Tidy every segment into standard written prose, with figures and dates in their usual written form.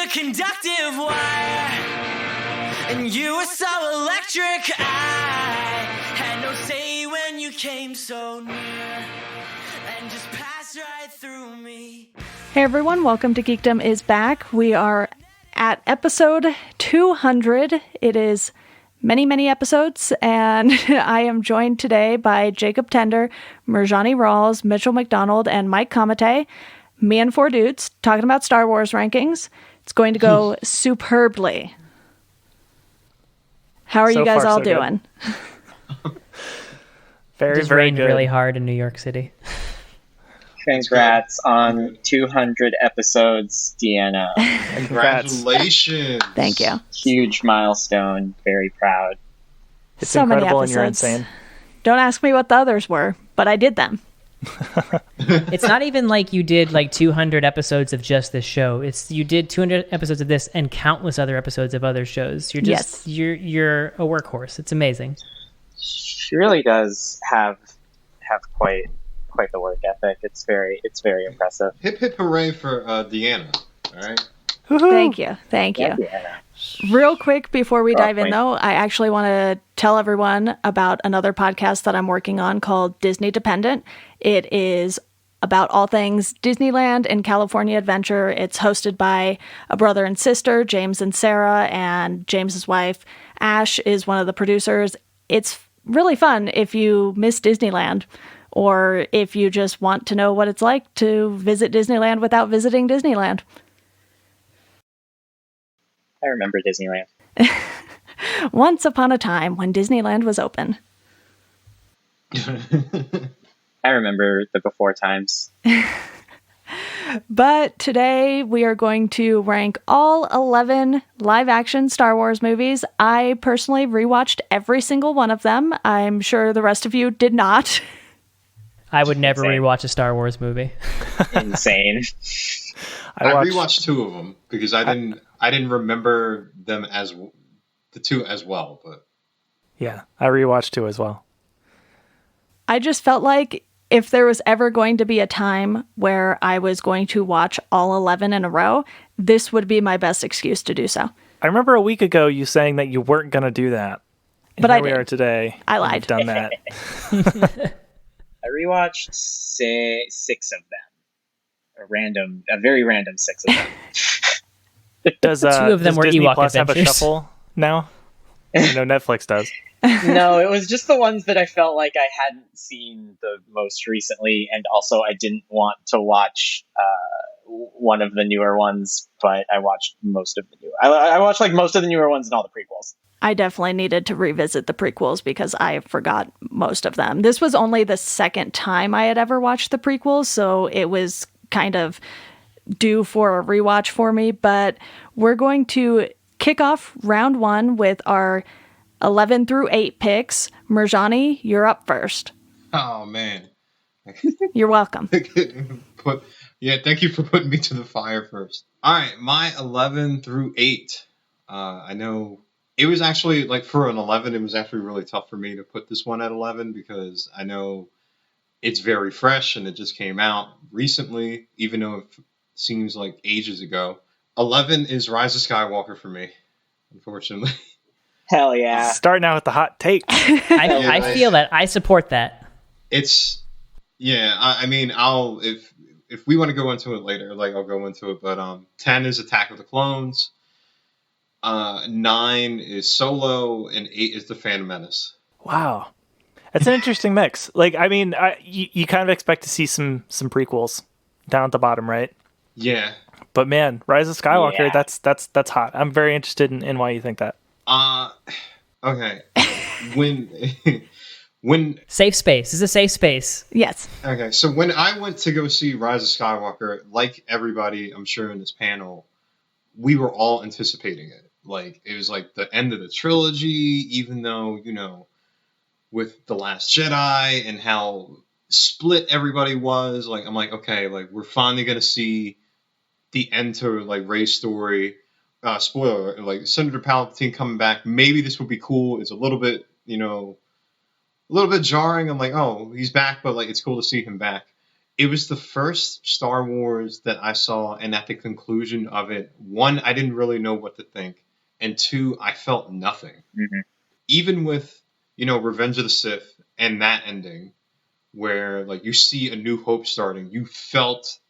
a conductive wire, and you were so electric. I had no say when you came so near, and just passed right through me. Hey everyone, welcome to Geekdom is back. We are at episode 200. It is many episodes, and I am joined today by Jacob Tender, Mirjani Rawls, Mitchell McDonald, and Mike Kamate. Me and four dudes talking about Star Wars rankings. It's going to go superbly. How are you guys all doing? Very rained good. Really hard in New York City. Congrats on 200 episodes, Deanna. Congratulations. Thank you. Huge milestone. Very proud. It's so many incredible episodes. And you're insane. Don't ask me what the others were, but I did them. It's not even like you did like 200 episodes of just this show. It's you did 200 episodes of this and countless other episodes of other shows. You're just you're a workhorse. It's amazing. She really does have quite the work ethic. It's very impressive. Hip hip hooray for Deanna. All right. Woo-hoo. Thank you. Yeah. Real quick before we dive in, though, I actually want to tell everyone about another podcast that I'm working on called Disney Dependent. It is about all things Disneyland and California Adventure. It's hosted by a brother and sister, James and Sarah, and James's wife, Ash, is one of the producers. It's really fun if you miss Disneyland, or if you just want to know what it's like to visit Disneyland without visiting Disneyland. I remember Disneyland. Once upon a time when Disneyland was open. I remember the before times. But today we are going to rank all 11 live-action Star Wars movies. I personally rewatched every single one of them. I'm sure the rest of you did not. I would never rewatch a Star Wars movie. Insane. I rewatched two of them because I didn't remember them as the two as well. But yeah, I rewatched two as well. I just felt like if there was ever going to be a time where I was going to watch all 11 in a row, this would be my best excuse to do so. I remember a week ago you saying that you weren't going to do that. And but here I did. We are today. I lied. You've done that. I rewatched six of them. A very random six of them. Does Two of them does were Disney Ewok Plus have a Adventures. shuffle now? I know Netflix does. No, it was just the ones that I felt like I hadn't seen the most recently, and also I didn't want to watch one of the newer ones, but I watched most of the newer. I watched like most of the newer ones and all the prequels. I definitely needed to revisit the prequels because I forgot most of them. This was only the second time I had ever watched the prequels, so it was kind of due for a rewatch for me. But we're going to kick off round one with our 11 through 8 picks. Mirjani, you're up first. oh man, You're welcome. thank you for putting me to the fire first. All right, my 11 through 8. I know it was actually like for an 11, it was actually really tough for me to put this one at 11 because I know it's very fresh and it just came out recently, even though it seems like ages ago. 11 is Rise of Skywalker for me, unfortunately. Hell yeah! Starting out with the hot take. I feel that. I support that. It's I mean, I'll if we want to go into it later, like I'll go into it. But 10 is Attack of the Clones. 9 is Solo, and 8 is The Phantom Menace. Wow. That's an interesting mix. Like, I mean, you kind of expect to see some prequels down at the bottom, right? Yeah. But man, Rise of Skywalker, Yeah. that's hot. I'm very interested in why you think that. Okay. when Safe space. This is a safe space. Yes. okay, so when I went to go see Rise of Skywalker, like everybody, I'm sure in this panel, we were all anticipating it. Like it was like the end of the trilogy, even though, with The Last Jedi and how split everybody was, like I'm like, okay, like we're finally gonna see the end to like Rey's story. Spoiler, like Senator Palpatine coming back. Maybe this would be cool. It's a little bit, a little bit jarring. I'm like, oh, he's back, but like it's cool to see him back. it was the first Star Wars that I saw, and at the conclusion of it, one, I didn't really know what to think, and two, I felt nothing. Mhm. Even with, Revenge of the Sith and that ending, where like you see A New Hope starting,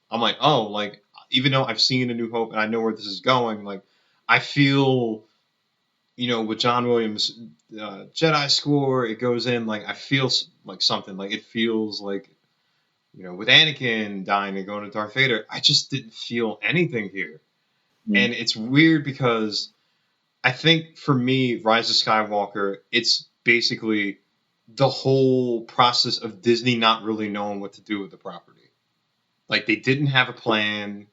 I'm like, oh, like even though I've seen A New Hope and I know where this is going, like I feel, with John Williams' Jedi score, it goes in like I feel like something, like it feels like, with Anakin dying and going to Darth Vader, I just didn't feel anything here. And it's weird because I think for me, Rise of Skywalker, it's basically the whole process of Disney not really knowing what to do with the property. Like they didn't have a plan.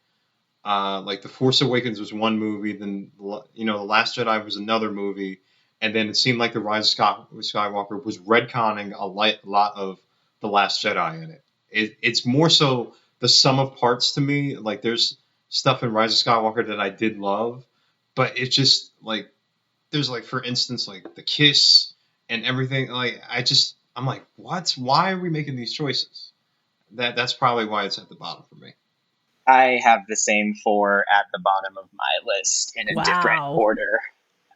Like The Force Awakens was one movie, then The Last Jedi was another movie, and then it seemed like The Rise of Skywalker was retconning a lot of The Last Jedi in it. It's more so the sum of parts to me. Like there's stuff in Rise of Skywalker that I did love, but it's just like there's like, for instance, like the kiss and everything. Like I'm like, what? Why are we making these choices? That's probably why it's at the bottom for me. I have the same 4 at the bottom of my list in a different order.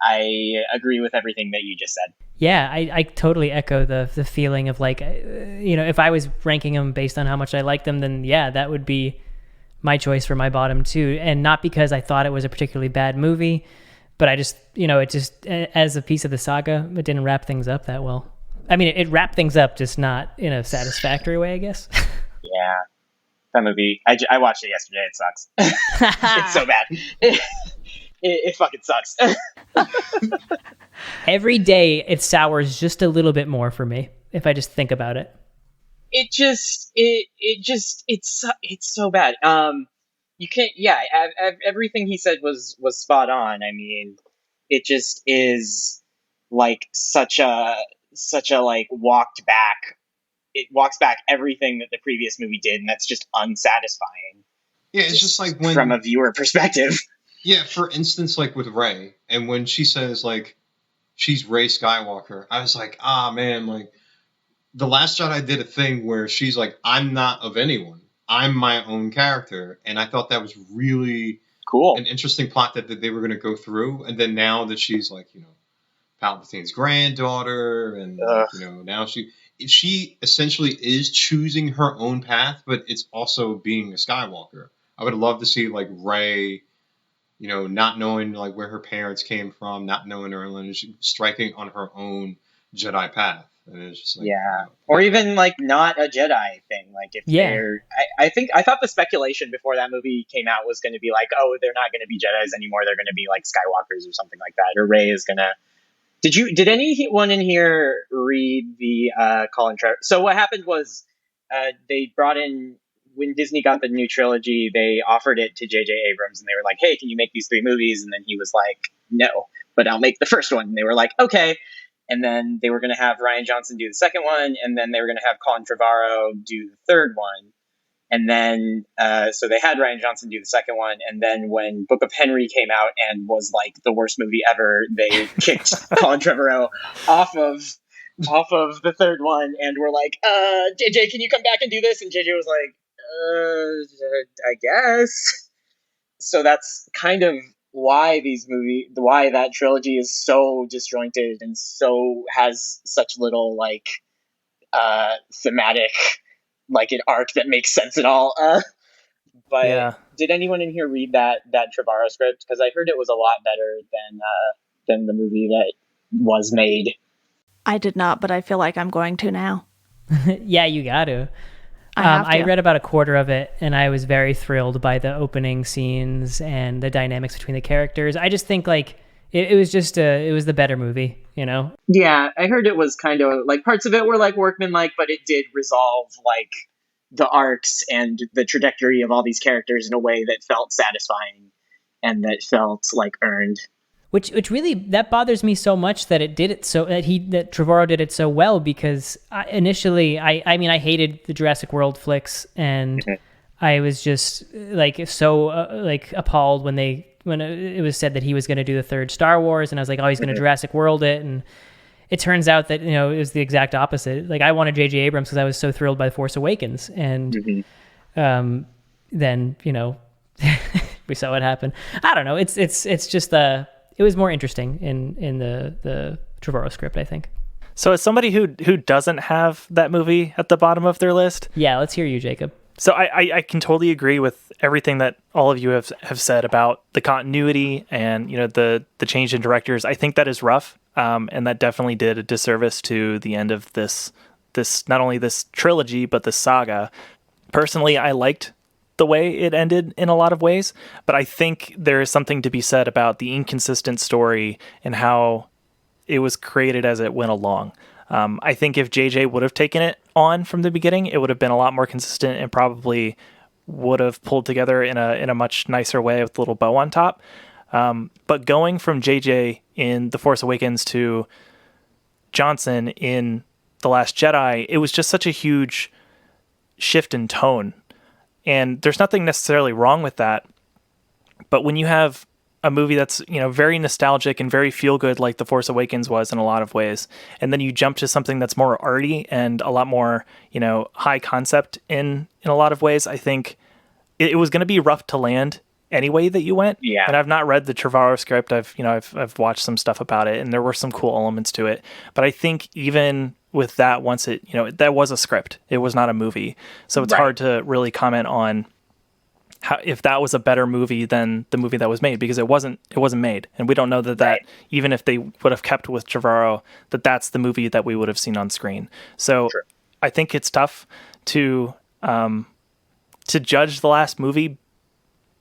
I agree with everything that you just said. Yeah, I totally echo the feeling of like, if I was ranking them based on how much I like them, then yeah, that would be my choice for my bottom too. And not because I thought it was a particularly bad movie, but I just, it just, as a piece of the saga, it didn't wrap things up that well. I mean, it wrapped things up, just not in a satisfactory way, I guess. Yeah. That movie, I watched it yesterday. It sucks. It's so bad. It fucking sucks. Every day it sours just a little bit more for me if I just think about it. It's so bad. You can't. Yeah, everything he said was spot on. I mean, it just is like such a like walked back. It walks back everything that the previous movie did, and that's just unsatisfying. Yeah, it's just like when, from a viewer perspective. Yeah, for instance, like with Rey, and when she says like she's Rey Skywalker, I was like, man, like The Last Jedi did a thing where she's like, I'm not of anyone, I'm my own character, and I thought that was really cool, an interesting plot that they were going to go through. And then now that she's like, Palpatine's granddaughter, and now she essentially is choosing her own path, but it's also being a Skywalker. I would love to see like Rey, not knowing like where her parents came from, not knowing her lineage, striking on her own Jedi path. And it's just like, or even like not a Jedi thing. Like if they're, I thought the speculation before that movie came out was going to be like, oh, they're not going to be Jedis anymore. They're going to be like Skywalkers or something like that. Or Rey is going to. Did anyone in here read the Colin Trevor? So what happened was they brought in, when Disney got the new trilogy, they offered it to J.J. Abrams, and they were like, hey, can you make these 3 movies? And then he was like, no, but I'll make the first one. And they were like, okay. And then they were going to have Rian Johnson do the second one, and then they were going to have Colin Trevorrow do the third one. And then, so they had Rian Johnson do the second one. And then when Book of Henry came out and was like the worst movie ever, they kicked Colin Trevorrow off of the third one and were like, JJ, can you come back and do this? And JJ was like, I guess. So that's kind of why why that trilogy is so disjointed and so has such little like thematic, like an arc that makes sense at all. But did anyone in here read that Trevorrow script? Because I heard it was a lot better than the movie that was made. I did not, but I feel like I'm going to now. Yeah, you got to. I read about a quarter of it, and I was very thrilled by the opening scenes and the dynamics between the characters. I just think like it was the better movie, Yeah, I heard it was kind of like parts of it were like workmanlike, but it did resolve like the arcs and the trajectory of all these characters in a way that felt satisfying and that felt like earned. Which really, that bothers me so much that that Trevorrow did it so well, because initially I hated the Jurassic World flicks, and I was just like so like appalled when it was said that he was going to do the third Star Wars, and I was like, oh, he's going to Jurassic World it, and it turns out that it was the exact opposite. Like I wanted J.J. Abrams because I was so thrilled by The Force Awakens, and then we saw what happened. I don't know. It's just it was more interesting in the Trevorrow script, I think. So as somebody who doesn't have that movie at the bottom of their list, yeah, let's hear you, Jacob. So I can totally agree with everything that all of you have said about the continuity and the change in directors. I think that is rough, and that definitely did a disservice to the end of this not only this trilogy but this saga. Personally, I liked the way it ended in a lot of ways, but I think there is something to be said about the inconsistent story and how it was created as it went along. I think if JJ would have taken it on from the beginning, it would have been a lot more consistent and probably would have pulled together in a much nicer way with a little bow on top. But going from JJ in The Force Awakens to Johnson in The Last Jedi, it was just such a huge shift in tone. And there's nothing necessarily wrong with that. But when you have a movie that's very nostalgic and very feel good like The Force Awakens was in a lot of ways, and then you jump to something that's more arty and a lot more high concept in a lot of ways, I think it was going to be rough to land any way that you went. Yeah. And I've not read the Trevorrow script. I've watched some stuff about it, and there were some cool elements to it. But I think even with that, once it that was a script, it was not a movie, so it's hard to really comment on if that was a better movie than the movie that was made, because it wasn't made, and we don't know that even if they would have kept with Trevorrow, that's the movie that we would have seen on screen. So True. I think it's tough to judge the last movie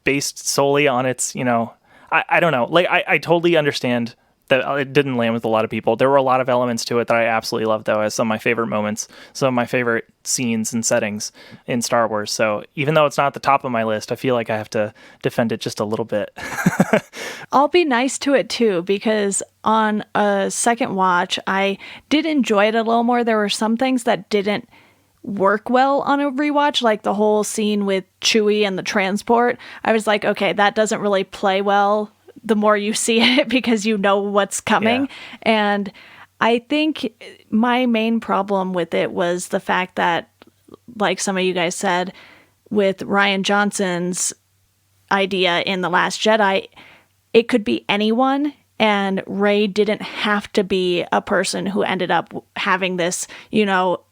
based solely on its I don't know, like I totally understand that it didn't land with a lot of people. There were a lot of elements to it that I absolutely loved, though, as some of my favorite moments, some of my favorite scenes and settings in Star Wars. So even though it's not at the top of my list, I feel like I have to defend it just a little bit. I'll be nice to it, too, because on a second watch, I did enjoy it a little more. There were some things that didn't work well on a rewatch, like the whole scene with Chewie and the transport. I was like, okay, that doesn't really play well the more you see it, because you know what's coming. Yeah. And I think my main problem with it was the fact that, like some of you guys said, with Rian Johnson's idea in The Last Jedi, it could be anyone, and Rey didn't have to be a person who ended up having this,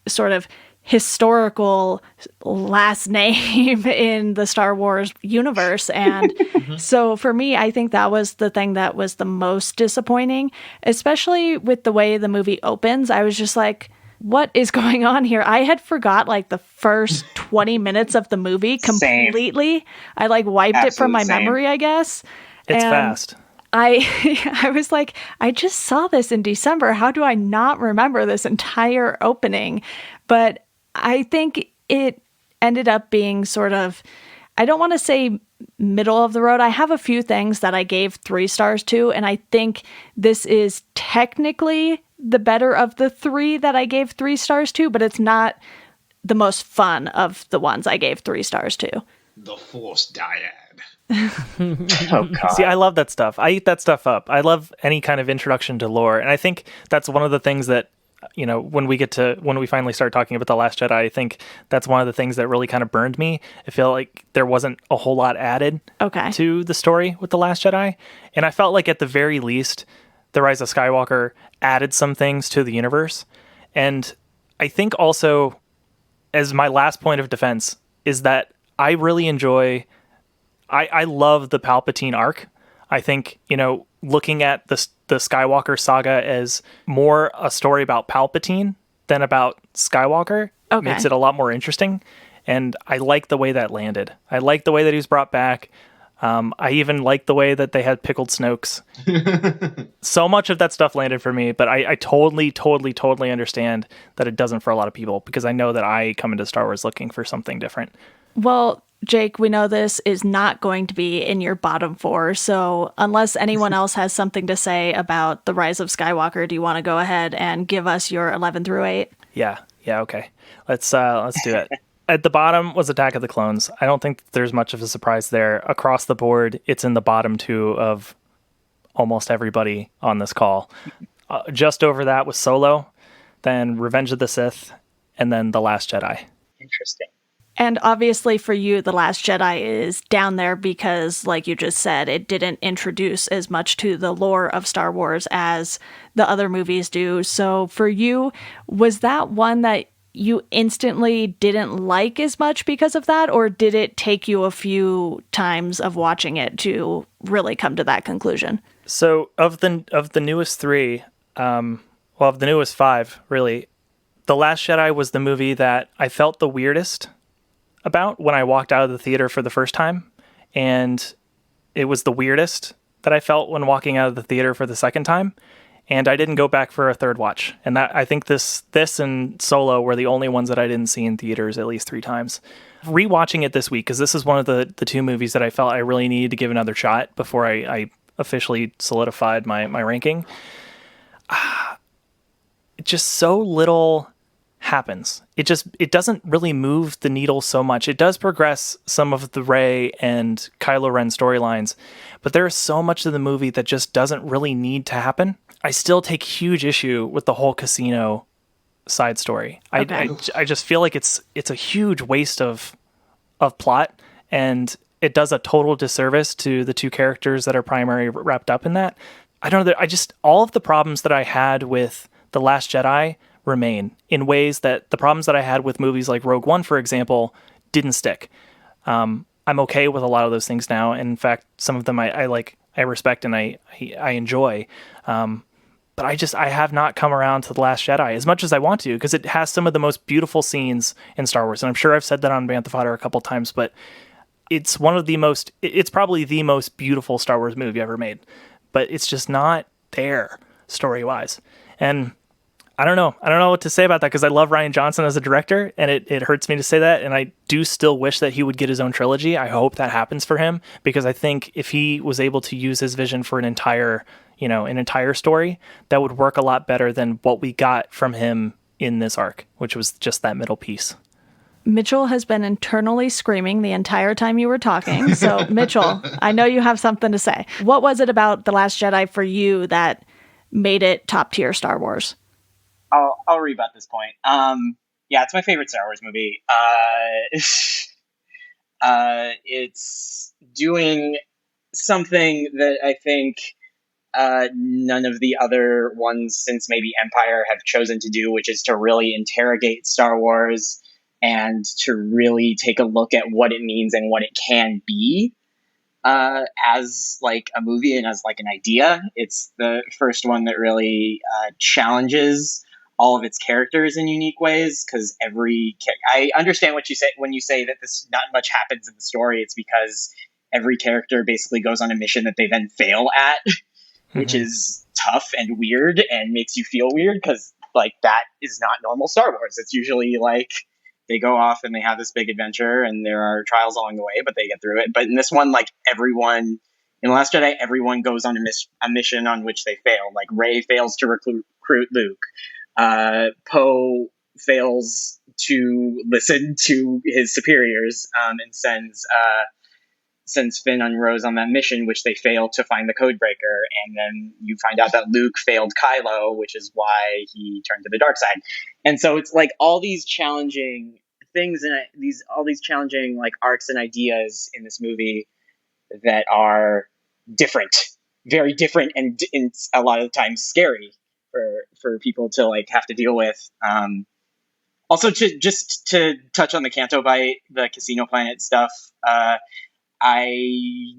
sort of historical last name in the Star Wars universe. And so for me, I think that was the thing that was the most disappointing, especially with the way the movie opens. I was just like, what is going on here? I had forgot like the first 20 minutes of the movie completely. Same. I like wiped it from my memory, I guess. It's fast. I was like, I just saw this in December. How do I not remember this entire opening? But I think it ended up being sort of, I don't want to say middle of the road. I have a few things that I gave 3 stars to, and I think this is technically the better of the 3 that I gave 3 stars to, but it's not the most fun of the ones I gave 3 stars to. The Force Dyad. Oh, God. See, I love that stuff. I eat that stuff up. I love any kind of introduction to lore, and I think that's one of the things that when we finally start talking about The Last Jedi, I think that's one of the things that really kind of burned me. I feel like there wasn't a whole lot added to the story with The Last Jedi. And I felt like at the very least, The Rise of Skywalker added some things to the universe. And I think also, as my last point of defense, is that I really enjoy, I love the Palpatine arc. I think, looking at the Skywalker saga as more a story about Palpatine than about Skywalker makes it a lot more interesting. And I like the way that landed. I like the way that he was brought back. I even like the way that they had pickled Snokes. So much of that stuff landed for me, but I totally understand that it doesn't for a lot of people, because I know that I come into Star Wars looking for something different. Well, Jake, we know this is not going to be in your bottom 4, so unless anyone else has something to say about The Rise of Skywalker, do you want to go ahead and give us your 11 through 8? Yeah, okay. Let's do it. At the bottom was Attack of the Clones. I don't think there's much of a surprise there. Across the board, it's in the bottom 2 of almost everybody on this call. Just over that was Solo, then Revenge of the Sith, and then The Last Jedi. Interesting. And obviously for you, The Last Jedi is down there because, like you just said, it didn't introduce as much to the lore of Star Wars as the other movies do. So for you, was that one that you instantly didn't like as much because of that? Or did it take you a few times of watching it to really come to that conclusion? So of the newest three, of the newest five, really, The Last Jedi was the movie that I felt the weirdest about when I walked out of the theater for the first time, and it was the weirdest that I felt when walking out of the theater for the second time, and I didn't go back for a third watch. And that I think this and Solo were the only ones that I didn't see in theaters at least 3 times. Rewatching it this week, because this is one of the 2 movies that I felt I really needed to give another shot before I officially solidified my ranking. Just so little happens. It doesn't really move the needle so much. It does progress some of the Rey and Kylo Ren storylines, but there is so much of the movie that just doesn't really need to happen. I still take huge issue with the whole casino side story. Okay. I just feel like it's a huge waste of plot, and it does a total disservice to the 2 characters that are primarily wrapped up in that. I don't know. All of the problems that I had with The Last Jedi remain in ways that the problems that I had with movies like Rogue One, for example, didn't stick. I'm okay with a lot of those things now. And in fact, some of them I like, I respect, and I enjoy. But I have not come around to The Last Jedi as much as I want to, because it has some of the most beautiful scenes in Star Wars. And I'm sure I've said that on Bantha Fodder a couple times, but it's it's probably the most beautiful Star Wars movie ever made, but it's just not there story-wise. And I don't know what to say about that, because I love Rian Johnson as a director, and it hurts me to say that. And I do still wish that he would get his own trilogy. I hope that happens for him, because I think if he was able to use his vision for an entire story, that would work a lot better than what we got from him in this arc, which was just that middle piece. Mitchell has been internally screaming the entire time you were talking. So Mitchell, I know you have something to say. What was it about The Last Jedi for you that made it top tier Star Wars? I'll rebut this point. Yeah, it's my favorite Star Wars movie. It's doing something that I think none of the other ones since maybe Empire have chosen to do, which is to really interrogate Star Wars and to really take a look at what it means and what it can be as like a movie and as like an idea. It's the first one that really challenges all of its characters in unique ways, because I understand what you say when you say that this not much happens in the story. It's because every character basically goes on a mission that they then fail at, which is tough and weird and makes you feel weird, because like that is not normal Star Wars. It's usually like they go off and they have this big adventure and there are trials along the way, but they get through it. But in this one, like in The Last Jedi, everyone goes on a mission on which they fail. Like Rey fails to recruit Luke. Poe fails to listen to his superiors and sends Finn and Rose on that mission, which they fail to find the codebreaker. And then you find out that Luke failed Kylo, which is why he turned to the dark side. And so it's like all these challenging things and all these challenging like arcs and ideas in this movie that are different, very different, and a lot of the times scary for people to like have to deal with. Also, just to touch on the Canto Bight, the Casino Planet stuff, I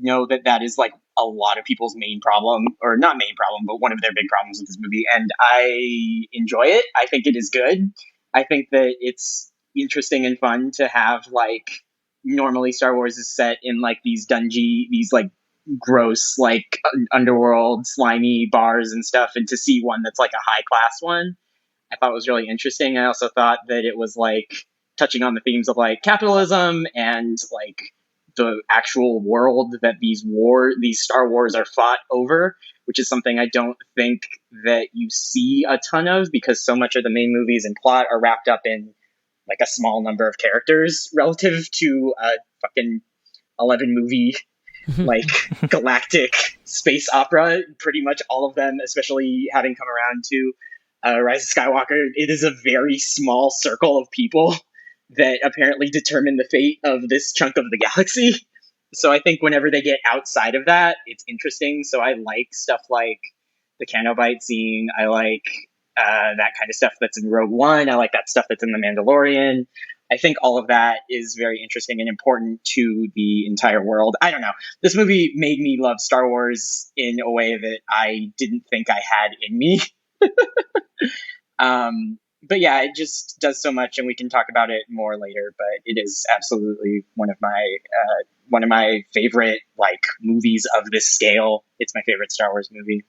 know that is like a lot of people's main problem, or not main problem, but one of their big problems with this movie. And I enjoy it. I think it is good. I think that it's interesting and fun to have like, normally Star Wars is set in like these like gross, like underworld, slimy bars and stuff. And to see one that's like a high class one, I thought was really interesting. I also thought that it was like touching on the themes of like capitalism and like the actual world that these Star Wars are fought over, which is something I don't think that you see a ton of, because so much of the main movies and plot are wrapped up in like a small number of characters relative to a fucking 11 movie like galactic space opera. Pretty much all of them, especially having come around to Rise of Skywalker, it is a very small circle of people that apparently determine the fate of this chunk of the galaxy. So I think whenever they get outside of that, it's interesting. So I like stuff like the Canobite scene. I like that kind of stuff that's in Rogue One. I like that stuff that's in The Mandalorian. I think all of that is very interesting and important to the entire world. I don't know. This movie made me love Star Wars in a way that I didn't think I had in me. But yeah, it just does so much, and we can talk about it more later. But it is absolutely one of my favorite like movies of this scale. It's my favorite Star Wars movie.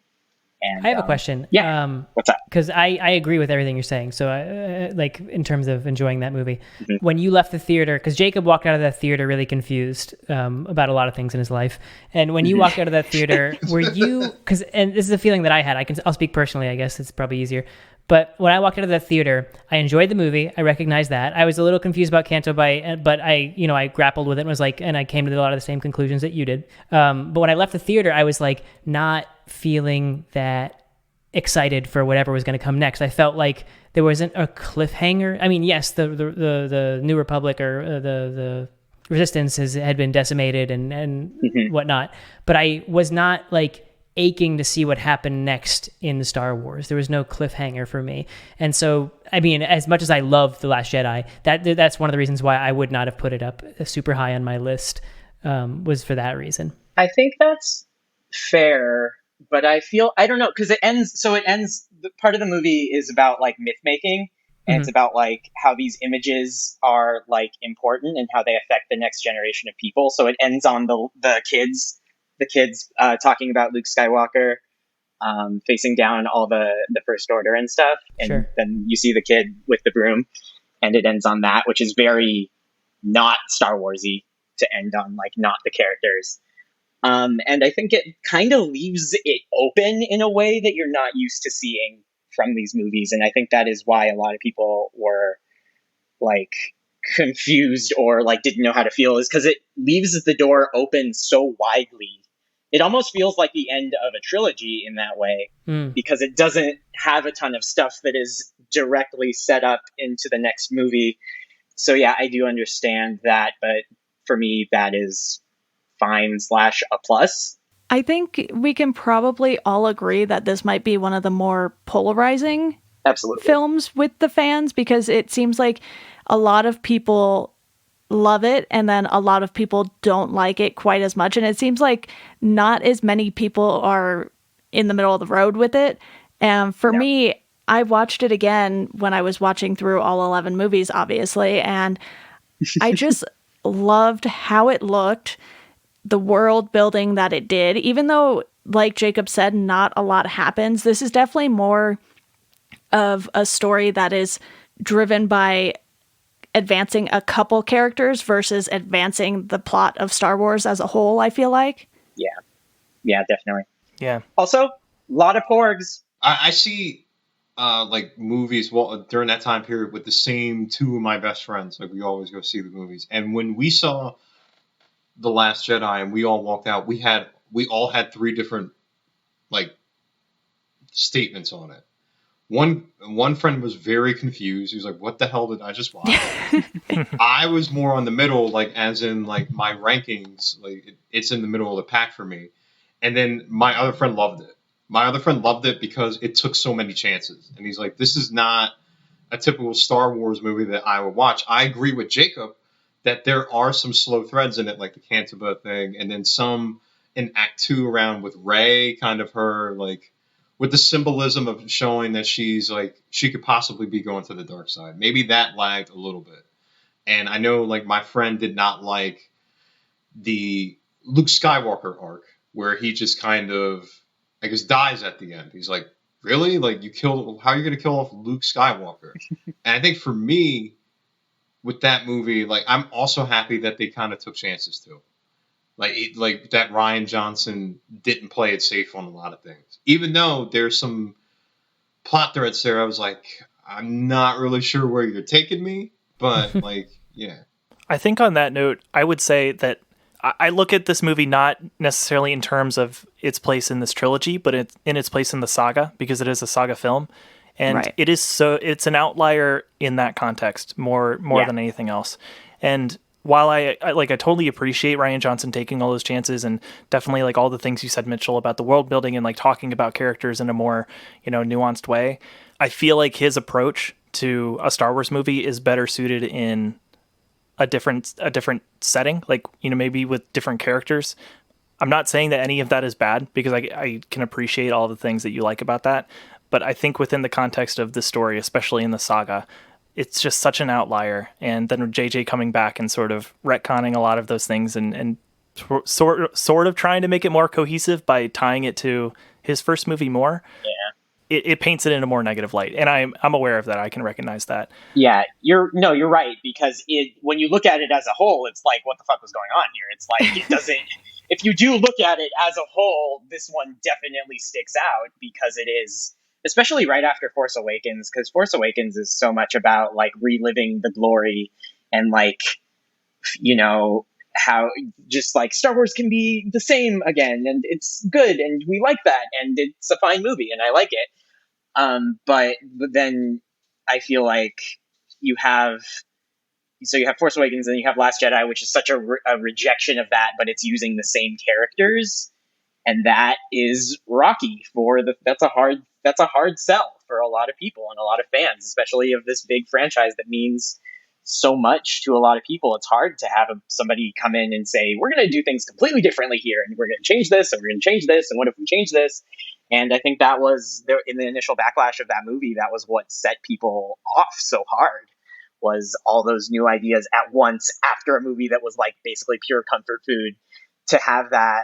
And I have a question. Yeah. What's up? Because I agree with everything you're saying. So, like, in terms of enjoying that movie, Mm-hmm. when you left the theater, because Jacob walked out of that theater really confused about a lot of things in his life, and when you walked out of that theater, were you? And this is a feeling that I had. I'll speak personally. I guess it's probably easier. But when I walked out of that theater, I enjoyed the movie. I recognized that. I was a little confused about Canto Bight, but I grappled with it and was like, and I came to a lot of the same conclusions that you did. But when I left the theater, I was like not feeling that excited for whatever was going to come next. I felt like there wasn't a cliffhanger. I mean, yes, the New Republic or the Resistance had been decimated and whatnot, but I was not like aching to see what happened next in the Star Wars. There was no cliffhanger for me. And so, I mean, as much as I love The Last Jedi, that's one of the reasons why I would not have put it up super high on my list, was for that reason. I think that's fair, but I don't know, because it ends, part of the movie is about like myth making, and it's about like how these images are like important and how they affect the next generation of people. So it ends on the kids talking about Luke Skywalker facing down all the First Order and stuff. And then you see the kid with the broom, and it ends on that, which is very not Star Warsy to end on, like not the characters. And I think it kind of leaves it open in a way that you're not used to seeing from these movies. And I think that is why a lot of people were like confused or like didn't know how to feel, is because it leaves the door open so widely. It almost feels like the end of a trilogy in that way, because it doesn't have a ton of stuff that is directly set up into the next movie. So yeah, I do understand that, but for me, that is fine / a plus. I think we can probably all agree that this might be one of the more polarizing films with the fans, because it seems like a lot of people love it and then a lot of people don't like it quite as much, and it seems like not as many people are in the middle of the road with it. And for me, I watched it again when I was watching through all 11 movies, obviously, and I just loved how it looked, the world building that it did. Even though, like Jacob said, not a lot happens, this is definitely more of a story that is driven by advancing a couple characters versus advancing the plot of Star Wars as a whole, I feel like. Yeah, definitely. Yeah. Also, a lot of porgs. I see like movies during that time period with the same two of my best friends. Like we always go see the movies. And when we saw The Last Jedi and we all walked out, we all had 3 different like statements on it. One friend was very confused. He was like, "What the hell did I just watch?" I was more on the middle, like as in like my rankings, like it's in the middle of the pack for me. And then my other friend loved it. My other friend loved it because it took so many chances. And he's like, "This is not a typical Star Wars movie that I would watch." I agree with Jacob that there are some slow threads in it, like the Cantabile thing, and then some in Act 2 around with Rey, kind of her like with the symbolism of showing that she's like, she could possibly be going to the dark side. Maybe that lagged a little bit. And I know like my friend did not like the Luke Skywalker arc where he just kind of, I guess, dies at the end. He's like, really? Like how are you going to kill off Luke Skywalker? And I think for me with that movie, like I'm also happy that they kind of took chances too. Like that Rian Johnson didn't play it safe on a lot of things. Even though there's some plot threads there, I was like, I'm not really sure where you're taking me, but like, yeah. I think on that note, I would say that I look at this movie not necessarily in terms of its place in this trilogy, but in its place in the saga, because it is a saga film. And it's an outlier in that context more than anything else. And while I totally appreciate Rian Johnson taking all those chances, and definitely like all the things you said, Mitchell, about the world building and like talking about characters in a more, nuanced way, I feel like his approach to a Star Wars movie is better suited in a different setting, like, maybe with different characters. I'm not saying that any of that is bad, because I can appreciate all the things that you like about that. But I think within the context of the story, especially in the saga, it's just such an outlier. And then JJ coming back and sort of retconning a lot of those things and sort of trying to make it more cohesive by tying it to his first movie more. Yeah. It paints it in a more negative light. And I'm aware of that. I can recognize that. Yeah, you're right, because when you look at it as a whole, it's like, what the fuck was going on here? It's like, it doesn't, if you do look at it as a whole, this one definitely sticks out, because it is, especially right after Force Awakens, because Force Awakens is so much about like reliving the glory and like, how just like Star Wars can be the same again, and it's good, and we like that, and it's a fine movie, and I like it. But then I feel like you have Force Awakens, and you have Last Jedi, which is such a rejection of that, but it's using the same characters, and that is rocky that's a hard sell for a lot of people and a lot of fans, especially of this big franchise that means so much to a lot of people. It's hard to have somebody come in and say, we're going to do things completely differently here, and we're going to change this, and we're going to change this, and what if we change this? And I think that was in the initial backlash of that movie, that was what set people off so hard, was all those new ideas at once after a movie that was like basically pure comfort food. To have that,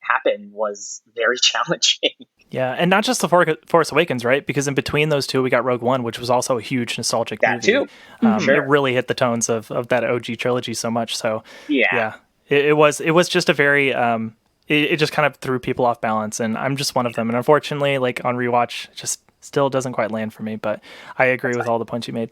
happen was very challenging. Yeah, and not just the Force Awakens, right? Because in between those two, we got Rogue One, which was also a huge nostalgic movie. That too. It really hit the tones of that OG trilogy so much. So yeah. It was just a very it just kind of threw people off balance, and I'm just one of them. And unfortunately, like on rewatch, it just still doesn't quite land for me. But I agree with all the points you made.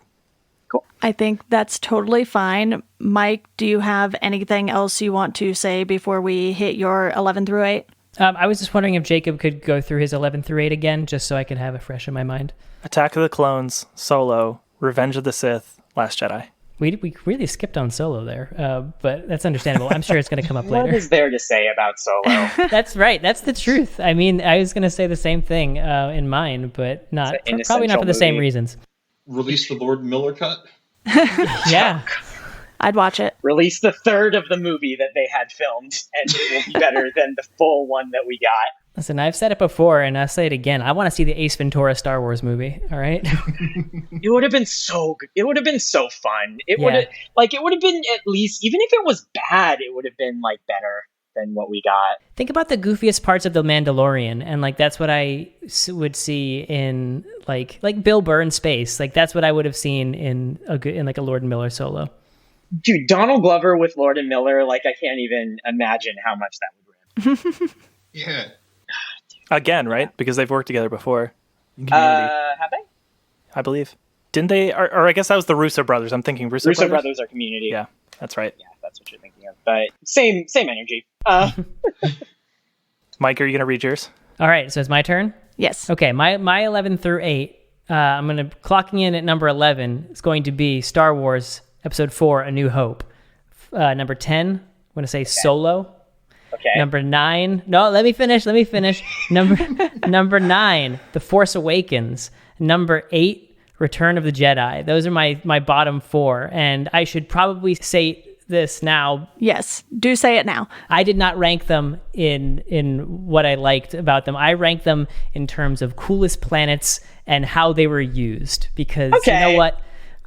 Cool. I think that's totally fine. Mike, do you have anything else you want to say before we hit your 11 through 8? I was just wondering if Jacob could go through his 11 through 8 again, just so I could have it fresh in my mind. Attack of the Clones, Solo, Revenge of the Sith, Last Jedi. We really skipped on Solo there, but that's understandable. I'm sure it's going to come up later. What is there to say about Solo? That's right. That's the truth. I mean, I was going to say the same thing in mine, but probably not for the same reasons. Release the Lord Miller cut? Yeah. I'd watch it. Release the third of the movie that they had filmed, and it will be better than the full one that we got. Listen, I've said it before, and I'll say it again. I want to see the Ace Ventura Star Wars movie. All right. It would have been so good. It would have been so fun. It would have been, at least, even if it was bad, it would have been like better than what we got. Think about the goofiest parts of The Mandalorian, and like that's what I would see in like Bill Burr in space. Like that's what I would have seen in like a Lord and Miller Solo. Dude, Donald Glover with Lord and Miller, like I can't even imagine how much that would rip. Yeah. Again, right? Because they've worked together before. Have they? I believe. Didn't they? Or I guess that was the Russo brothers. I'm thinking Russo brothers are Community. Yeah, that's right. Yeah, that's what you're thinking of. But same energy. Mike, are you going to read yours? All right, so it's my turn? Yes. Okay, my 11 through 8, I'm going to clocking in at number 11. It's going to be Star Wars Episode 4, A New Hope. Number 10, I'm going to say Solo. Okay. Number 9. No, let me finish. Number 9, The Force Awakens. Number 8, Return of the Jedi. Those are my bottom 4, and I should probably say this now. Yes, do say it now. I did not rank them in what I liked about them. I ranked them in terms of coolest planets and how they were used, because you know what?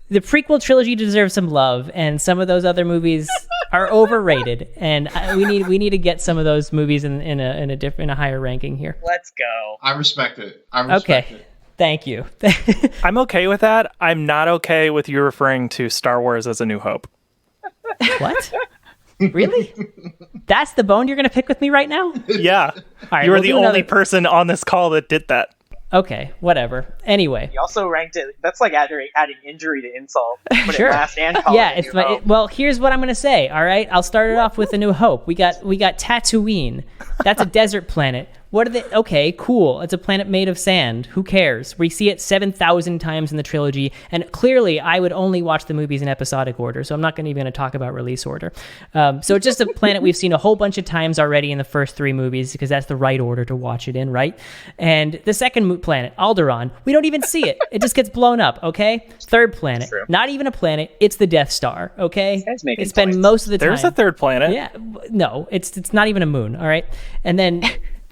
The prequel trilogy deserves some love, and some of those other movies are overrated, and we need to get some of those movies in a higher ranking here. Let's go. I respect it. It. Thank you. I'm okay with that. I'm not okay with you referring to Star Wars as A New Hope. What? Really? That's the bone you're going to pick with me right now? Yeah. All right, you were the only person on this call that did that. Okay, whatever. Anyway. You also ranked it. That's like adding injury to insult. Put Sure. It last and call yeah, it it's well, here's what I'm going to say, all right? I'll start it off with A New Hope. We got Tatooine. That's a desert planet. What are they? Okay, cool. It's a planet made of sand. Who cares? We see it 7,000 times in the trilogy, and clearly I would only watch the movies in episodic order, so I'm not even going to talk about release order. So it's just a planet we've seen a whole bunch of times already in the first 3 movies, because that's the right order to watch it in, right? And the second planet, Alderaan, we don't even see it. It just gets blown up, okay? Third planet, not even a planet. It's the Death Star, okay? It's been most of the time. There's a third planet. Yeah, no, it's not even a moon, all right? And then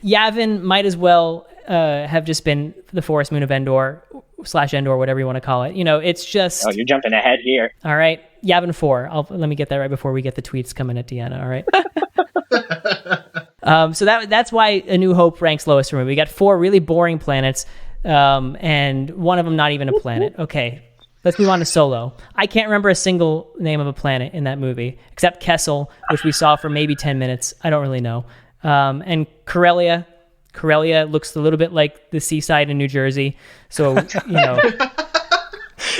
Yavin might as well have just been the forest moon of Endor / Endor, whatever you want to call it. It's just... Oh, you're jumping ahead here. All right, Yavin 4. Let me get that right before we get the tweets coming at Deanna, all right? So that's why A New Hope ranks lowest for me. We got 4 really boring planets, and one of them not even a planet. Okay, let's move on to Solo. I can't remember a single name of a planet in that movie, except Kessel, which we saw for maybe 10 minutes. I don't really know. And Corellia looks a little bit like the seaside in New Jersey. So,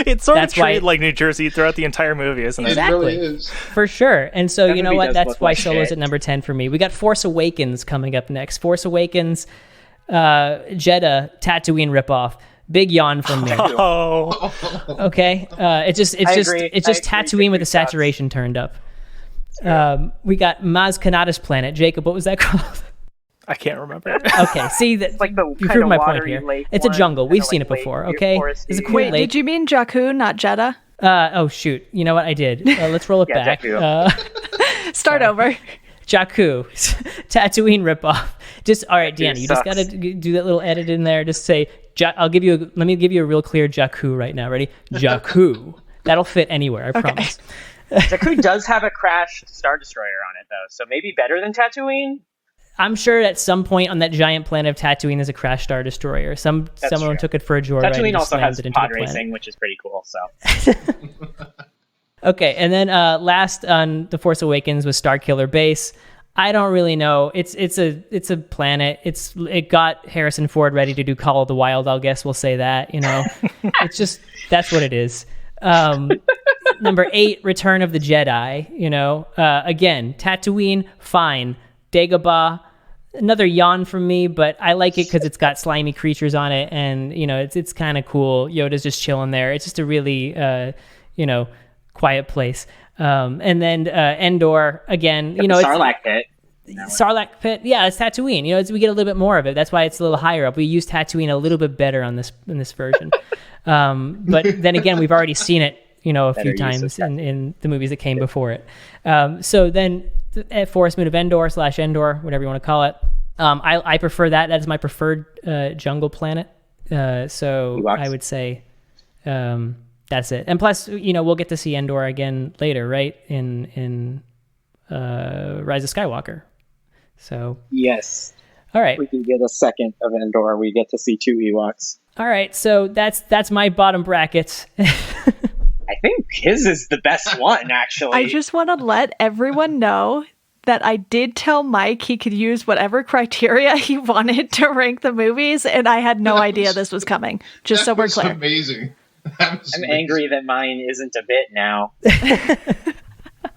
it's sort of treated like New Jersey throughout the entire movie, isn't it? Exactly. It really is. For sure. And so, you know what? That's why Solo's shit. at number 10 for me. We got Force Awakens coming up next. Force Awakens, Jeddah, Tatooine ripoff. Big yawn from me. Oh, Okay. It's just Tatooine with the saturation turned up. We got Maz Kanata's planet. Jacob, what was that called? I can't remember. Okay, see, that like the you kind proved of my point watery here. lake It's a one, jungle. kinda We've like seen it lake, before. you're Okay, foresty. it's a cool Wait, lake. did you mean Jakku, not Jeddah? Oh shoot! You know what I did? Let's roll it Yeah, back. Jakku. Start over. Jakku, Tatooine ripoff. Just all right, Deanna. You just sucks. gotta do that little edit in there. Just say, Let me give you a real clear Jakku right now. Ready? Jakku. That'll fit anywhere. I promise. Jakku does have a crashed Star Destroyer on it, though, so maybe better than Tatooine? I'm sure at some point on that giant planet of Tatooine there's a crash Star Destroyer. Someone true. took it for a joyride. Tatooine and also slammed has it into pod the planet. racing, which is pretty cool. So Okay, and then last on The Force Awakens was Starkiller Base. I don't really know. It's a planet. It got Harrison Ford ready to do Call of the Wild. I guess we'll say that. It's just that's what it is. Number 8, Return of the Jedi. Again, Tatooine, fine. Dagobah, another yawn from me, but I like it because it's got slimy creatures on it, and it's kind of cool. Yoda's just chilling there. It's just a really quiet place. And then Endor again. the Sarlacc pit. Sarlacc pit, yeah, it's Tatooine. We get a little bit more of it. That's why it's a little higher up. We use Tatooine a little bit better in this version. But then again, we've already seen it, a few times in the movies that came before it. So then, Forest Moon of Endor / Endor, whatever you want to call it. I prefer that. That is my preferred jungle planet. So Ewoks. I would say that's it. And plus, we'll get to see Endor again later, right? In Rise of Skywalker. So Yes, all right. we can get a second of Endor. We get to see 2 Ewoks. All right, so that's my bottom brackets. I think his is the best one, actually. I just want to let everyone know that I did tell Mike he could use whatever criteria he wanted to rank the movies, and I had no idea this was coming. Just so we're clear. Amazing. I'm angry that mine isn't a bit now.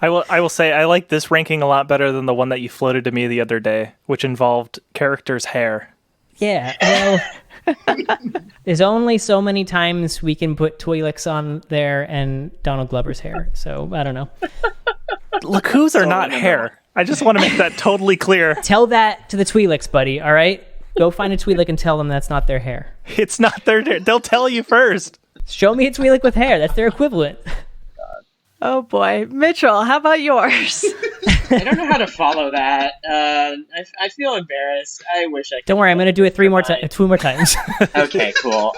I will say I like this ranking a lot better than the one that you floated to me the other day, which involved characters' hair. Yeah, well, there's only so many times we can put Twi'leks on there and Donald Glover's hair, so I don't know. Lakus are not hair. I just want to make that totally clear. Tell that to the Twi'leks, buddy, all right? Go find a Twi'lek and tell them that's not their hair. It's not their. They'll tell you first. Show me a Twi'lek with hair. That's their equivalent. Oh boy. Mitchell, how about yours? I don't know how to follow that. I feel embarrassed. I wish I could. Don't worry, I'm going to do it 2 more times. Okay, cool.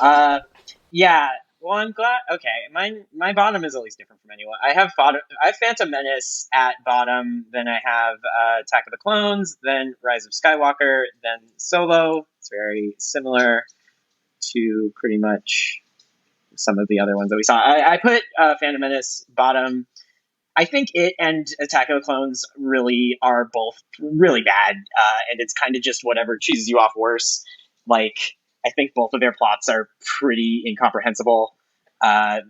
Yeah. Well, I'm glad. Okay, my bottom is at least different from anyone. I have Phantom Menace at bottom. Then I have Attack of the Clones. Then Rise of Skywalker. Then Solo. It's very similar to pretty much some of the other ones that we saw. I put Phantom Menace bottom. I think it and Attack of the Clones really are both really bad, and it's kind of just whatever cheeses you off worse. Like, I think both of their plots are pretty incomprehensible.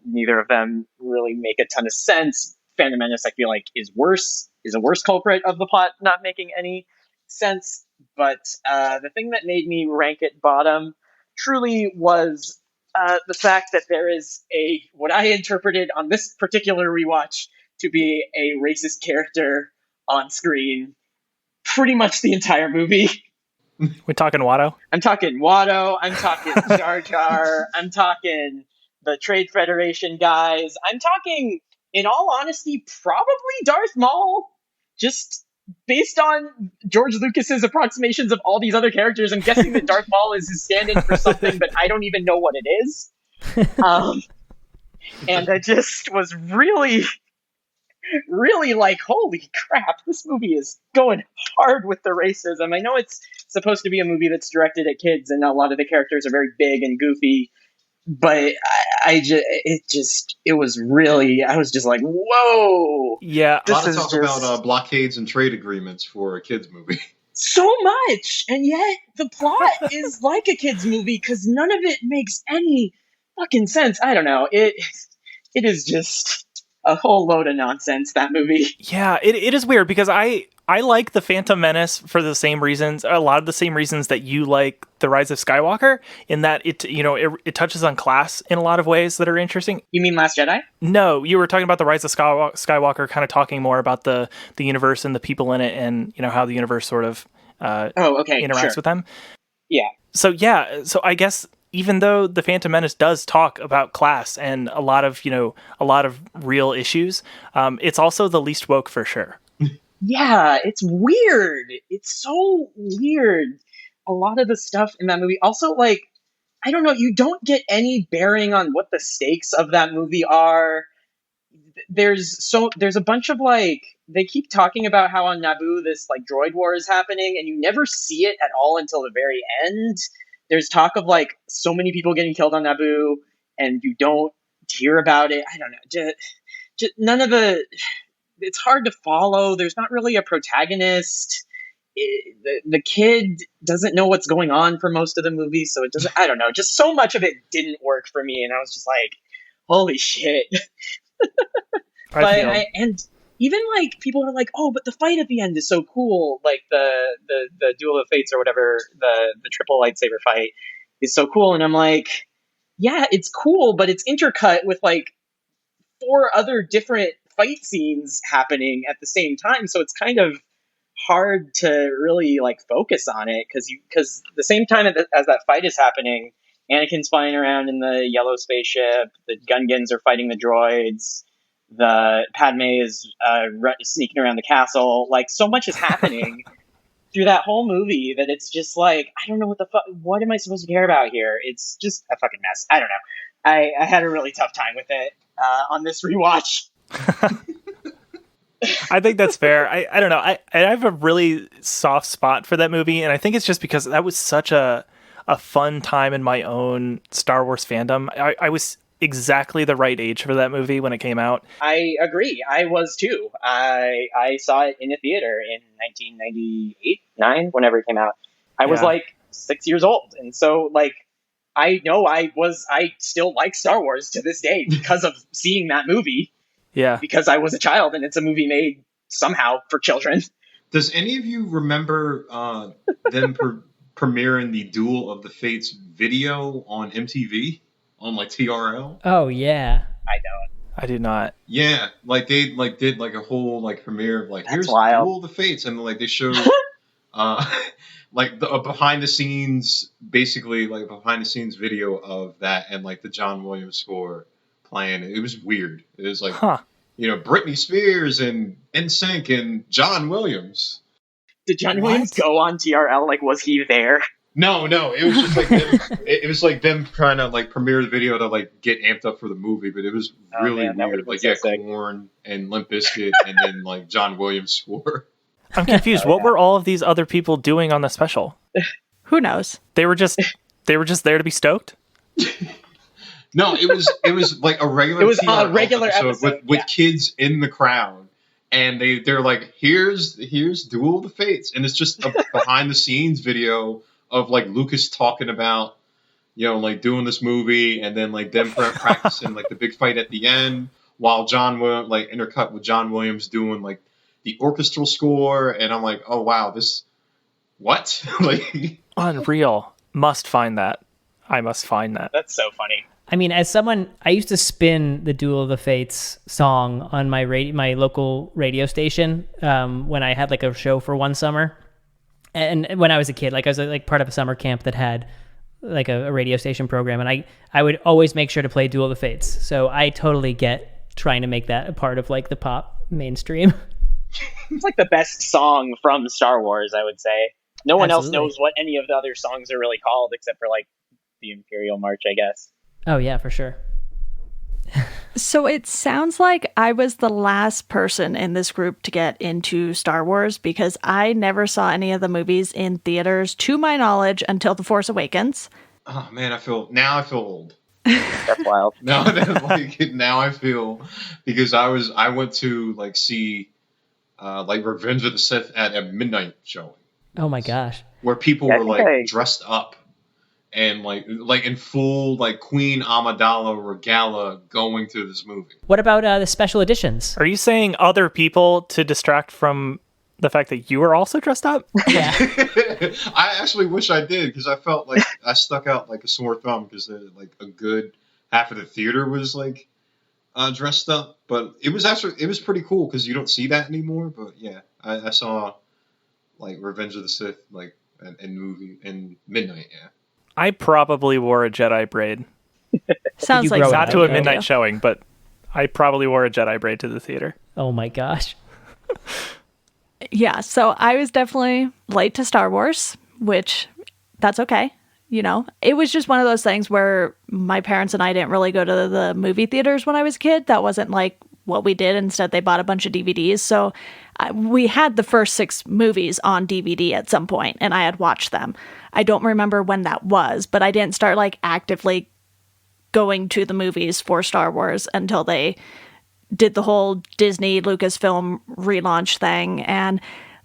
Neither of them really make a ton of sense. Phantom Menace, I feel like, is a worse culprit of the plot not making any sense. but the thing that made me rank it bottom truly was the fact that there is what I interpreted on this particular rewatch to be a racist character on screen pretty much the entire movie. We're talking Watto? I'm talking Watto, I'm talking Jar Jar, I'm talking the Trade Federation guys, I'm talking, in all honesty, probably Darth Maul. Just based on George Lucas's approximations of all these other characters, I'm guessing that Darth Maul is his stand-in for something, but I don't even know what it is. And I just was really like, holy crap, this movie is going hard with the racism. I know it's supposed to be a movie that's directed at kids, and a lot of the characters are very big and goofy, but I was just like, whoa. Yeah. A lot of talk about blockades and trade agreements for a kids movie. So much, and yet the plot is like a kids movie because none of it makes any fucking sense. I don't know. It is just a whole load of nonsense, that movie. Yeah, it is weird because I like The Phantom Menace for the same reasons, a lot of the same reasons that you like The Rise of Skywalker, in that it touches on class in a lot of ways that are interesting. You mean Last Jedi? No, you were talking about The Rise of Skywalker, kind of talking more about the universe and the people in it, and how the universe sort of interacts with them. Yeah. So I guess even though The Phantom Menace does talk about class and a lot of real issues, it's also the least woke for sure. Yeah, it's weird. It's so weird. A lot of the stuff in that movie. Also, like, I don't know, you don't get any bearing on what the stakes of that movie are. There's a bunch of, like, they keep talking about how on Naboo this, like, droid war is happening, and you never see it at all until the very end. There's talk of, like, so many people getting killed on Naboo, and you don't hear about it. I don't know. Just none of the... It's hard to follow. There's not really a protagonist. The kid doesn't know what's going on for most of the movie, so it doesn't... I don't know. Just so much of it didn't work for me, and I was just like, holy shit. And even, like, people are like, oh, but the fight at the end is so cool. Like, the Duel of Fates or whatever, the triple lightsaber fight is so cool. And I'm like, yeah, it's cool, but it's intercut with, like, 4 other different fight scenes happening at the same time. So it's kind of hard to really, like, focus on it because the same time as that fight is happening, Anakin's flying around in the yellow spaceship, the Gungans are fighting the droids, the Padme is sneaking around the castle. Like, so much is happening through that whole movie that it's just like, I don't know what am I supposed to care about here? It's just a fucking mess. I don't know. I had a really tough time with it on this rewatch. I think that's fair. I don't know. I have a really soft spot for that movie, and I think it's just because that was such a fun time in my own Star Wars fandom. I was exactly the right age for that movie when it came out. I agree. I was too. I saw it in a theater in 1998, 9, whenever it came out. I was like 6 years old, and so, like, I know I still like Star Wars to this day because of seeing that movie. Yeah. Because I was a child, and it's a movie made somehow for children. Does any of you remember them premiering the Duel of the Fates video on MTV? On, like, TRL? Oh, yeah. I don't. I do not. Yeah, like, they, like, did, like, a whole, like, premiere of, like, That's here's wild. Duel of the Fates, and, like, they showed like a behind the scenes video of that, and, like, the John Williams score playing. It was weird. It was like, Britney Spears and NSYNC and John Williams. Did John Williams go on TRL? Like, was he there? No. It was just like it was like them trying to, like, premiere the video to, like, get amped up for the movie, but it was really weird. Like, Korn and Limp Bizkit, and then, like, John Williams score. I'm confused. What were all of these other people doing on the special? Who knows? They were just there to be stoked. No, it was like a regular. It was a regular episode with kids in the crowd, and they're like, here's Duel of the Fates, and it's just a behind the scenes video of, like, Lucas talking about, like, doing this movie, and then, like, them practicing, like, the big fight at the end, while John Williams, like, intercut with John Williams doing, like, the orchestral score, and I'm like, oh wow, this what? Like, Unreal. Must find that. I must find that. That's so funny. I mean, as someone, I used to spin the Duel of the Fates song on my my local radio station when I had like a show for one summer, and when I was a kid, like I was like part of a summer camp that had like a radio station program, and I would always make sure to play Duel of the Fates. So I totally get trying to make that a part of like the pop mainstream. It's like the best song from Star Wars, I would say. No one else Absolutely. knows what any of the other songs are really called, except for like the Imperial March, I guess. Oh yeah, for sure. So it sounds like I was the last person in this group to get into Star Wars because I never saw any of the movies in theaters, to my knowledge, until The Force Awakens. oh man, I feel old. That's wild. Now I feel, because I went to like see like Revenge of the Sith at a midnight showing Oh my gosh. where people Yeah, I were think like I- dressed up and like in full like Queen Amidala regala going to this movie. What about the special editions? Are you saying other people to distract from the fact that you were also dressed up? Yeah. I actually wish I did, because I felt like I stuck out like a sore thumb, because like a good half of the theater was like dressed up. But it was pretty cool because you don't see that anymore. But yeah, I saw like Revenge of the Sith like in midnight. Yeah. I probably wore a Jedi braid. Sounds you like grow Not out to a of it? midnight showing, but I probably wore a Jedi braid to the theater. Oh my gosh. Yeah, so I was definitely late to Star Wars, which that's okay. You know, it was just one of those things where my parents and I didn't really go to the movie theaters when I was a kid. That wasn't like what we did. Instead, they bought a bunch of DVDs. So we had the first 6 movies on DVD at some point, and I had watched them. I don't remember when that was, but I didn't start like actively going to the movies for Star Wars until they did the whole Disney Lucasfilm relaunch thing. And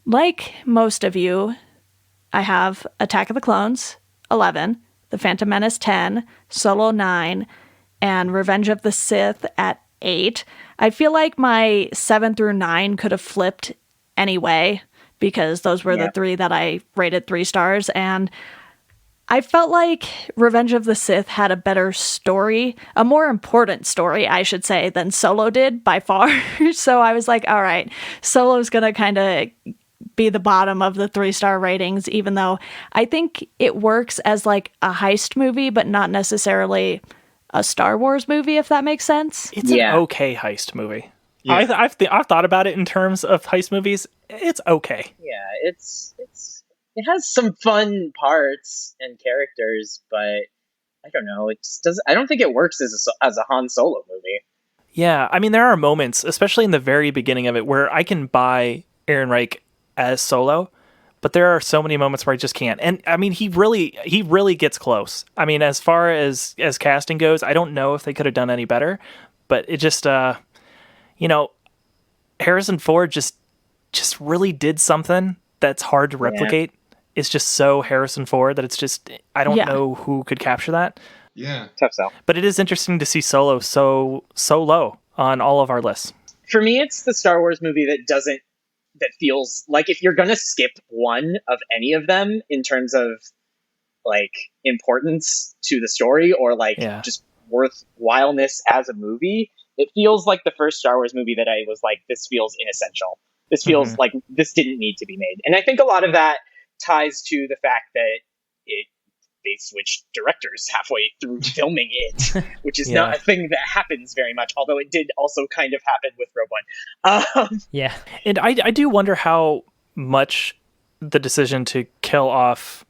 like most of you, I have Attack of the Clones 11, The Phantom Menace 10, Solo 9, and Revenge of the Sith at 8. I feel like my 7 through 9 could have flipped anyway, because those were the 3 that I rated 3 stars. And I felt like Revenge of the Sith had a better story, a more important story, I should say, than Solo did by far. So I was like, all right, Solo's going to kind of be the bottom of the 3-star ratings, even though I think it works as like a heist movie, but not necessarily a Star Wars movie, if that makes sense. It's Yeah. an okay heist movie. Yeah. I've thought about it in terms of heist movies. It's okay. Yeah, it has some fun parts and characters, but I don't know. It just doesn't. I don't think it works as a Han Solo movie. Yeah, I mean, there are moments, especially in the very beginning of it, where I can buy Aaron Reich as Solo, but there are so many moments where I just can't. And I mean, he really gets close. I mean, as far as casting goes, I don't know if they could have done any better, but it just, Harrison Ford just really did something that's hard to replicate. It's just so Harrison Ford that it's just, I don't know who could capture that. Yeah. Tough sell. But it is interesting to see Solo so low on all of our lists. For me, it's the Star Wars movie that feels like if you're gonna skip one of any of them in terms of like importance to the story or like just worthwhileness as a movie, it feels like the first Star Wars movie that I was like, this feels inessential. This feels like this didn't need to be made. And I think a lot of that ties to the fact that they switched directors halfway through filming it, which is not a thing that happens very much, although it did also kind of happen with Rogue One. Yeah. And I do wonder how much the decision to kill off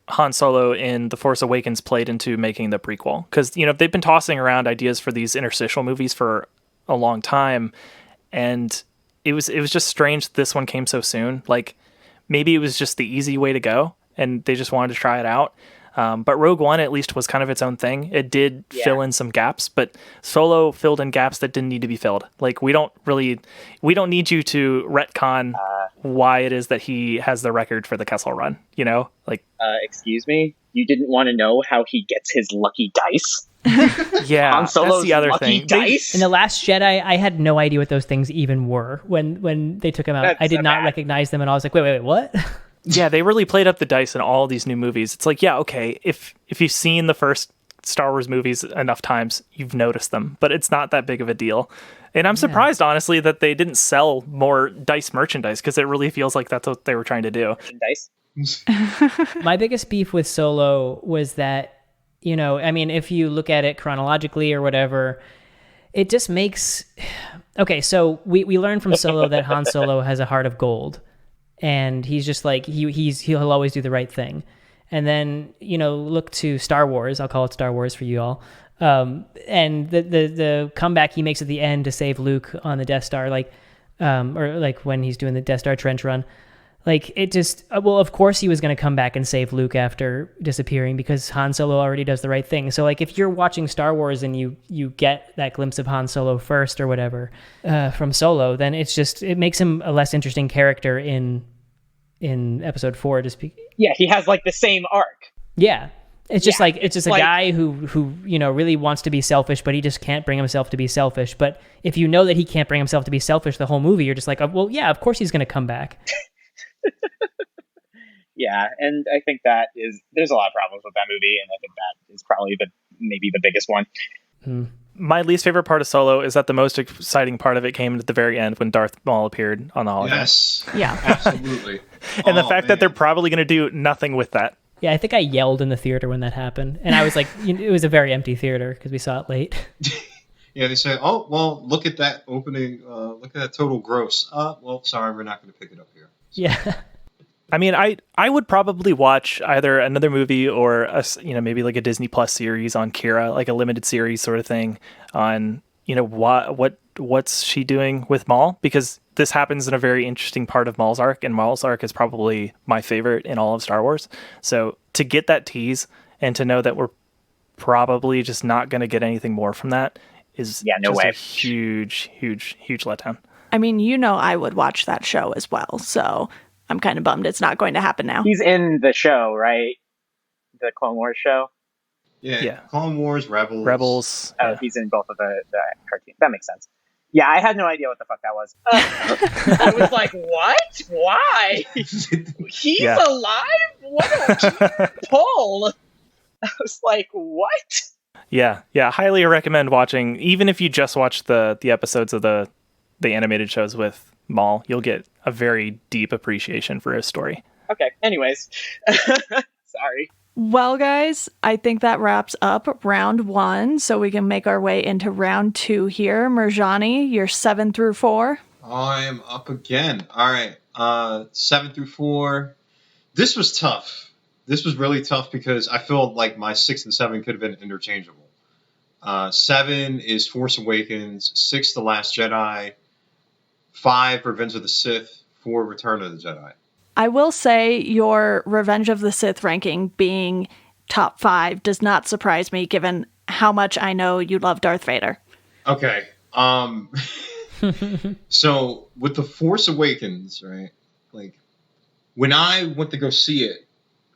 Han Solo in The Force Awakens played into making the prequel. Because, they've been tossing around ideas for these interstitial movies for a long time, and it was just strange this one came so soon. Like, maybe it was just the easy way to go, and they just wanted to try it out. But Rogue One at least was kind of its own thing. It did fill in some gaps, but Solo filled in gaps that didn't need to be filled. Like, we don't need you to retcon why it is that he has the record for the Kessel Run, Excuse me? You didn't want to know how he gets his lucky dice? Yeah, Han Solo's that's the other lucky thing. dice? In The Last Jedi, I had no idea what those things even were when they took them out. That's I did so not bad. recognize them, and I was like, wait, what? Yeah, they really played up the dice in all these new movies. It's like, yeah, okay, if you've seen the first Star Wars movies enough times, you've noticed them, but it's not that big of a deal. And I'm surprised, honestly, that they didn't sell more dice merchandise, because it really feels like that's what they were trying to do. Dice. My biggest beef with Solo was that, I mean, if you look at it chronologically or whatever, it just makes... Okay, so we learned from Solo that Han Solo has a heart of gold, and he's just like, he'll always do the right thing. And then, look to Star Wars. I'll call it Star Wars for you all. And the comeback he makes at the end to save Luke on the Death Star, or like when he's doing the Death Star trench run, like it just, well, of course he was going to come back and save Luke after disappearing, because Han Solo already does the right thing. So like if you're watching Star Wars and you get that glimpse of Han Solo first or whatever from Solo, then it makes him a less interesting character in episode 4. Yeah, he has like the same arc. Yeah. It's just a guy who really wants to be selfish, but he just can't bring himself to be selfish. But if you know that he can't bring himself to be selfish the whole movie, you're just like, oh, well, yeah, of course he's going to come back. Yeah, and I think there's a lot of problems with that movie, and I think that is probably maybe the biggest one. My least favorite part of Solo is that the most exciting part of it came at the very end when Darth Maul appeared on the hologram. Yes. Yeah. Absolutely. And the fact that they're probably going to do nothing with that. Yeah, I think I yelled in the theater when that happened. And I was like, it was a very empty theater because we saw it late. Yeah, they say, oh, well, look at that opening. Look at that total gross. Well, sorry, we're not going to pick it up here. Yeah. I mean, I would probably watch either another movie or maybe like a Disney Plus series on Kira, like a limited series sort of thing on, what's she doing with Maul, because this happens in a very interesting part of Maul's arc, and Maul's arc is probably my favorite in all of Star Wars. So to get that tease and to know that we're probably just not going to get anything more from that is a huge, huge, huge letdown. I mean, I would watch that show as well, so I'm kind of bummed it's not going to happen now. He's in the show, right? The Clone Wars show? Yeah. Clone Wars, Rebels. Oh, yeah. He's in both of the cartoons. That makes sense. Yeah, I had no idea what the fuck that was. I was like, what? Why? He's alive? What a pull! I was like, what? Yeah. Highly recommend watching, even if you just watch the episodes of the animated shows with Maul, you'll get a very deep appreciation for his story. Okay, anyways. Sorry. Well, guys, I think that wraps up round 1, so we can make our way into round 2 here. Mirjani, you're 7 through 4. I am up again. All right, 7 through 4. This was tough. This was really tough because I feel like my 6 and 7 could have been interchangeable. 7 is Force Awakens, 6 The Last Jedi, 5 Revenge of the Sith, 4 Return of the Jedi. I will say your Revenge of the Sith ranking being top 5 does not surprise me, given how much I know you love Darth Vader. Okay. So with The Force Awakens, right? Like, when I went to go see it,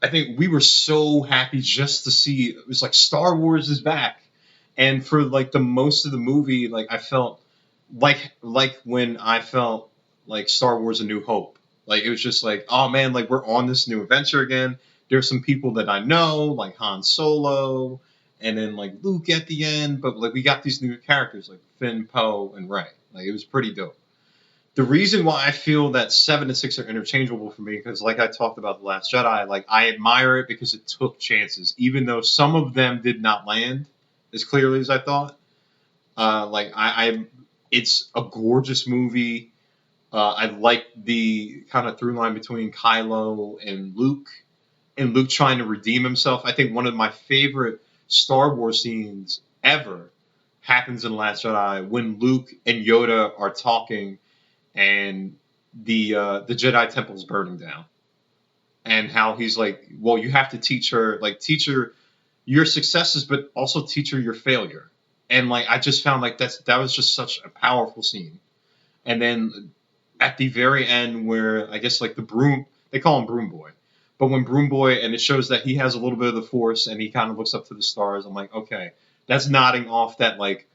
I think we were so happy just to see it. It was like Star Wars is back. And for like the most of the movie, like I felt like when I felt like Star Wars A New Hope. Like, it was just like, oh man, like we're on this new adventure again. There's some people that I know, like Han Solo, and then like Luke at the end. But like we got these new characters like Finn, Poe, and Rey. Like, it was pretty dope. The reason why I feel that 7 and 6 are interchangeable for me, because like I talked about The Last Jedi, like I admire it because it took chances, even though some of them did not land as clearly as I thought. It's a gorgeous movie. I like the kind of through line between Kylo and Luke trying to redeem himself. I think one of my favorite Star Wars scenes ever happens in The Last Jedi when Luke and Yoda are talking and the Jedi Temple's burning down. And how he's like, well, you have to teach her your successes, but also teach her your failure. And like, I just found like that was just such a powerful scene. And then at the very end where I guess like they call him Broom Boy. But when Broom Boy, and it shows that he has a little bit of the Force and he kind of looks up to the stars, I'm like, okay, that's nodding off that like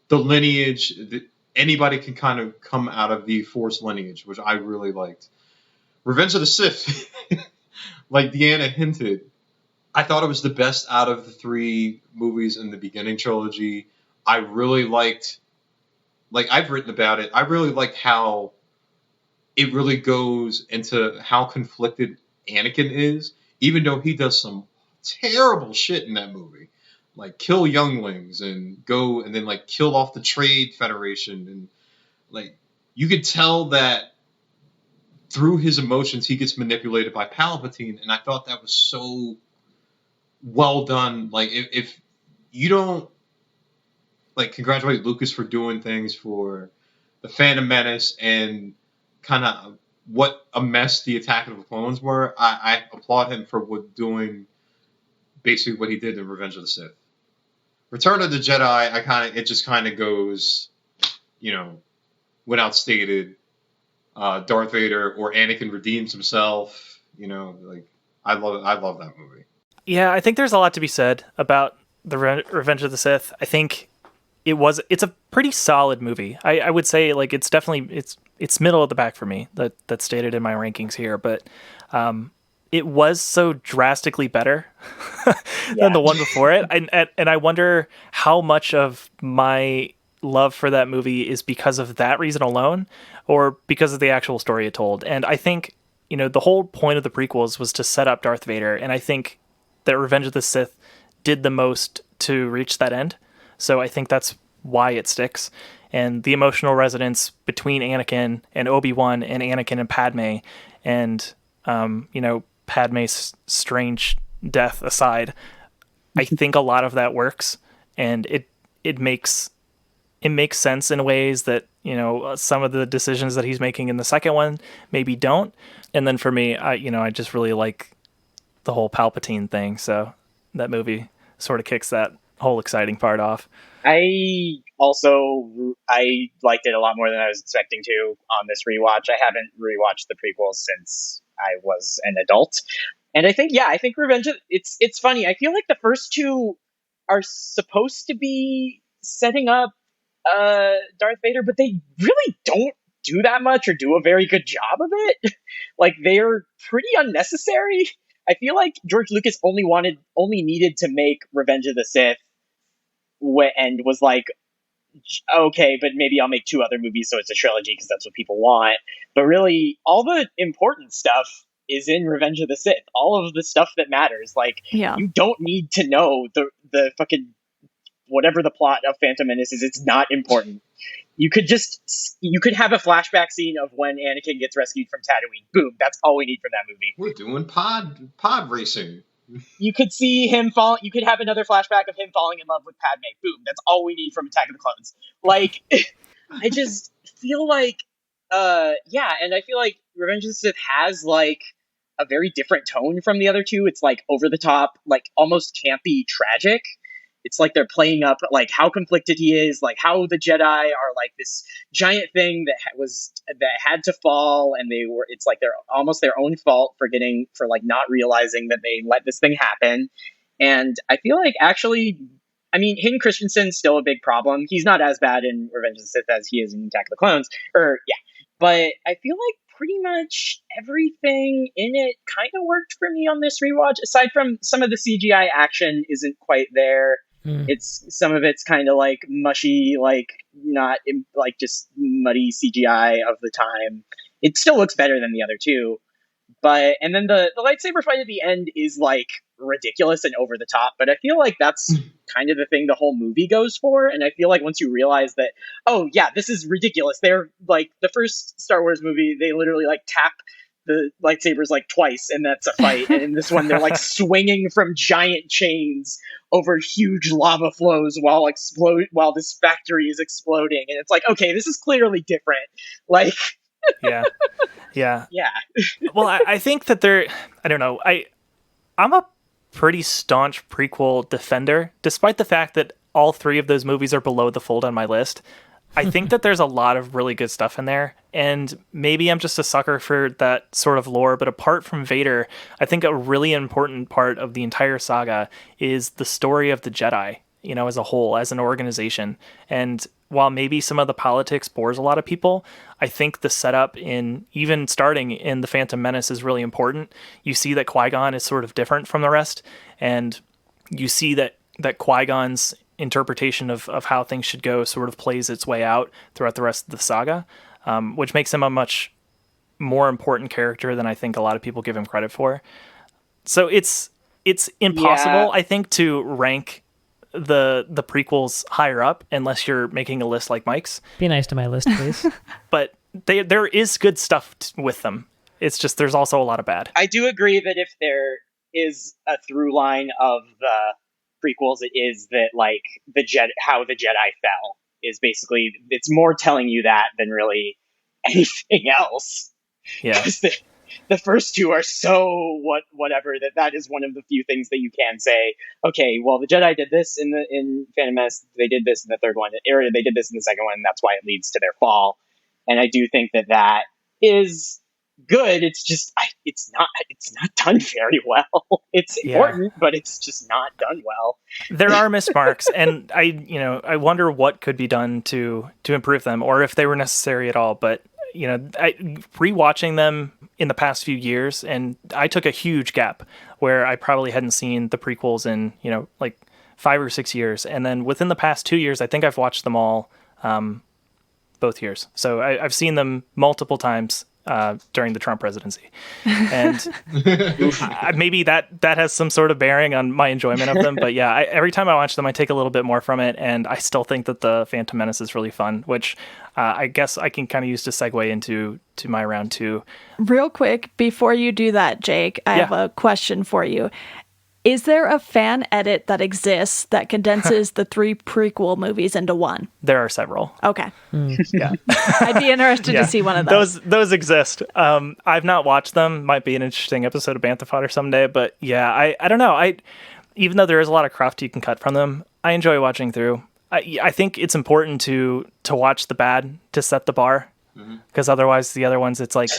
the lineage, that anybody can kind of come out of the Force lineage, which I really liked. Revenge of the Sith, like Deanna hinted, I thought it was the best out of the 3 movies in the beginning trilogy. I really liked, like I've written about it, I really liked how it really goes into how conflicted Anakin is, even though he does some terrible shit in that movie. Like kill younglings and go and then like kill off the Trade Federation, and like you could tell that through his emotions he gets manipulated by Palpatine, and I thought that was so well done. Like if you don't like congratulate Lucas for doing things for the Phantom Menace and kind of what a mess the Attack of the Clones were, I applaud him for doing basically what he did in Revenge of the Sith. Return of the Jedi, it just kind of goes, without stated. Darth Vader or Anakin redeems himself. Like I love that movie. Yeah, I think there's a lot to be said about the Revenge of the Sith. I think it's a pretty solid movie. I would say like it's definitely it's middle of the pack for me. That's stated in my rankings here, but it was so drastically better than the one before it. And I wonder how much of my love for that movie is because of that reason alone or because of the actual story it told. And I think, the whole point of the prequels was to set up Darth Vader. And I think that Revenge of the Sith did the most to reach that end. So I think that's why it sticks. And the emotional resonance between Anakin and Obi-Wan and Anakin and Padme and, Padme's strange death aside, I think a lot of that works, and it makes sense in ways that, some of the decisions that he's making in the second one maybe don't. And then for me, I just really like the whole Palpatine thing. So that movie sort of kicks that whole exciting part off. I liked it a lot more than I was expecting to on this rewatch. I haven't rewatched the prequels since I was an adult. And I think Revenge of it's funny. I feel like the first 2 are supposed to be setting up Darth Vader, but they really don't do that much or do a very good job of it. Like they're pretty unnecessary. I feel like George Lucas only needed to make Revenge of the Sith and was like, okay, but maybe I'll make 2 other movies so it's a trilogy because that's what people want. But really, all the important stuff is in Revenge of the Sith. All of the stuff that matters. Like, you don't need to know the fucking whatever the plot of Phantom Menace is. It's not important. You could have a flashback scene of when Anakin gets rescued from Tatooine. Boom, that's all we need from that movie. We're doing pod racing. You could see him fall. You could have another flashback of him falling in love with Padme. Boom, that's all we need from Attack of the Clones. Like, I just feel like, and I feel like Revenge of the Sith has like a very different tone from the other 2. It's like over the top, like almost campy, tragic. It's like they're playing up like how conflicted he is, like how the Jedi are like this giant thing that had to fall, and it's like they're almost their own fault for like not realizing that they let this thing happen. And I feel like actually, I mean, Hayden Christensen's still a big problem. He's not as bad in Revenge of the Sith as he is in Attack of the Clones, but I feel like pretty much everything in it kind of worked for me on this rewatch, aside from some of the CGI action isn't quite there. It's some of it's kind of like mushy, like not like just muddy CGI of the time. It still looks better than the other 2, and then the lightsaber fight at the end is like ridiculous and over the top. But I feel like that's kind of the thing the whole movie goes for. And I feel like once you realize that, oh yeah, this is ridiculous. They're like the first Star Wars movie, they literally like tap the lightsabers like twice and that's a fight. And in this one, they're like swinging from giant chains over huge lava flows while this factory is exploding. And it's like, okay, this is clearly different. Like, yeah. Well, I think that I don't know. I'm a pretty staunch prequel defender, despite the fact that all 3 of those movies are below the fold on my list. I think that there's a lot of really good stuff in there, and maybe I'm just a sucker for that sort of lore, but apart from Vader, I think a really important part of the entire saga is the story of the Jedi, as a whole, as an organization. And while maybe some of the politics bores a lot of people, I think the setup in even starting in The Phantom Menace is really important. You see that Qui-Gon is sort of different from the rest, and you see that Qui-Gon's interpretation of how things should go sort of plays its way out throughout the rest of the saga, which makes him a much more important character than I think a lot of people give him credit for. So it's impossible, I think, to rank the prequels higher up unless you're making a list like Mike's. Be nice to my list, please. But there is good stuff with them. It's just there's also a lot of bad. I do agree that if there is a through line of the prequels, it is that like how the Jedi fell is basically, it's more telling you that than really anything else. Yeah. The first two are so whatever that is one of the few things that you can say, okay, well, the Jedi did this in Phantom Menace, they did this in the third one, or they did this in the second one, and that's why it leads to their fall. And I do think that is good. It's just it's not done very well. It's important, but it's just not done well. There are mismarks, and I wonder what could be done to improve them, or if they were necessary at all. But rewatching them in the past few years, and I took a huge gap where I probably hadn't seen the prequels in like 5 or 6 years, and then within the past 2 years, I think I've watched them all both years. So I've seen them multiple times during the Trump presidency, and maybe that has some sort of bearing on my enjoyment of them. But yeah, every time I watch them, I take a little bit more from it, and I still think that the Phantom Menace is really fun, which I guess I can kind of use to segue into my round two. Real quick, before you do that, Jake, I have a question for you. Is there a fan edit that exists that condenses the 3 prequel movies into one? There are several. Okay. Yeah. I'd be interested to see one of those. Those exist. I've not watched them. Might be an interesting episode of Bantha Fodder someday. But yeah, I don't know. Even though there is a lot of cruft you can cut from them, I enjoy watching through. I think it's important to watch the bad to set the bar, because otherwise the other ones, it's like,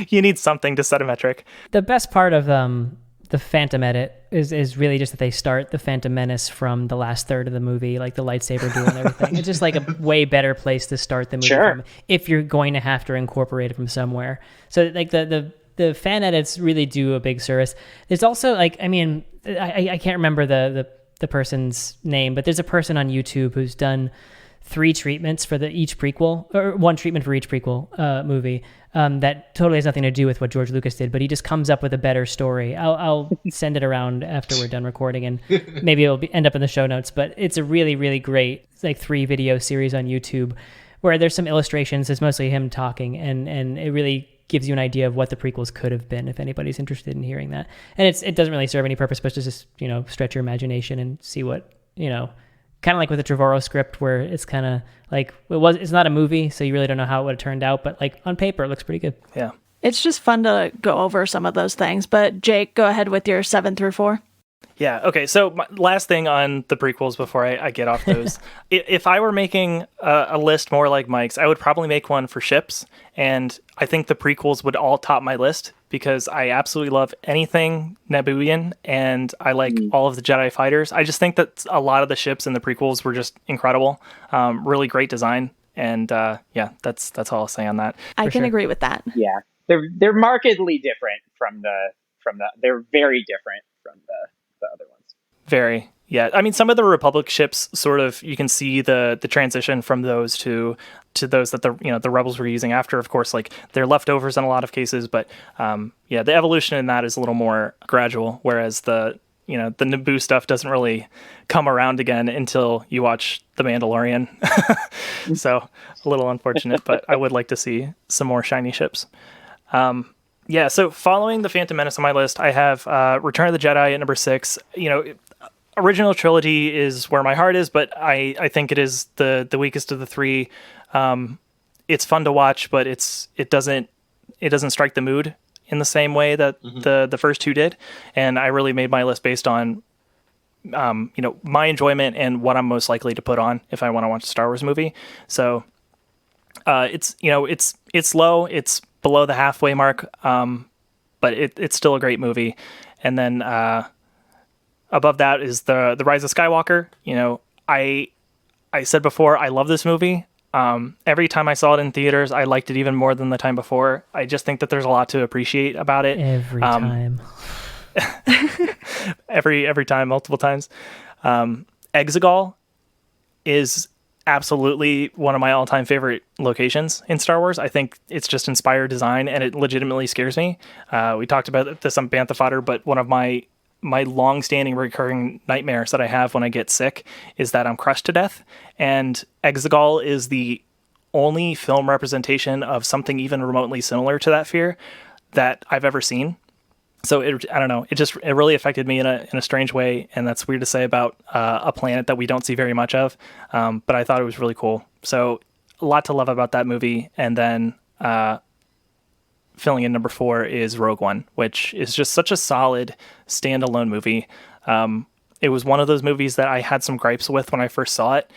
you need something to set a metric. The best part of the Phantom edit is really just that they start the Phantom Menace from the last third of the movie, like the lightsaber duel and everything. It's just like a way better place to start the movie from if you're going to have to incorporate it from somewhere. So like the fan edits really do a big service. There's also like, I can't remember the person's name, but there's a person on YouTube who's done 3 treatments for each prequel, or 1 treatment for each prequel movie. That totally has nothing to do with what George Lucas did, but he just comes up with a better story. I'll send it around after we're done recording, and maybe it'll end up in the show notes. But it's a really, really great 3 video series on YouTube where there's some illustrations. It's mostly him talking, and it really gives you an idea of what the prequels could have been if anybody's interested in hearing that. And it doesn't really serve any purpose, but just stretch your imagination and see what kind of like with the Trevorrow script, where it's kind of like it's not a movie, so you really don't know how it would have turned out, but like on paper it looks pretty good. Yeah, it's just fun to go over some of those things. But Jake, go ahead with your 7 through 4. Yeah, okay, so my last thing on the prequels before I get off those. If I were making a list more like Mike's, I would probably make one for ships, and I think the prequels would all top my list because I absolutely love anything Nabooian, and I like all of the Jedi fighters. I just think that a lot of the ships in the prequels were just incredible, really great design, and that's all I'll say on that. I can agree with that. Yeah, they're markedly different from the they're very different from the other ones. Very. Yeah, I mean, some of the Republic ships sort of, you can see the transition from those to those that the rebels were using after. Of course, like they're leftovers in a lot of cases, but the evolution in that is a little more gradual. Whereas the Naboo stuff doesn't really come around again until you watch The Mandalorian. So a little unfortunate, but I would like to see some more shiny ships. So following the Phantom Menace on my list, I have Return of the Jedi at number 6. Original trilogy is where my heart is, but I think it is the weakest of the 3. It's fun to watch, but it doesn't strike the mood in the same way that the first 2 did. And I really made my list based on my enjoyment and what I'm most likely to put on if I want to watch a Star Wars movie. So it's low, it's below the halfway mark, but it's still a great movie. And then above that is the Rise of Skywalker. I I said before, I love this movie. Every time I saw it in theaters, I liked it even more than the time before. I just think that there's a lot to appreciate about it. Every time. every time, multiple times. Exegol is absolutely one of my all-time favorite locations in Star Wars. I think it's just inspired design, and it legitimately scares me. We talked about this on Bantha Fodder, but one of my long-standing recurring nightmares that I have when I get sick is that I'm crushed to death, and Exegol is the only film representation of something even remotely similar to that fear that I've ever seen. So I don't know. It really affected me in a strange way, and that's weird to say about a planet that we don't see very much of. But I thought it was really cool. So a lot to love about that movie. And then filling in number 4 is Rogue One, which is just such a solid standalone movie. It was one of those movies that I had some gripes with when I first saw it,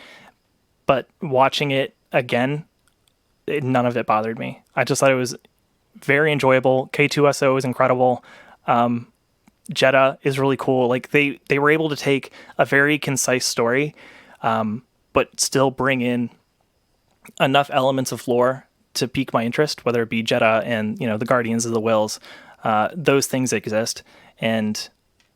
but watching it again, none of it bothered me. I just thought it was very enjoyable. K2SO is incredible. Jeddah is really cool. Like they were able to take a very concise story, but still bring in enough elements of lore to pique my interest, whether it be Jeddah and, the Guardians of the Wills. Those things exist, and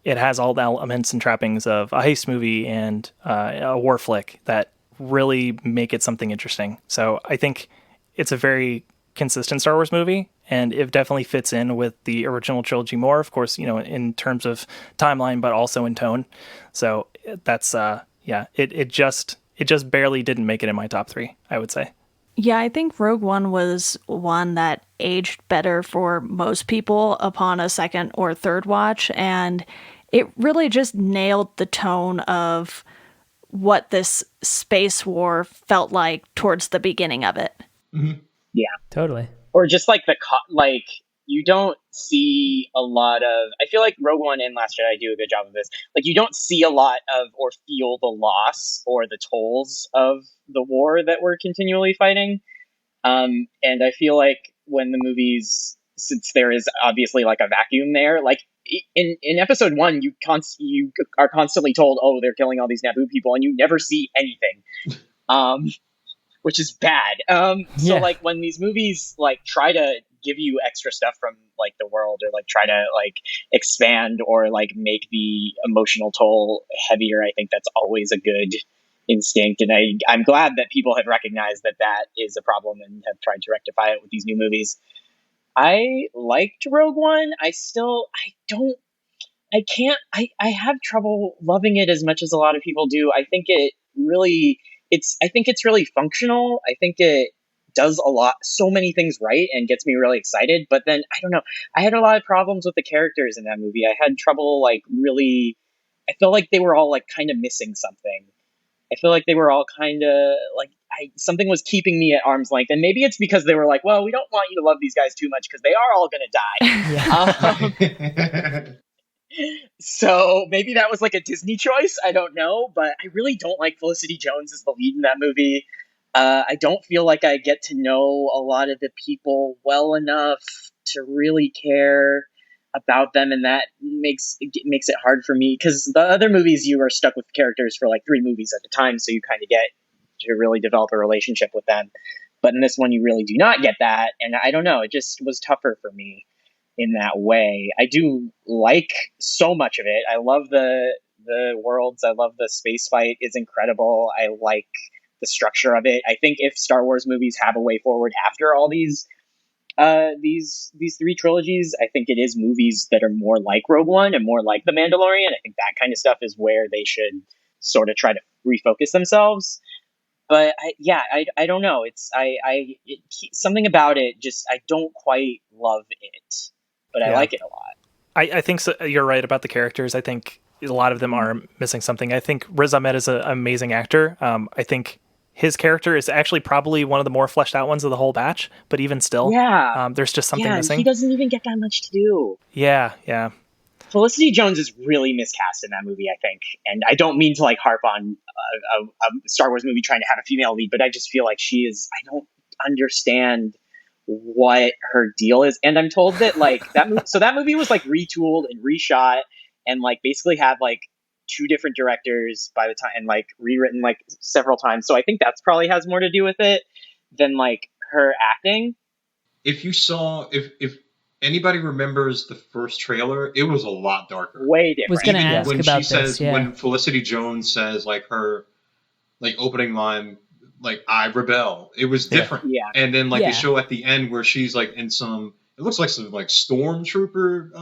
it has all the elements and trappings of a heist movie and a war flick that really make it something interesting. So I think it's a very consistent Star Wars movie, and it definitely fits in with the original trilogy more, of course, in terms of timeline, but also in tone. So that's it just barely didn't make it in my top 3, I would say. Yeah, I think Rogue One was one that aged better for most people upon a second or third watch, and it really just nailed the tone of what this space war felt like towards the beginning of it. Mm-hmm. Yeah, Totally. or just like you don't see a lot of. I feel like Rogue One and Last Jedi do a good job of this. Like you don't see a lot of or feel the loss or the tolls of the war that we're continually fighting. And I feel like when the movies, since there is obviously like a vacuum there, like in episode 1, you are constantly told, oh, they're killing all these Naboo people, and you never see anything. Which is bad. So like when these movies like try to give you extra stuff from like the world, or like try to like expand or like make the emotional toll heavier, I think that's always a good instinct. And I'm glad that people have recognized that is a problem and have tried to rectify it with these new movies. I liked Rogue One. I have trouble loving it as much as a lot of people do. I think it's really functional. I think it does so many things right and gets me really excited. But then I don't know. I had a lot of problems with the characters in that movie. I had trouble I feel like they were all like kind of missing something. I feel like they were all kind of like something was keeping me at arm's length. And maybe it's because they were like, well, we don't want you to love these guys too much because they are all going to die. So maybe that was like a Disney choice. I don't know, but I really don't like Felicity Jones as the lead in that movie. I don't feel like I get to know a lot of the people well enough to really care about them, and that makes it hard for me, because the other movies you are stuck with characters for like 3 movies at a time, so you kind of get to really develop a relationship with them. But in this one, you really do not get that, and I don't know, it just was tougher for me in that way. I do like so much of it. I love the worlds. I love the space fight is incredible. I like the structure of it. I think if Star Wars movies have a way forward after all these 3 trilogies, I think it is movies that are more like Rogue One and more like The Mandalorian. I think that kind of stuff is where they should sort of try to refocus themselves. But I don't know. Something about it just, I don't quite love it, but I like it a lot. I think so, you're right about the characters. I think a lot of them are missing something. I think Riz Ahmed is an amazing actor. I think his character is actually probably one of the more fleshed out ones of the whole batch, but even still, there's just something missing. He doesn't even get that much to do. Yeah. Felicity Jones is really miscast in that movie, I think. And I don't mean to like harp on a Star Wars movie trying to have a female lead, but I just feel like I don't understand what her deal is. And I'm told that like that movie was like retooled and reshot and like basically had like two different directors by the time, and like rewritten like several times. So I think that's probably has more to do with it than like her acting. If you saw, if anybody remembers the first trailer, it was a lot darker. Way different. Was going to Even ask when about she says, this. Yeah. when Felicity Jones says like her like opening line, like I rebel, it was different. Yeah. And then like Yeah. they show at the end where she's like in some, it looks like some like stormtrooper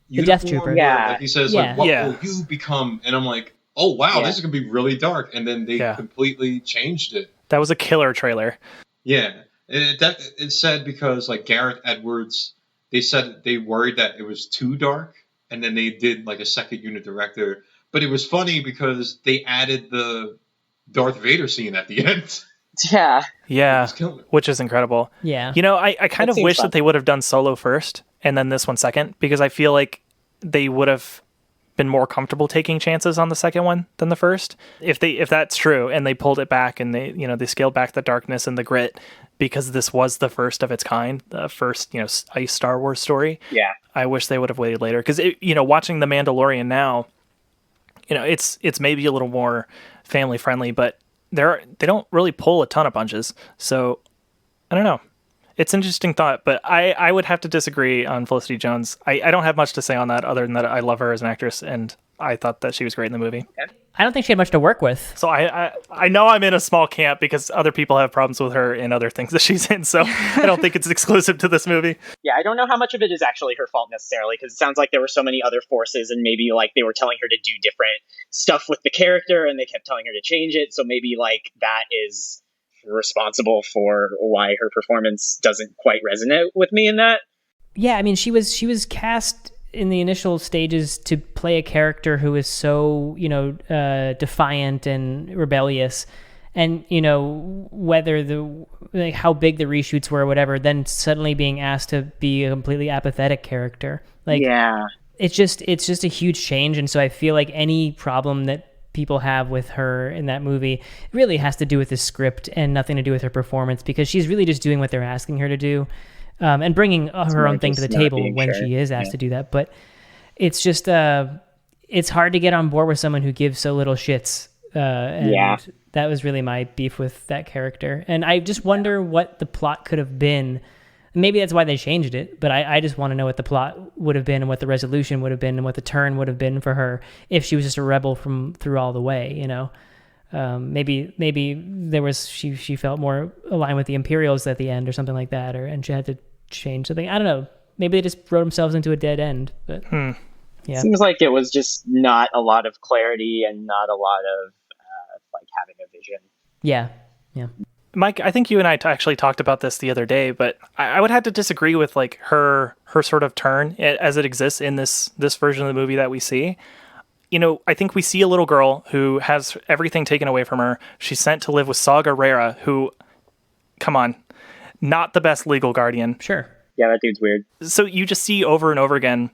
The Death uniform, Trooper. where, Yeah. like he says Yeah. like, what Yeah. will you become? And I'm like, oh wow, Yeah. this is gonna be really dark. And then they Yeah. completely changed it. That was a killer trailer. Yeah, and it's sad because like Gareth Edwards, they said they worried that it was too dark, and then they did like a second unit director. But it was funny because they added the Darth Vader scene at the end. Yeah. Yeah, was killing it. which is incredible. Yeah. You know, I kind That of seems wish fun. that they would have done Solo first and then this one second, because I feel like they would have been more comfortable taking chances on the second one than the first. If that's true, and they pulled it back and they scaled back the darkness and the grit because this was the first of its kind, the first ice Star Wars story. Yeah. I wish they would have waited later, because watching The Mandalorian now, it's maybe a little more family friendly, but they don't really pull a ton of punches. So I don't know. It's an interesting thought, but I would have to disagree on Felicity Jones. I don't have much to say on that other than that I love her as an actress, and I thought that she was great in the movie. I don't think she had much to work with. So I know I'm in a small camp because other people have problems with her in other things that she's in, so I don't think it's exclusive to this movie. Yeah, I don't know how much of it is actually her fault necessarily, because it sounds like there were so many other forces, and maybe like they were telling her to do different stuff with the character, and they kept telling her to change it. So maybe like that is responsible for why her performance doesn't quite resonate with me in that. Yeah, I mean, she was cast in the initial stages to play a character who is so, defiant and rebellious, and whether how big the reshoots were or whatever, then suddenly being asked to be a completely apathetic character, it's just a huge change. And so I feel like any problem that people have with her in that movie really has to do with the script and nothing to do with her performance, because she's really just doing what they're asking her to do. And bringing her own thing to the table when she is asked to do that. But it's just, it's hard to get on board with someone who gives so little shits. And that was really my beef with that character. And I just wonder what the plot could have been. Maybe that's why they changed it, but I just want to know what the plot would have been and what the resolution would have been and what the turn would have been for her if she was just a rebel through all the way, maybe there was, she felt more aligned with the Imperials at the end or something like that, and she had to change something. I don't know. Maybe they just wrote themselves into a dead end, but yeah. Seems like it was just not a lot of clarity and not a lot of like having a vision. Yeah. Mike, I think you and I actually talked about this the other day, but I would have to disagree with like her sort of turn as it exists in this version of the movie that we see. I think we see a little girl who has everything taken away from her. She's sent to live with Saw Gerrera, who, come on, not the best legal guardian. Sure. Yeah, that dude's weird. So you just see over and over again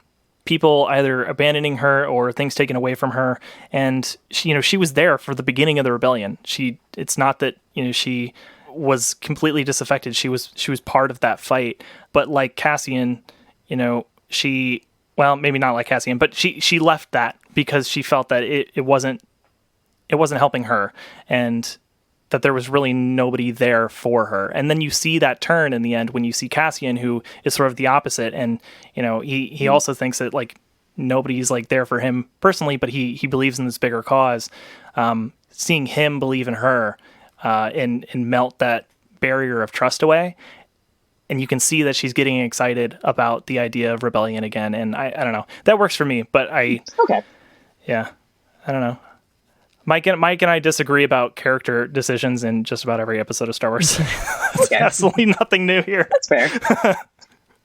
people either abandoning her or things taken away from her. And she was there for the beginning of the rebellion. It's not that, she was completely disaffected. She was part of that fight. But like Cassian, well, maybe not like Cassian, but she left that because she felt that it wasn't helping her, and that there was really nobody there for her. And then you see that turn in the end when you see Cassian, who is sort of the opposite. And, he also thinks that like nobody's like there for him personally, but he believes in this bigger cause. Seeing him believe in her, and melt that barrier of trust away. And you can see that she's getting excited about the idea of rebellion again. And I don't know, that works for me, but Okay. Yeah, I don't know. Mike and I disagree about character decisions in just about every episode of Star Wars. There's absolutely nothing new here. That's fair.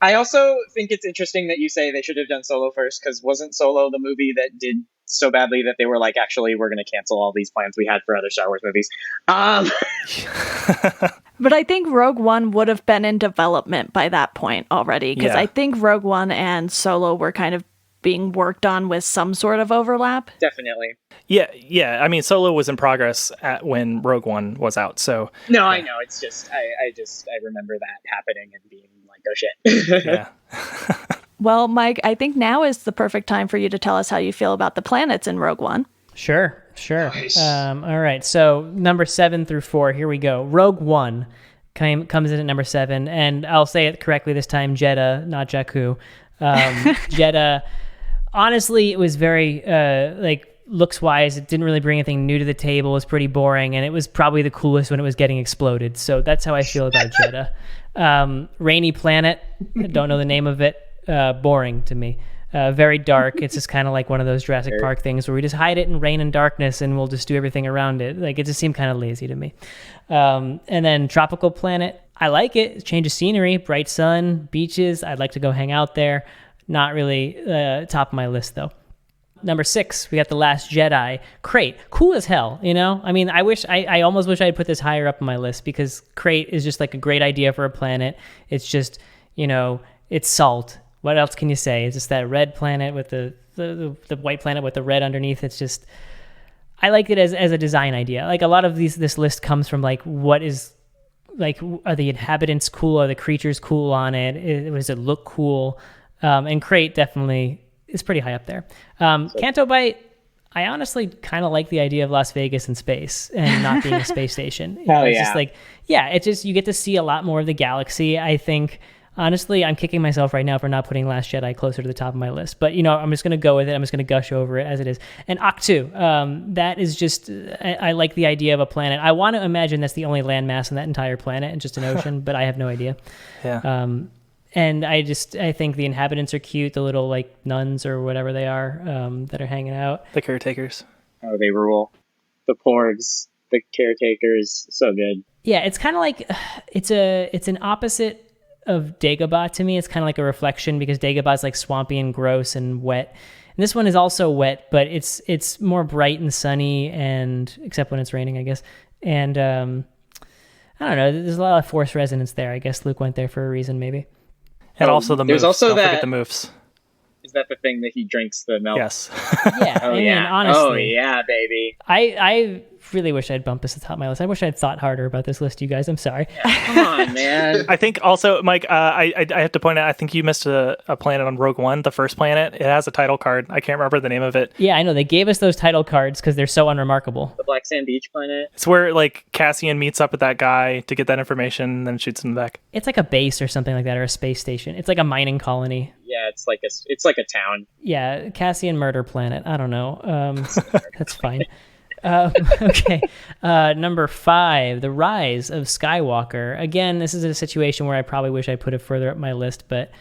I also think it's interesting that you say they should have done Solo first, because wasn't Solo the movie that did so badly that they were like, actually, we're going to cancel all these plans we had for other Star Wars movies? But I think Rogue One would have been in development by that point already, because I think Rogue One and Solo were kind of being worked on with some sort of overlap. Definitely. Yeah. I mean, Solo was in progress when Rogue One was out. So no, I know. It's just I remember that happening and being like, oh shit. yeah. Well, Mike, I think now is the perfect time for you to tell us how you feel about the planets in Rogue One. Sure. Nice. All right, so number 7 through 4, here we go. Rogue One comes in at number 7, and I'll say it correctly this time, Jeddah, not Jakku. Jeddah, honestly, it was very, looks-wise, it didn't really bring anything new to the table. It was pretty boring, and it was probably the coolest when it was getting exploded. So that's how I feel about Jeddah. Rainy planet, don't know the name of it, boring to me. Very dark. It's just kind of like one of those Jurassic Park things where we just hide it in rain and darkness and we'll just do everything around it. Like, it just seemed kind of lazy to me. And then tropical planet, I like it. Change of scenery, bright sun, beaches. I'd like to go hang out there. Not really top of my list though. Number 6, we got The Last Jedi. Crate, cool as hell, you know? I mean, I almost wish I had put this higher up on my list because Crate is just like a great idea for a planet. It's just, you know, it's salt. What else can you say? It's just that red planet with the white planet with the red underneath. It's just, I like it as a design idea. Like, a lot of this list comes from like, what is, like, are the inhabitants cool? Are the creatures cool on it? Does it look cool? And Crate definitely is pretty high up there. Canto Bight, I honestly kind of like the idea of Las Vegas in space and not being a space station. It's just like, it's just, you get to see a lot more of the galaxy. I think, honestly, I'm kicking myself right now for not putting Last Jedi closer to the top of my list. But, you know, I'm just going to go with it. I'm just going to gush over it as it is. And Octu, that is just, I like the idea of a planet. I want to imagine that's the only landmass on that entire planet and just an ocean, but I have no idea. Yeah. And I think the inhabitants are cute, the little, like, nuns or whatever they are that are hanging out. The caretakers. Oh, they rule. The porgs, the caretakers, so good. Yeah, it's kind of like, it's an opposite of Dagobah to me. It's kind of like a reflection because Dagobah's like swampy and gross and wet. And this one is also wet, but it's more bright and sunny, and except when it's raining, I guess. And I don't know, there's a lot of Force resonance there. I guess Luke went there for a reason, maybe. And also the moves. There's also Don't forget the moves. Is that the thing that he drinks the milk? Yes. Yeah. Oh, I mean, yeah. honestly. Oh, yeah, baby. I really wish I'd bumped this to the top of my list. I wish I'd thought harder about this list, you guys. I'm sorry. Come on, man. I think also, Mike, I have to point out, I think you missed a planet on Rogue One, the first planet. It has a title card. I can't remember the name of it. Yeah, I know. They gave us those title cards because they're so unremarkable. The Black Sand Beach planet. It's where, like, Cassian meets up with that guy to get that information and then shoots him back. It's like a base or something like that, or a space station. It's like a mining colony. Yeah, it's like a town. Yeah, Cassian Murder Planet. I don't know. That's fine. Okay. Number 5, The Rise of Skywalker. Again, this is a situation where I probably wish I put it further up my list, but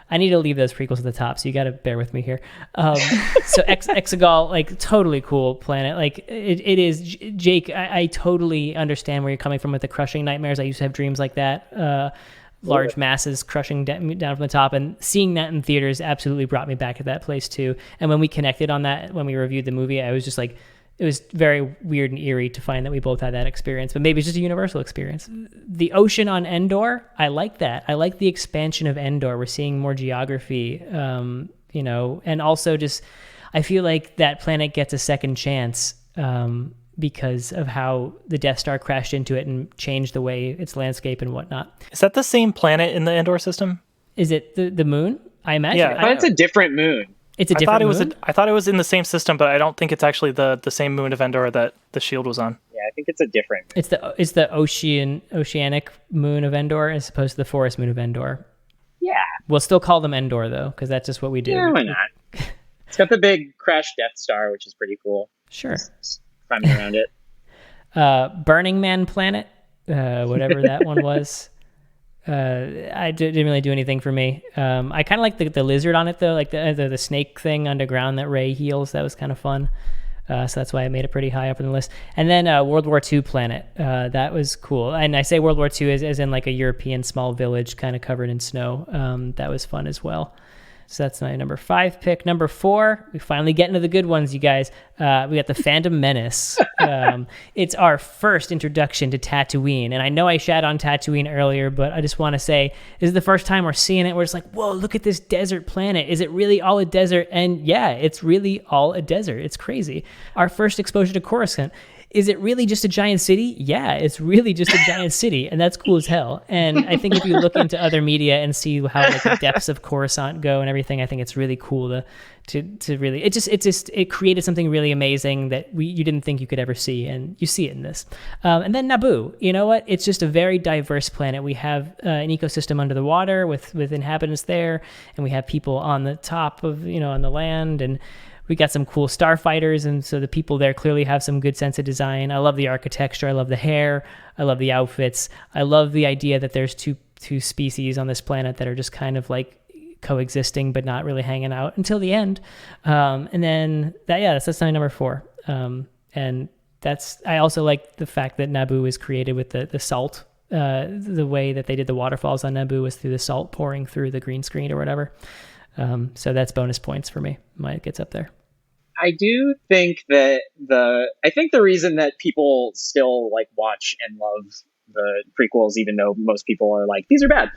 I need to leave those prequels at the top, so you got to bear with me here. So Exegol, like, totally cool planet. Like, it is. Jake, I totally understand where you're coming from with the crushing nightmares. I used to have dreams like that. Large masses crushing down from the top, and seeing that in theaters absolutely brought me back to that place too. And when we connected on that, when we reviewed the movie, I was just like, it was very weird and eerie to find that we both had that experience, but maybe it's just a universal experience. The ocean on Endor, I like that. I like the expansion of Endor. We're seeing more geography, you know, and also just, I feel like that planet gets a second chance, because of how the Death Star crashed into it and changed the way its landscape and whatnot. Is that the same planet in the Endor system? Is it the moon? I imagine. Yeah. But it's a different moon. It's a different moon? I thought it was in the same system, but I don't think it's actually the same moon of Endor that the shield was on. Yeah, I think it's a different moon. It's the oceanic moon of Endor as opposed to the forest moon of Endor. Yeah. We'll still call them Endor, though, because that's just what we do. Yeah, why not? It's got the big crash Death Star, which is pretty cool. Sure. Just climbing around it. Burning Man planet, whatever that one was. I didn't really do anything for me. I kind of like the lizard on it, though, like the snake thing underground that Rey heals. That was kind of fun. So that's why I made it pretty high up on the list. And then World War II planet. That was cool. And I say World War II as in like a European small village kind of covered in snow. That was fun as well. So that's my number 5 pick. Number 4, we finally get into the good ones, you guys. We got the Phantom Menace. It's our first introduction to Tatooine. And I know I shat on Tatooine earlier, but I just want to say, this is the first time we're seeing it where it's like, whoa, look at this desert planet. Is it really all a desert? And yeah, it's really all a desert. It's crazy. Our first exposure to Coruscant. is it really just a giant city? Yeah, it's really just a giant city, and that's cool as hell. And I think if you look into other media and see how like the depths of Coruscant go and everything, I think it's really cool to really it created something really amazing that you didn't think you could ever see, and you see it in this. And then Naboo, you know what? It's just a very diverse planet. We have an ecosystem under the water with inhabitants there, and we have people on the top of on the land, and we got some cool starfighters, and so the people there clearly have some good sense of design. I love the architecture. I love the hair. I love the outfits. I love the idea that there's two species on this planet that are just kind of like coexisting but not really hanging out until the end. And then that's my number 4. And I also like the fact that Naboo is created with the salt. The way that they did the waterfalls on Naboo was through the salt pouring through the green screen or whatever. So that's bonus points for me. Mine gets up there. I do think that the reason that people still like watch and love the prequels, even though most people are like, these are bad,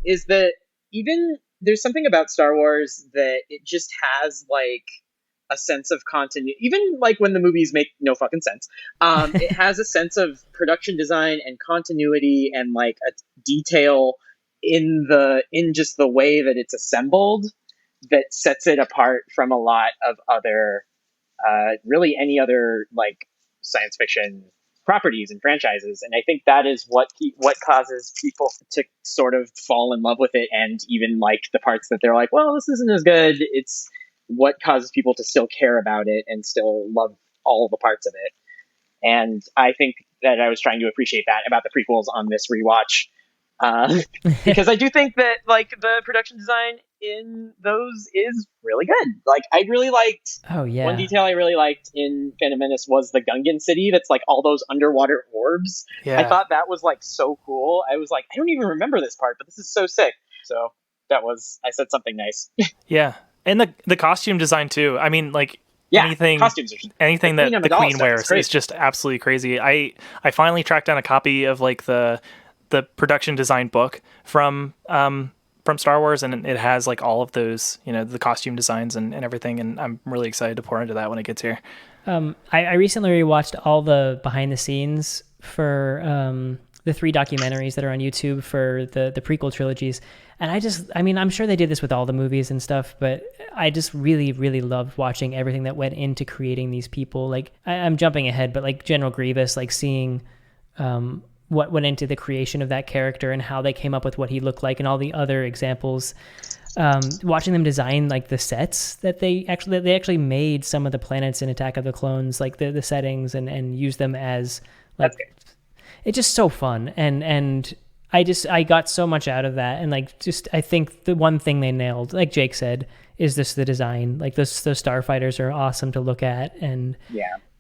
is that even there's something about Star Wars that it just has like a sense of continuity, even like when the movies make no fucking sense. It has a sense of production design and continuity and like a detail in just the way that it's assembled that sets it apart from a lot of other really any other like science fiction properties and franchises. And I think that is what causes people to sort of fall in love with it, and even like the parts that they're like, well, this isn't as good. It's what causes people to still care about it and still love all the parts of it. And I think that I was trying to appreciate that about the prequels on this rewatch. Because I do think that like the production design in those is really good. Like I really liked one detail I really liked in Phantom Menace was the Gungan city that's like all those underwater orbs. I thought that was like so cool. I was like, I don't even remember this part, but this is so sick. So I said something nice. Yeah. And the costume design too. I mean, like anything that the Queen wears is just absolutely crazy. I finally tracked down a copy of like the production design book from Star Wars, and it has like all of those, the costume designs and everything, and I'm really excited to pour into that when it gets here. I recently rewatched all the behind the scenes for the 3 documentaries that are on YouTube for the prequel trilogies, and I'm sure they did this with all the movies and stuff, but I just really, really loved watching everything that went into creating these people. Like I'm jumping ahead, but like General Grievous, like seeing what went into the creation of that character and how they came up with what he looked like, and all the other examples, watching them design like the sets that they actually made some of the planets in Attack of the Clones, like the settings, and use them as like, it's just so fun. And I got so much out of that. And like, just, I think the one thing they nailed, like Jake said, is the design. Like those starfighters are awesome to look at, and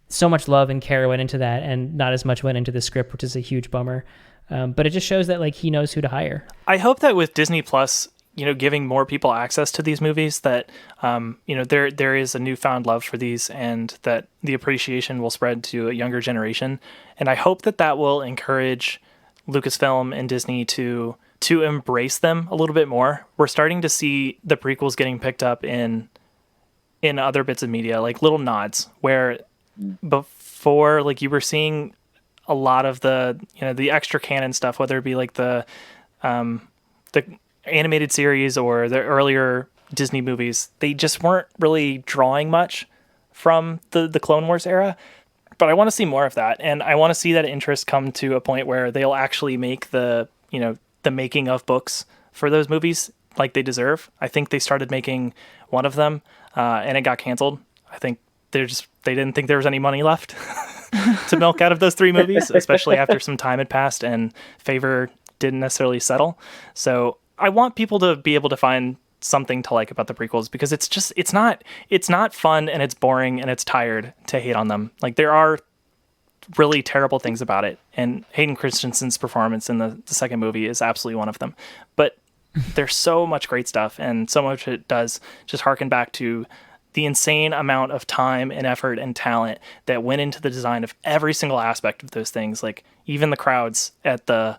so much love and care went into that, and not as much went into the script, which is a huge bummer. But it just shows that like he knows who to hire. I hope that with Disney Plus, giving more people access to these movies, that there is a newfound love for these, and that the appreciation will spread to a younger generation. And I hope that will encourage Lucasfilm and Disney to embrace them a little bit more. We're starting to see the prequels getting picked up in other bits of media, like little nods, where before, like, you were seeing a lot of the extra canon stuff, whether it be like the animated series or the earlier Disney movies. They just weren't really drawing much from the Clone Wars era. But I want to see more of that, and I want to see that interest come to a point where they'll actually make the making of books for those movies like they deserve. I think they started making one of them, and it got canceled. I think they didn't think there was any money left to milk out of those 3 movies, especially after some time had passed and favor didn't necessarily settle. So I want people to be able to find something to like about the prequels, because it's not fun, and it's boring, and it's tired to hate on them. Like, there are really terrible things about it, and Hayden Christensen's performance in the second movie is absolutely one of them. But there's so much great stuff, and so much it does just harken back to the insane amount of time and effort and talent that went into the design of every single aspect of those things. Like, even the crowds at the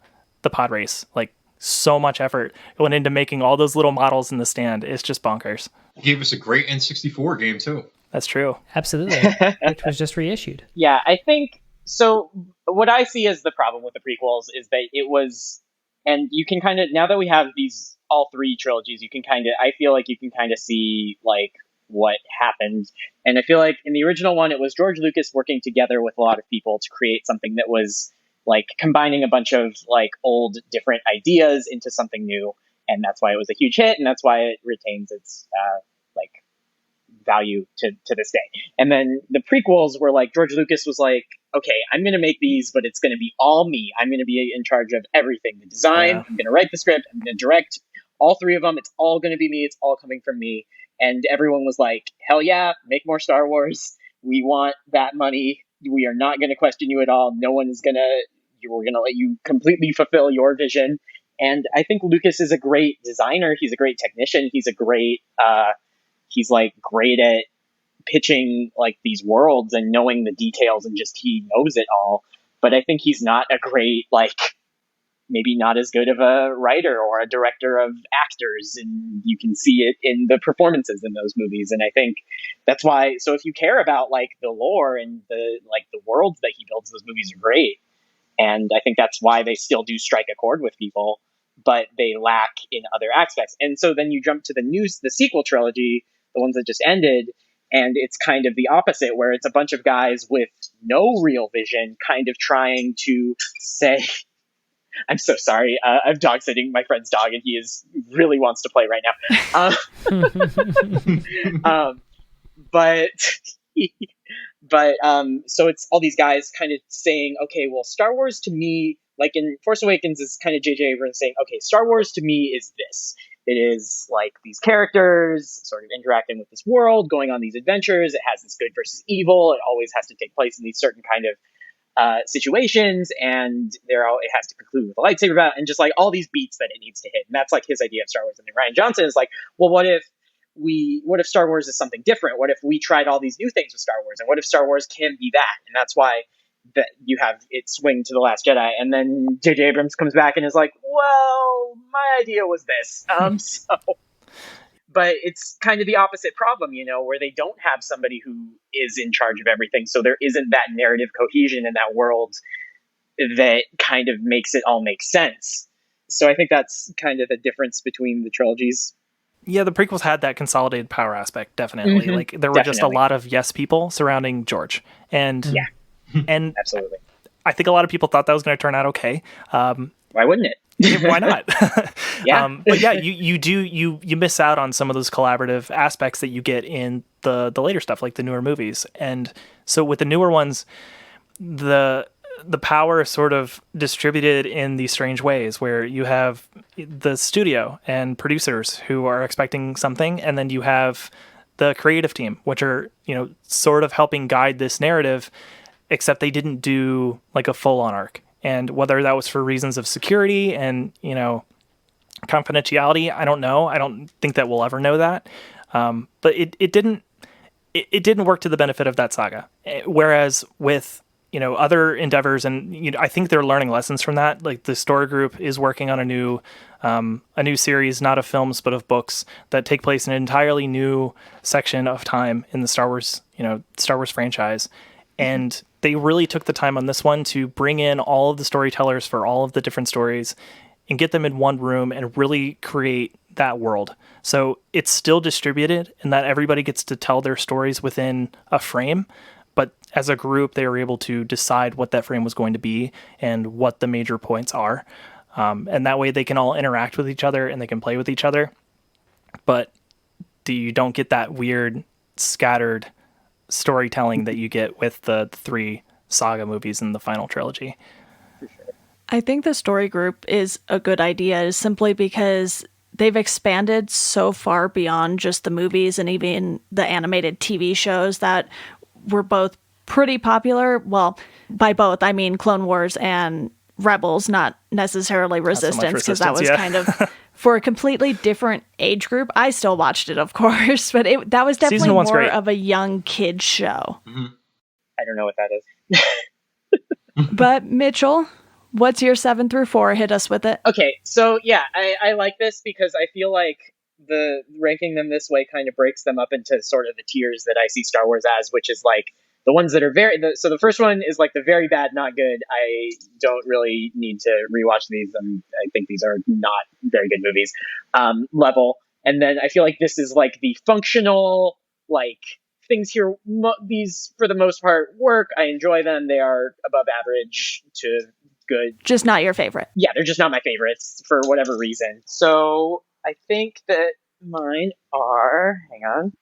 pod race, like, so much effort went into making all those little models in the stand. It's just bonkers. He gave us a great N64 game too. That's true. Absolutely. Which was just reissued. Yeah, I think so. What I see as the problem with the prequels is that it was, and you can kind of, now that we have these all three trilogies, you can kind of, I feel like you can kind of see like what happened. And I feel like in the original one, it was George Lucas working together with a lot of people to create something that was like combining a bunch of like old different ideas into something new. And that's why it was a huge hit. And that's why it retains its like value to this day. And then the prequels were like, George Lucas was like, okay, I'm going to make these, but it's going to be all me. I'm going to be in charge of everything. The design, Yeah. I'm going to write the script, I'm going to direct all three of them. It's all going to be me. It's all coming from me. And everyone was like, hell yeah, make more Star Wars. We want that money. We are not going to question you at all. No one is going to, we're going to let you completely fulfill your vision. And I think Lucas is a great designer. He's a great technician. He's a great, he's like great at pitching like these worlds and knowing the details, and just he knows it all. But I think he's not a great, like, maybe not as good of a writer or a director of actors, and you can see it in the performances in those movies. And I think that's why, so if you care about like the lore and the like the worlds that he builds, those movies are great. And I think that's why they still do strike a chord with people, but they lack in other aspects. And so then you jump to the sequel trilogy, the ones that just ended, and it's kind of the opposite, where it's a bunch of guys with no real vision kind of trying to say, I'm so sorry, I'm dog sitting my friend's dog and he really wants to play right now. But so it's all these guys kind of saying, okay, well, Star Wars to me, like in Force Awakens, is kind of J.J. Abrams saying, okay, Star Wars to me is this. It is like these characters sort of interacting with this world, going on these adventures. It has this good versus evil. It always has to take place in these certain kind of situations, and it has to conclude with a lightsaber battle, and just like all these beats that it needs to hit. And that's like his idea of Star Wars. And then Ryan Johnson is like, well, what if Star Wars is something different? What if we tried all these new things with Star Wars? And what if Star Wars can be that? And that's why that you have it swing to The Last Jedi. And then J.J. Abrams comes back and is like, well, my idea was this. But it's kind of the opposite problem, where they don't have somebody who is in charge of everything. So there isn't that narrative cohesion in that world that kind of makes it all make sense. So I think that's kind of the difference between the trilogies. Yeah, the prequels had that consolidated power aspect, definitely. Mhm. Like there were just a lot of yes people surrounding George. And and Absolutely. I think a lot of people thought that was going to turn out okay. Why wouldn't it? Why not? Yeah. But yeah, you miss out on some of those collaborative aspects that you get in the later stuff, like the newer movies. And so with the newer ones, the power is sort of distributed in these strange ways, where you have the studio and producers who are expecting something, and then you have the creative team, which are, sort of helping guide this narrative, except they didn't do like a full-on arc. And whether that was for reasons of security and, confidentiality, I don't know. I don't think that we'll ever know that. But it didn't work to the benefit of that saga. Whereas with, other endeavors, and, I think they're learning lessons from that. Like the Story Group is working on a new series, not of films, but of books that take place in an entirely new section of time in the Star Wars franchise. And they really took the time on this one to bring in all of the storytellers for all of the different stories and get them in one room and really create that world. So it's still distributed in that everybody gets to tell their stories within a frame, but as a group, they were able to decide what that frame was going to be and what the major points are. And that way they can all interact with each other and they can play with each other. But you don't get that weird scattered storytelling that you get with the three saga movies in the final trilogy. I think the Story Group is a good idea simply because they've expanded so far beyond just the movies and even the animated TV shows that were both pretty popular. Well, by both, I mean Clone Wars and Rebels, not necessarily Resistance, because that was kind of for a completely different age group. I still watched it, of course, but that was definitely more great. of a young kid show. Mm-hmm. I don't know what that is. But Mitchell, what's your 7 through 4? Hit us with it. Okay, so yeah, I like this because I feel like the ranking them this way kind of breaks them up into sort of the tiers that I see Star Wars as, which is like the ones that are so the first one is like the very bad, not good. I don't really need to rewatch these. I think these are not very good movies, level. And then I feel like this is like the functional, like things here. These for the most part work. I enjoy them. They are above average to good. Just not your favorite. Yeah, they're just not my favorites for whatever reason. So I think that mine are, hang on.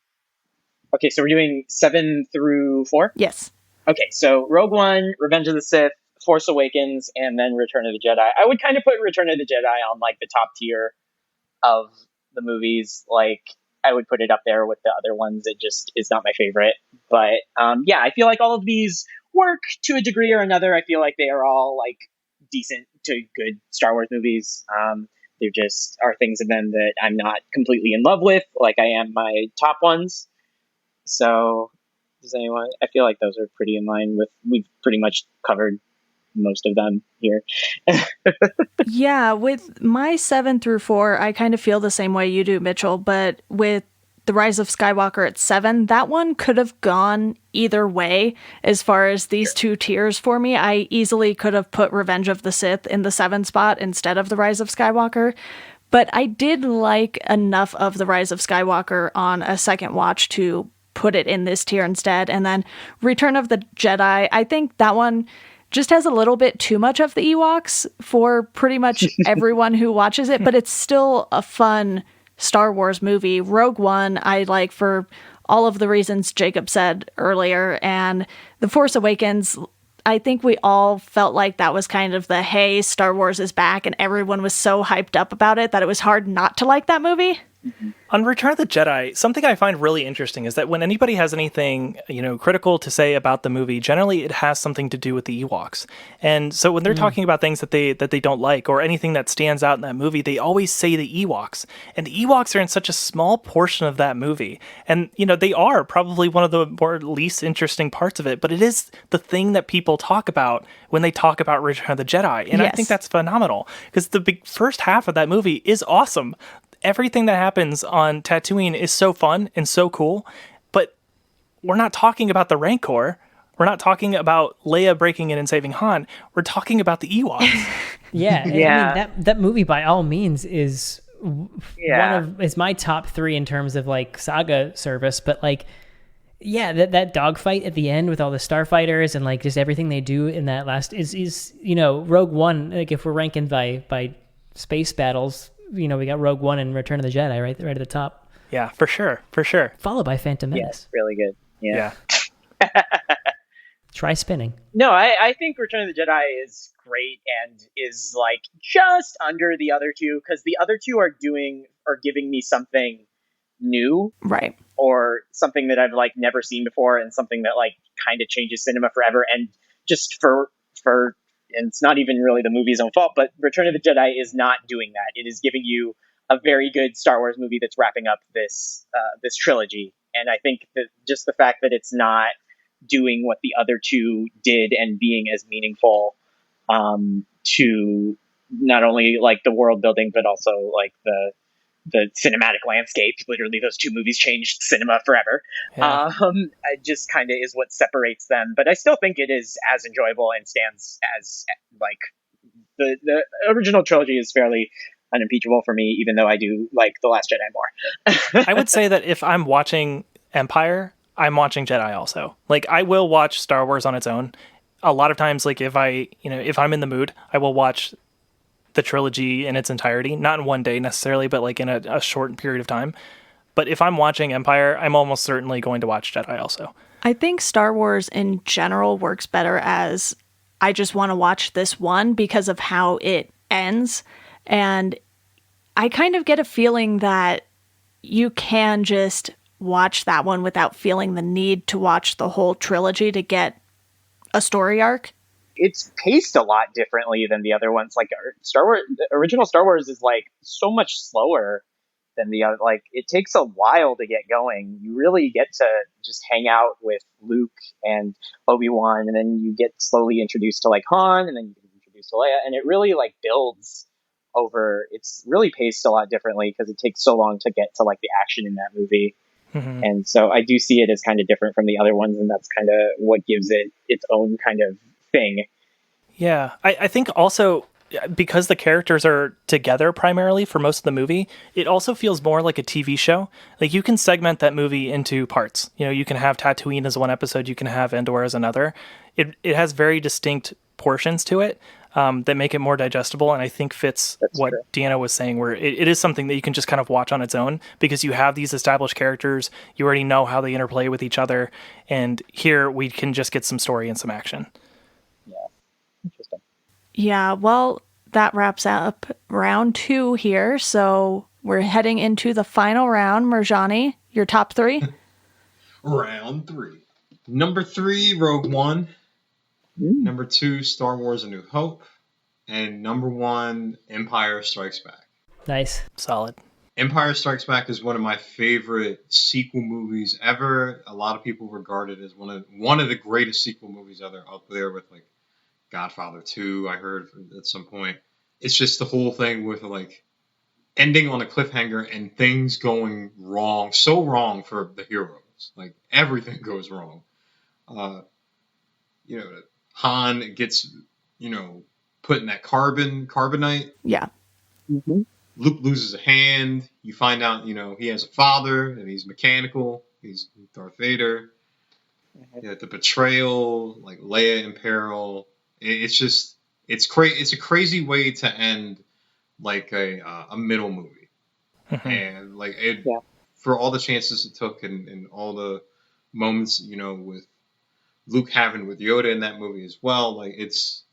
Okay, so we're doing 7 through 4? Yes. Okay, so Rogue One, Revenge of the Sith, Force Awakens, and then Return of the Jedi. I would kind of put Return of the Jedi on like the top tier of the movies. Like, I would put it up there with the other ones. It just is not my favorite. But yeah, I feel like all of these work to a degree or another. I feel like they are all like decent to good Star Wars movies. There just are things in them that I'm not completely in love with, like I am my top ones. So, does anyone? I feel like those are pretty in line with. We've pretty much covered most of them here. Yeah, with my 7 through 4, I kind of feel the same way you do, Mitchell. But with The Rise of Skywalker at 7, that one could have gone either way as far as these two tiers for me. I easily could have put Revenge of the Sith in the 7 spot instead of The Rise of Skywalker. But I did like enough of The Rise of Skywalker on a second watch to put it in this tier instead. And then Return of the Jedi, I think that one just has a little bit too much of the Ewoks for pretty much everyone who watches it, but it's still a fun Star Wars movie. Rogue One, I like for all of the reasons Jacob said earlier, and The Force Awakens, I think we all felt like that was kind of the, hey, Star Wars is back, and everyone was so hyped up about it that it was hard not to like that movie. On Return of the Jedi, something I find really interesting is that when anybody has anything, critical to say about the movie, generally it has something to do with the Ewoks. And so when they're talking about things that they don't like or anything that stands out in that movie, they always say the Ewoks. And the Ewoks are in such a small portion of that movie. And, they are probably one of the more least interesting parts of it, but it is the thing that people talk about when they talk about Return of the Jedi. And Yes. I think that's phenomenal because the big first half of that movie is awesome. Everything that happens on Tatooine is so fun and so cool, but we're not talking about the Rancor. We're not talking about Leia breaking in and saving Han. We're talking about the Ewoks. Yeah, Yeah. I mean that movie by all means is is my top 3 in terms of like saga service, but like that dogfight at the end with all the starfighters and like just everything they do in that last is Rogue One. Like if we're ranking by space battles, we got Rogue One and Return of the Jedi right at the top. Yeah, for sure. Followed by Phantom Menace. Yeah, really good. Yeah. Try spinning. No, I think Return of the Jedi is great and is like just under the other two because the other two are giving me something new, Right. or something that I've like never seen before, and something that like kind of changes cinema forever. And just for and it's not even really the movie's own fault, but Return of the Jedi is not doing that. It is giving you a very good Star Wars movie that's wrapping up this trilogy. And I think that just the fact that it's not doing what the other two did and being as meaningful to not only like the world building, but also like the cinematic landscape. Literally, those two movies changed cinema forever. Yeah. It just kind of is what separates them. But I still think it is as enjoyable and stands as like the original trilogy is fairly unimpeachable for me, even though I do like The Last Jedi more. I would say that if I'm watching Empire, I'm watching Jedi also. Like I will watch Star Wars on its own. A lot of times, like if I'm in the mood, I will watch the trilogy in its entirety, not in one day necessarily, but like in a short period of time. But if I'm watching Empire, I'm almost certainly going to watch Jedi also. I think Star Wars in general works better as I just want to watch this one because of how it ends. And I kind of get a feeling that you can just watch that one without feeling the need to watch the whole trilogy to get a story arc. It's paced a lot differently than the other ones. Like Star Wars, the original Star Wars is like so much slower than the other. Like it takes a while to get going. You really get to just hang out with Luke and Obi-Wan, and then you get slowly introduced to like Han, and then you get introduced to Leia, and it really like builds it's really paced a lot differently because it takes so long to get to like the action in that movie. Mm-hmm. And so I do see it as kind of different from the other ones, and that's kind of what gives it its own kind of thing. Yeah, I think also because the characters are together primarily for most of the movie, it also feels more like a TV show. Like you can segment that movie into parts. You know, you can have Tatooine as one episode, you can have Endor as another. It has very distinct portions to it that make it more digestible, and I think fits That's what true. Deanna was saying, where it is something that you can just kind of watch on its own because you have these established characters, you already know how they interplay with each other, and here we can just get some story and some action. Yeah, interesting. Yeah, well, that wraps up round 2 here. So we're heading into the final round. Mirjani, your top 3? Round 3. Number 3, Rogue One. Number 2, Star Wars: A New Hope. And number 1, Empire Strikes Back. Nice. Solid. Empire Strikes Back is one of my favorite sequel movies ever. A lot of people regard it as one of the greatest sequel movies ever, up there with like Godfather 2, I heard at some point. It's just the whole thing with like ending on a cliffhanger and things going wrong, so wrong for the heroes. Like everything goes wrong. Han gets, put in that carbonite. Yeah. Mm-hmm. Luke loses a hand. You find out, he has a father and he's mechanical. He's Darth Vader. Mm-hmm. Yeah, the betrayal, like Leia in peril. It's a crazy way to end like a middle movie. And like for all the chances it took and all the moments, with Luke having with Yoda in that movie as well, like it's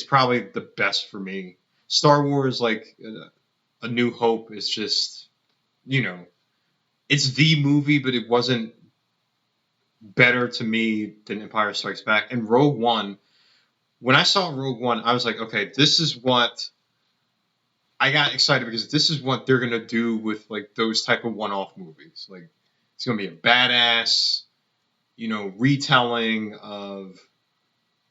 probably the best for me. Star Wars, like A New Hope, is just, it's the movie, but it wasn't better to me than Empire Strikes Back. And Rogue One, when I saw Rogue One, I was like, okay, this is what I got excited because this is what they're gonna do with like those type of one-off movies. Like it's gonna be a badass, retelling of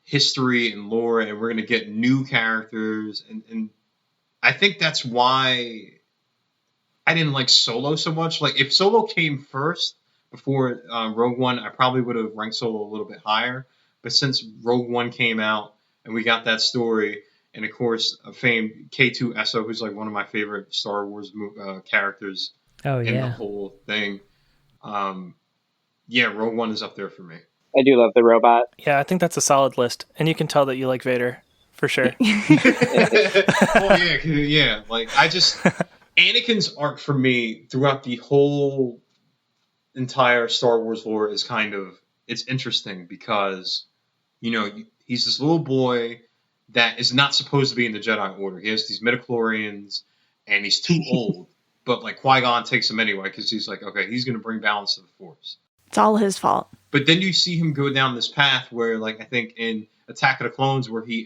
history and lore, and we're gonna get new characters, and I think that's why I didn't like Solo so much. Like if Solo came first before Rogue One, I probably would have ranked Solo a little bit higher. But since Rogue One came out and we got that story, and of course a famed K2SO, who's like one of my favorite Star Wars characters in the whole thing. Rogue One is up there for me. I do love the robot. Yeah, I think that's a solid list, and you can tell that you like Vader for sure. Yeah. Like Anakin's arc for me throughout the whole entire Star Wars lore is it's interesting because, he's this little boy that is not supposed to be in the Jedi Order. He has these midichlorians and he's too old, but like Qui-Gon takes him anyway because he's like, okay, he's going to bring balance to the Force. It's all his fault. But then you see him go down this path where, like, I think in Attack of the Clones, where he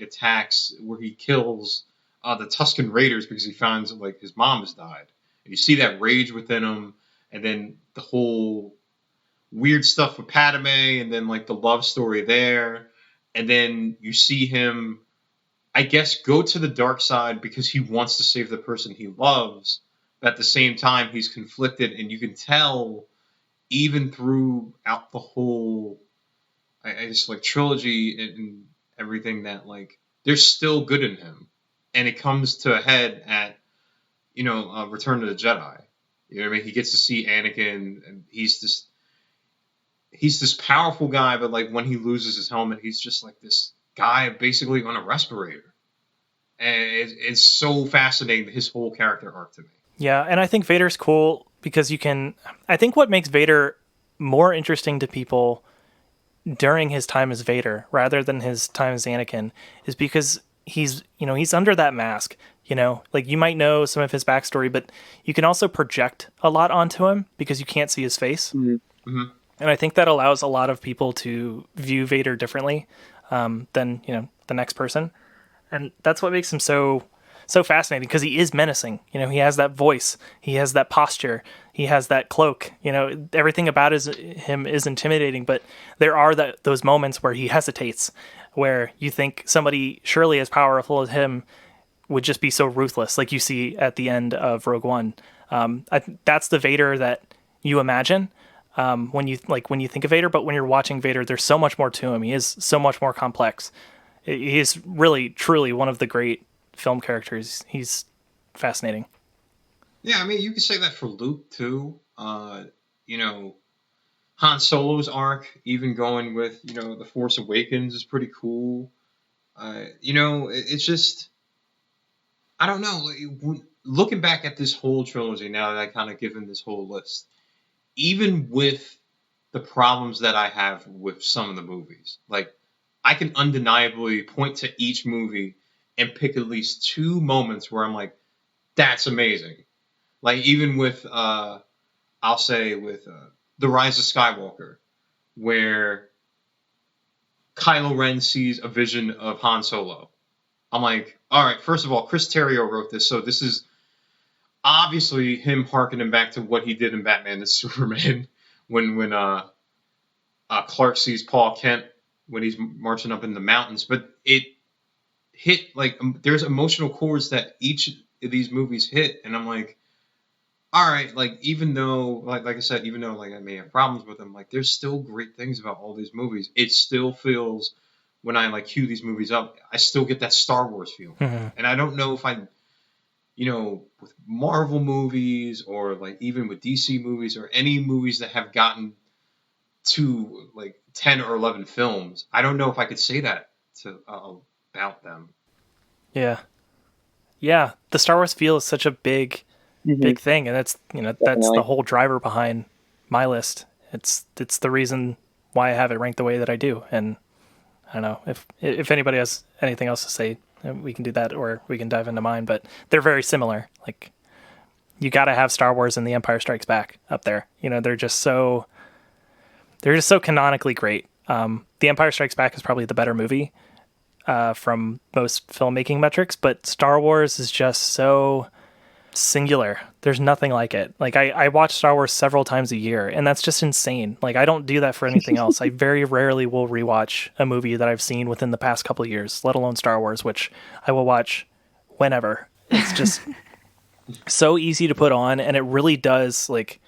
kills the Tusken Raiders because he finds like his mom has died, and you see that rage within him, and then the whole weird stuff with Padme, and then like the love story there, and then you see him, I guess, go to the dark side because he wants to save the person he loves, but at the same time he's conflicted, and you can tell even throughout the whole, I just like trilogy and everything that like there's still good in him. And it comes to a head at, Return of the Jedi. You know what I mean? He gets to see Anakin, and he's this powerful guy, but like when he loses his helmet, he's just like this guy basically on a respirator. And it's so fascinating, his whole character arc to me. Yeah, and I think Vader's cool because I think what makes Vader more interesting to people during his time as Vader rather than his time as Anakin is because he's under that mask, like you might know some of his backstory, but you can also project a lot onto him because you can't see his face. Mm-hmm. Mm-hmm. And I think that allows a lot of people to view Vader differently than, the next person. And that's what makes him so fascinating because he is menacing. He has that voice, he has that posture, he has that cloak. Everything about him is intimidating. But there are those moments where he hesitates, where you think somebody surely as powerful as him would just be so ruthless, like you see at the end of Rogue One. That's the Vader that you imagine when you think of Vader, but when you're watching Vader, there's so much more to him. He is so much more complex. He is really, truly one of the great film characters. He's fascinating. Yeah, I mean, you could say that for Luke too. You know, Han Solo's arc, even going with, you know, The Force Awakens is pretty cool. You know, it's just, I don't know. Looking back at this whole trilogy now that I kind of given this whole list, even with the problems that I have with some of the movies, like I can undeniably point to each movie and pick at least 2 moments where I'm like, that's amazing. Like even with, I'll say with The Rise of Skywalker, where Kylo Ren sees a vision of Han Solo. I'm like, all right, first of all, Chris Terrio wrote this, so this is obviously him harkening back to what he did in Batman and Superman when Clark sees Paul Kent when he's marching up in the mountains. But it hit, like, there's emotional chords that each of these movies hit, and I'm like, all right, like, even though, like I said, even though, like, I may have problems with them, like, there's still great things about all these movies. It still feels, when I, like, cue these movies up, I still get that Star Wars feel. Mm-hmm. And I don't know if I, you know, with Marvel movies or, like, even with DC movies or any movies that have gotten to, like, 10 or 11 films, I don't know if I could say that about them. Yeah. Yeah. The Star Wars feel is such a big thing, and that's, you know, that's the whole driver behind my list. It's the reason why I have it ranked the way that I do. And I don't know if anybody has anything else to say, we can do that, or we can dive into mine, but they're very similar. Like, you got to have Star Wars and The Empire Strikes Back up there. You know, they're just so canonically great. The Empire Strikes Back is probably the better movie from most filmmaking metrics, but Star Wars is just so singular. There's nothing like it. Like, I watch Star Wars several times a year, and that's just insane. Like, I don't do that for anything else. I very rarely will rewatch a movie that I've seen within the past couple of years, let alone Star Wars, which I will watch whenever. It's just so easy to put on, and it really does, like,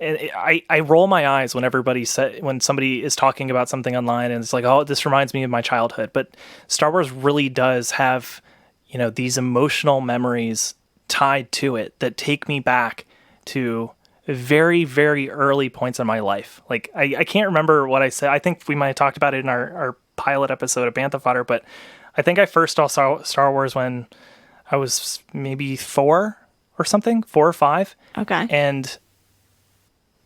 I roll my eyes when when somebody is talking about something online and it's like, oh, this reminds me of my childhood. But Star Wars really does have, you know, these emotional memories tied to it that take me back to very, very early points in my life. Like, I can't remember what I said. I think we might have talked about it in our pilot episode of Bantha Fodder, but I think I first saw Star Wars when I was maybe 4 or something, 4 or 5. Okay. And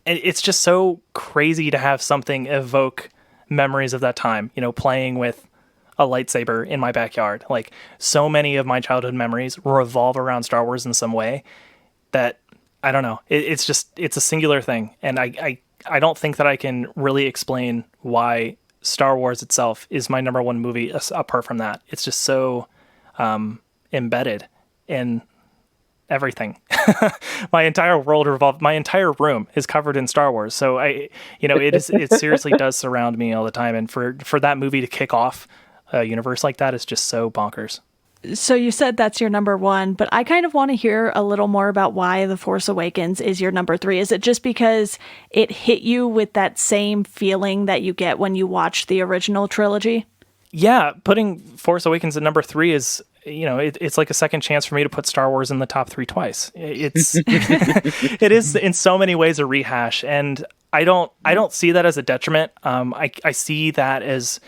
it's just so crazy to have something evoke memories of that time, you know, playing with a lightsaber in my backyard. Like, so many of my childhood memories revolve around Star Wars in some way that, I don't know, it's a singular thing. And I don't think that I can really explain why Star Wars itself is my number one movie apart from that. It's just so embedded in everything. My entire world my entire room is covered in Star Wars. So it seriously does surround me all the time. And for that movie to kick off a universe like that is just so bonkers. So you said that's your number 1, but I kind of want to hear a little more about why The Force Awakens is your number 3. Is it just because it hit you with that same feeling that you get when you watch the original trilogy? Yeah, putting Force Awakens at number 3 is, you know, it's like a second chance for me to put Star Wars in the top 3 twice. It is in so many ways a rehash, and I don't see that as a detriment. I see that as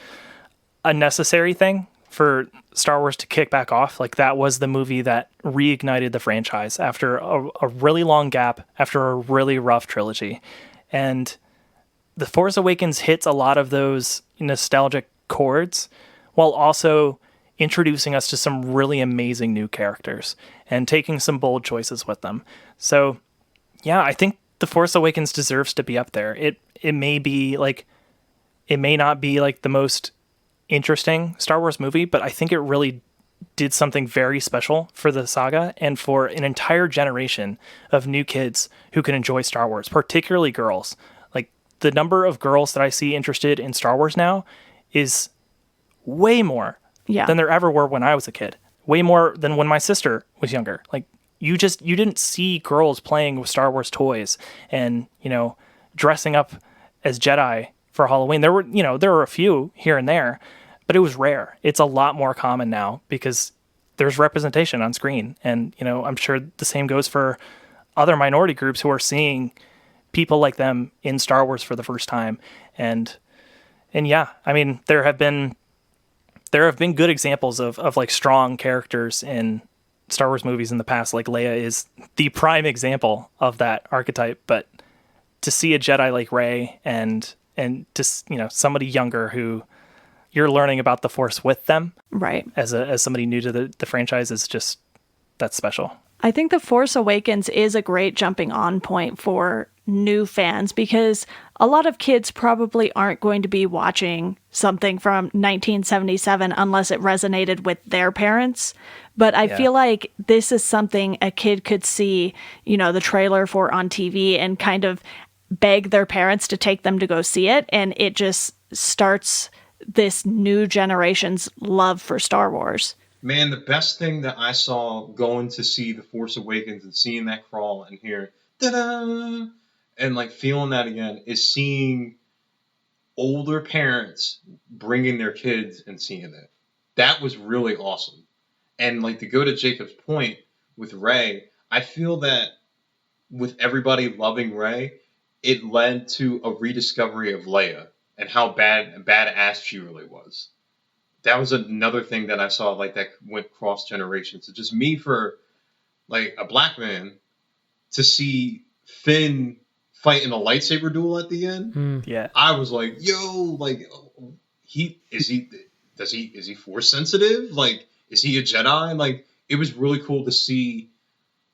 a necessary thing for Star Wars to kick back off. Like, that was the movie that reignited the franchise after a really long gap, after a really rough trilogy. And The Force Awakens hits a lot of those nostalgic chords while also introducing us to some really amazing new characters and taking some bold choices with them. So yeah, I think The Force Awakens deserves to be up there. It may not be like the most interesting Star Wars movie, but I think it really did something very special for the saga and for an entire generation of new kids who can enjoy Star Wars, particularly girls. Like, the number of girls that I see interested in Star Wars now is way more than there ever were when I was a kid. way more than when my sister was younger. Like you didn't see girls playing with Star Wars toys and, dressing up as Jedi for Halloween. There were a few here and there, but it was rare. It's a lot more common now because there's representation on screen. And, I'm sure the same goes for other minority groups who are seeing people like them in Star Wars for the first time. And yeah, I mean, there have been good examples of like strong characters in Star Wars movies in the past. Like Leia is the prime example of that archetype, but to see a Jedi like Rey and to, somebody younger who you're learning about the Force with them, right, as somebody new to the franchise, is just, that's special. I think The Force Awakens is a great jumping on point for new fans because a lot of kids probably aren't going to be watching something from 1977 unless it resonated with their parents. But I feel like this is something a kid could see, the trailer for on TV and kind of beg their parents to take them to go see it. And it just starts this new generation's love for Star Wars. Man, the best thing that I saw going to see The Force Awakens and seeing that crawl and hear da-da, and like feeling that again is seeing older parents bringing their kids and seeing it. That was really awesome. And like to go to Jacob's point with Rey, I feel that with everybody loving Rey, it led to a rediscovery of Leia and how badass she really was. That was another thing that I saw like that went cross generations. It's just me for like a black man to see Finn fight in a lightsaber duel at the end. Yeah, I was like, yo, like is he Force sensitive? Like, is he a Jedi? Like, it was really cool to see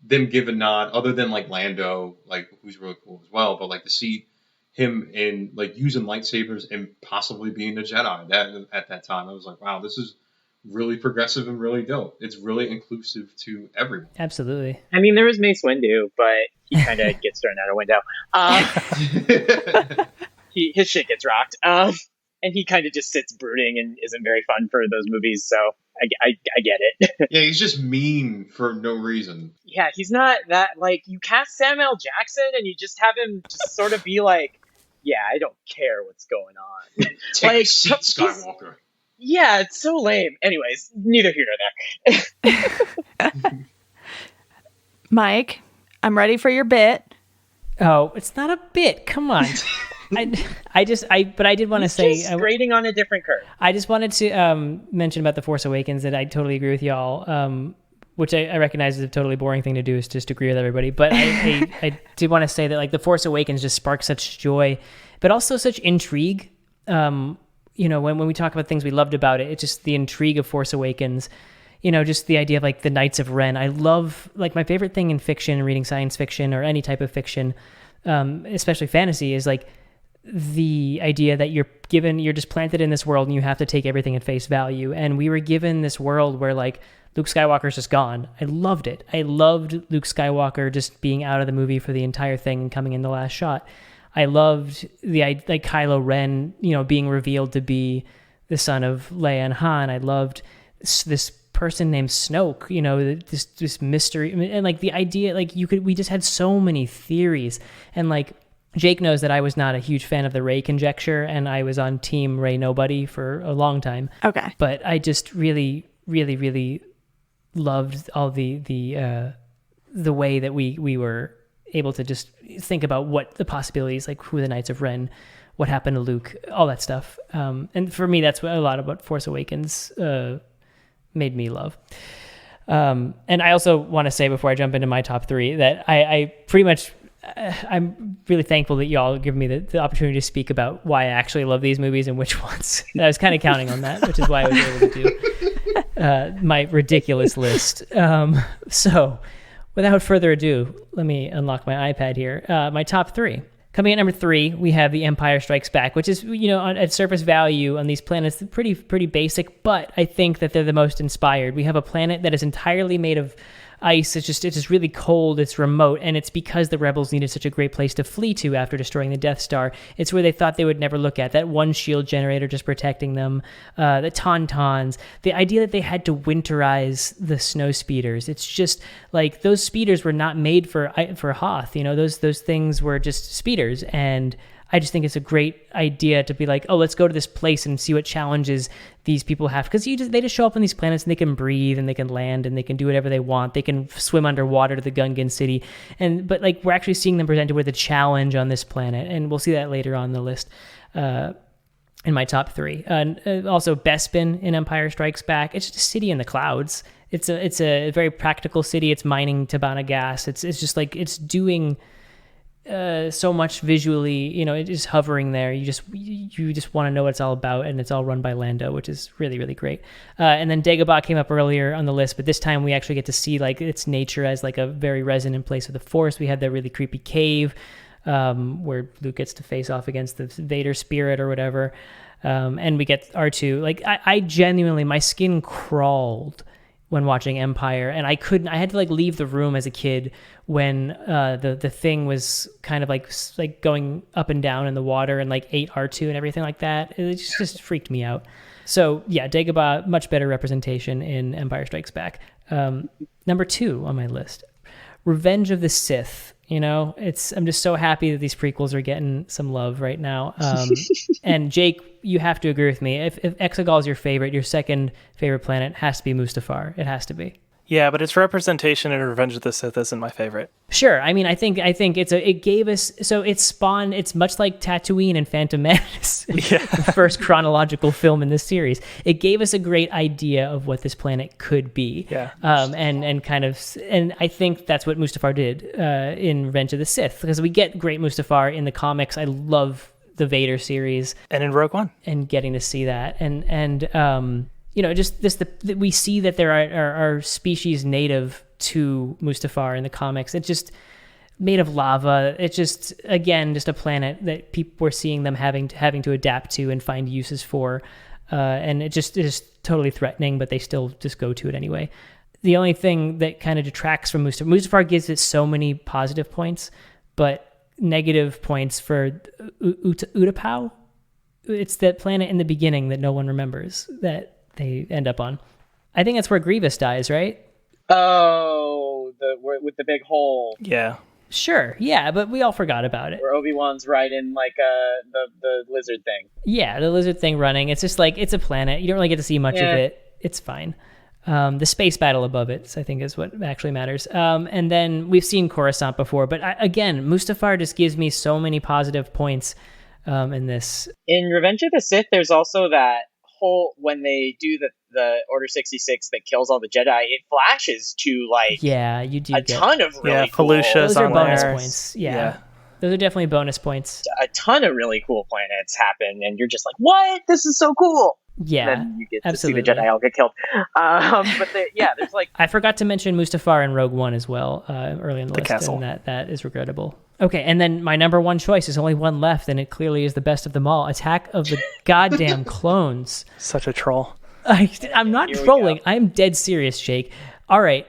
them give a nod, other than like Lando, like who's really cool as well, but like to see him in like using lightsabers and possibly being a Jedi. That at that time, I was like, wow, this is really progressive and really dope. It's really inclusive to everyone. Absolutely. I mean, there was Mace Windu, but he kind of gets thrown out a window. His shit gets rocked. And he kind of just sits brooding and isn't very fun for those movies. So I get it. Yeah, he's just mean for no reason. Yeah, he's not that, like, you cast Samuel Jackson and you just have him just sort of be like, yeah, I don't care what's going on. Take like, a seat, Skywalker. Yeah, it's so lame. Anyways, neither here nor there. Mike, I'm ready for your bit. Oh, it's not a bit. Come on. But I did want to say, just grading on a different curve. I just wanted to mention about The Force Awakens that I totally agree with y'all, which I recognize is a totally boring thing to do, is just agree with everybody. But I did want to say that like The Force Awakens just sparks such joy, but also such intrigue. When we talk about things we loved about it, it's just the intrigue of Force Awakens. Just the idea of like the Knights of Ren. I love, like, my favorite thing in fiction, reading science fiction or any type of fiction, especially fantasy, is like the idea that you're just planted in this world and you have to take everything at face value. And we were given this world where like Luke Skywalker's just gone. I loved it. I loved Luke Skywalker just being out of the movie for the entire thing and coming in the last shot. I loved like Kylo Ren, being revealed to be the son of Leia and Han. I loved this person named Snoke, this mystery, and like the idea, like we just had so many theories. And like Jake knows that I was not a huge fan of the Rey conjecture, and I was on team Rey nobody for a long time. Okay. But I just really, really, really loved all the way that we were able to just think about what the possibilities, like who the Knights of Ren, what happened to Luke, all that stuff. And for me, that's what a lot about Force Awakens made me love. And I also want to say before I jump into my top three that I pretty much, I'm really thankful that y'all give me the opportunity to speak about why I actually love these movies and which ones. I was kind of counting on that, which is why I was able to do my ridiculous list. So without further ado, let me unlock my iPad here. My top three. Coming at number 3, we have The Empire Strikes Back, which is, at surface value on these planets, pretty basic, but I think that they're the most inspired. We have a planet that is entirely made of ice. It's just really cold. It's remote, and it's because the rebels needed such a great place to flee to after destroying the Death Star. It's where they thought they would never look at that one shield generator just protecting them, the tauntauns, the idea that they had to winterize the snow speeders. It's just like those speeders were not made for Hoth. Those things were just speeders, and I just think it's a great idea to be like, oh, let's go to this place and see what challenges these people have. Because they just show up on these planets and they can breathe and they can land and they can do whatever they want. They can swim underwater to the Gungan city. But we're actually seeing them presented with a challenge on this planet. And we'll see that later on the list in my top 3. Also, Bespin in Empire Strikes Back. It's just a city in the clouds. It's a very practical city. It's mining Tabana gas. It's just like it's doing... so much visually, it is hovering there. You just want to know what it's all about, and it's all run by Lando, which is really, really great. And then Dagobah came up earlier on the list, but this time we actually get to see its nature as a very resonant place of the Force. We have that really creepy cave where Luke gets to face off against the Vader spirit or whatever, and we get R2. I genuinely, my skin crawled when watching Empire, and I had to leave the room as a kid when the thing was kind of like going up and down in the water and ate R2 and everything like that. It just freaked me out. So yeah, Dagobah, much better representation in Empire Strikes Back. Number 2 on my list, Revenge of the Sith. I'm just so happy that these prequels are getting some love right now. And Jake, you have to agree with me. If Exegol is your favorite, your second favorite planet has to be Mustafar. It has to be. Yeah, but its representation in Revenge of the Sith isn't my favorite. Sure. I mean, I think it gave us, so it spawned, it's much like Tatooine and Phantom Menace, Yeah. the first chronological film in this series. It gave us a great idea of what this planet could be. Yeah. And I think that's what Mustafar did in Revenge of the Sith, because we get great Mustafar in the comics. I love the Vader series. And in Rogue One. And getting to see that. We see that there are species native to Mustafar in the comics. It's just made of lava. It's just, again, just a planet that people were seeing them having to adapt to and find uses for. And it is totally threatening, but they still just go to it anyway. The only thing that kind of detracts from Mustafar gives it so many positive points, but negative points for Utapau. It's that planet in the beginning that no one remembers that they end up on. I think that's where Grievous dies, right? Oh, with the big hole. Yeah. Sure, yeah, but we all forgot about it. Where Obi-Wan's riding the lizard thing. Yeah, the lizard thing running. It's just it's a planet. You don't really get to see much of it. It's fine. The space battle above it, I think, is what actually matters. And then we've seen Coruscant before, but again, Mustafar just gives me so many positive points in this. In Revenge of the Sith, there's also that whole, when they do the Order 66 that kills all the Jedi, it flashes to you do ton of really cool. Felucia's those are on bonus there. points. Yeah. Those are definitely bonus points. A ton of really cool planets happen, and you're just like, what? This is so cool. Yeah, and then you get absolutely. to see the Jedi all get killed. But there's I forgot to mention Mustafar in Rogue One as well early in the list, castle. and that is regrettable. Okay, and then my number 1 choice is only one left, and it clearly is the best of them all. Attack of the goddamn Clones. Such a troll. I'm not trolling. I'm dead serious, Jake. All right.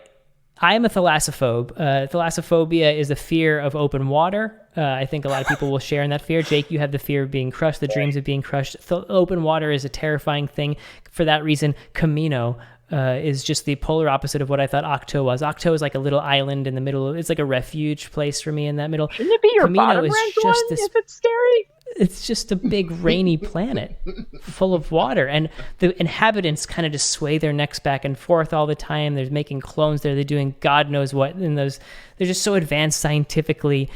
I am a thalassophobe. Thalassophobia is the fear of open water. I think a lot of people will share in that fear. Jake, you have the fear of being crushed, the dreams of being crushed. Open water is a terrifying thing. For that reason, Camino is just the polar opposite of what I thought Octo was. Octo is like a little island in the middle. It's like a refuge place for me in that middle. Shouldn't it be your Camino bottom is ranked just one this, if it's scary? It's just a big rainy planet full of water, and the inhabitants kind of just sway their necks back and forth all the time. They're making clones there. They're doing God knows what in those. They're just so advanced scientifically.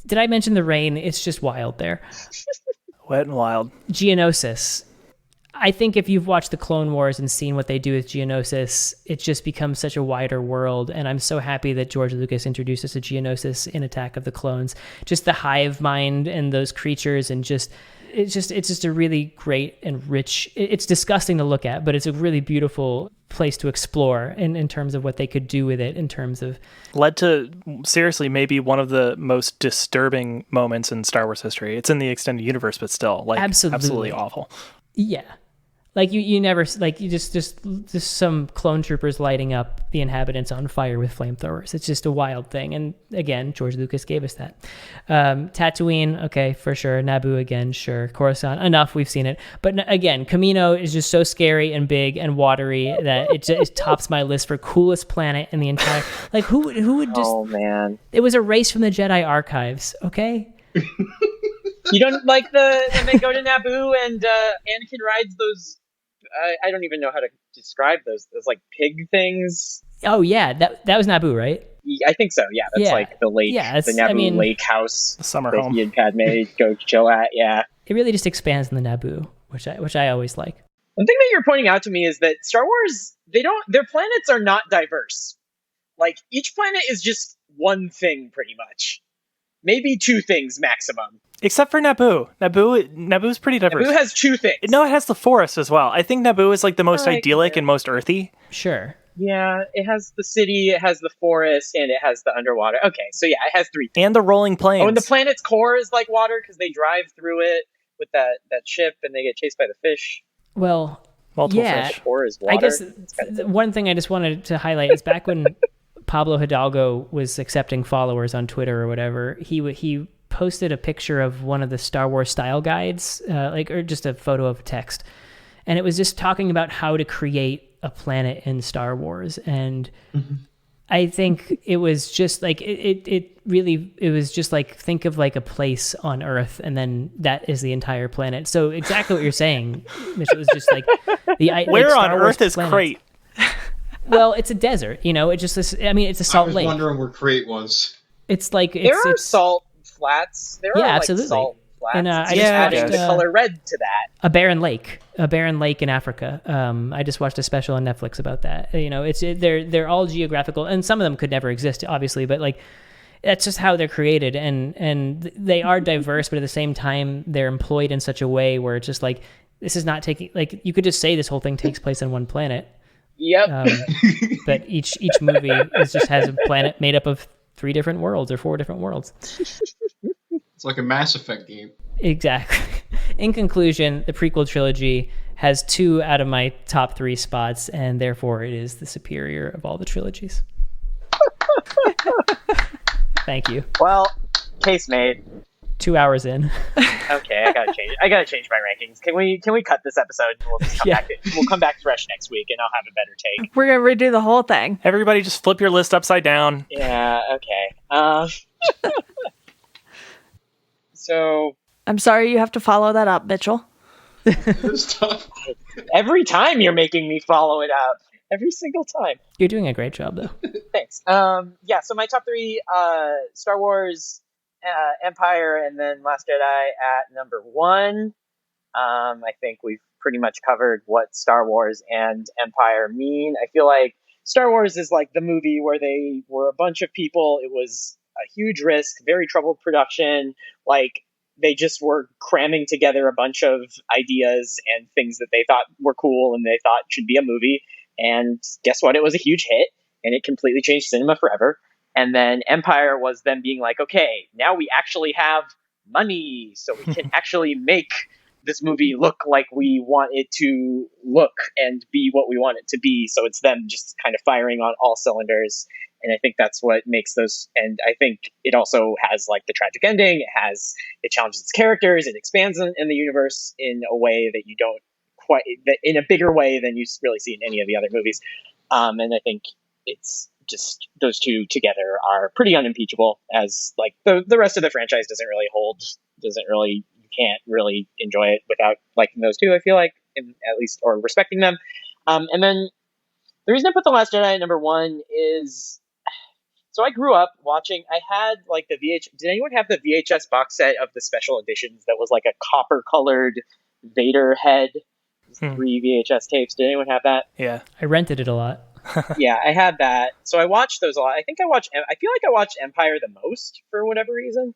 Did I mention the rain? It's just wild there. Wet and wild. Geonosis. I think if you've watched the Clone Wars and seen what they do with Geonosis, it just becomes such a wider world. And I'm so happy that George Lucas introduced us to Geonosis in Attack of the Clones. Just the hive mind and those creatures, and it's just a really great and rich. It's disgusting to look at, but it's a really beautiful place to explore in terms of what they could do with it. In terms of led to seriously maybe one of the most disturbing moments in Star Wars history. It's in the extended universe, but still absolutely awful. Yeah. Like you never like you just some clone troopers lighting up the inhabitants on fire with flamethrowers. It's just a wild thing. And again, George Lucas gave us that. Tatooine, okay, for sure. Naboo again, sure. Coruscant, enough. We've seen it. But again, Kamino is just so scary and big and watery that it tops my list for coolest planet in the entire. Like who would just? Oh man, it was erased from the Jedi archives. Okay. You don't like when they go to Naboo and Anakin rides those. I don't even know how to describe those like pig things. Oh yeah, that was Naboo, right? I think so. Yeah, that's like the lake, the Naboo lake house, the summer that home. He and Padme go chill at. Yeah, it really just expands on the Naboo, which I always like. One thing that you're pointing out to me is that Star Wars, their planets are not diverse. Like each planet is just one thing, pretty much. Maybe two things maximum. Except for Naboo. Naboo's pretty diverse. Naboo has two things. No, it has the forest as well. I think Naboo is like the most idyllic and most earthy. Sure. Yeah, it has the city, it has the forest, and it has the underwater. Okay, so yeah, it has three things. And the rolling plains. Oh, and the planet's core is like water because they drive through it with that ship and they get chased by the fish. Well, multiple yeah, fish. Core is water. I guess one thing I just wanted to highlight is back when Pablo Hidalgo was accepting followers on Twitter or whatever, he posted a picture of one of the Star Wars style guides, or just a photo of text. And it was just talking about how to create a planet in Star Wars. And I think it was just like, it was just like, think of like a place on Earth and then that is the entire planet. So exactly what you're saying, Mitch, it was just like where like on Earth is Crate? Well, it's a desert, it's it's a salt lake. I was wondering where Crate was. It's like, there are salt flats. There are like absolutely. Salt flats. And I just added the color red to that. A barren lake in Africa. I just watched a special on Netflix about that. They're all geographical, and some of them could never exist, obviously, but like that's just how they're created, and they are diverse, but at the same time they're employed in such a way where it's just like this is not taking like you could just say this whole thing takes place on one planet. Yep. But each movie just has a planet made up of 3 different worlds or 4 different worlds. It's like a Mass Effect game. Exactly. In conclusion, the prequel trilogy has 2 out of my top 3 spots, and therefore it is the superior of all the trilogies. Thank you. Well, case made. 2 hours in. Okay, I gotta change my rankings. Can we cut this episode and we'll just we'll come back fresh next week and I'll have a better take. We're gonna redo the whole thing. Everybody just flip your list upside down. Yeah, okay. So I'm sorry you have to follow that up, Mitchell. Every time you're making me follow it up. Every single time. You're doing a great job though. Thanks. Yeah, so my top 3, Star Wars, Empire, and then Last Jedi at number 1. I think we've pretty much covered what Star Wars and Empire mean. I feel like Star Wars is like the movie where they were a bunch of people. It was a huge risk, very troubled production. Like they just were cramming together a bunch of ideas and things that they thought were cool and they thought should be a movie. And guess what? It was a huge hit and it completely changed cinema forever. And then Empire was them being like, okay, now we actually have money, so we can actually make this movie look like we want it to look and be what we want it to be. So it's them just kind of firing on all cylinders. And I think that's what makes those. And I think it also has like the tragic ending. It challenges its characters. It expands in the universe in a way that you don't quite, in a bigger way than you really see in any of the other movies. And I think it's just those two together are pretty unimpeachable, as like the rest of the franchise you can't really enjoy it without liking those two, I feel like, at least, or respecting them. And then the reason I put The Last Jedi at number 1 is, so I grew up watching, I had like the did anyone have the VHS box set of the special editions that was like a copper colored Vader head? 3 VHS tapes. Did anyone have that? Yeah. I rented it a lot. Yeah, I had that. So I watched those a lot. I feel like I watched Empire the most for whatever reason.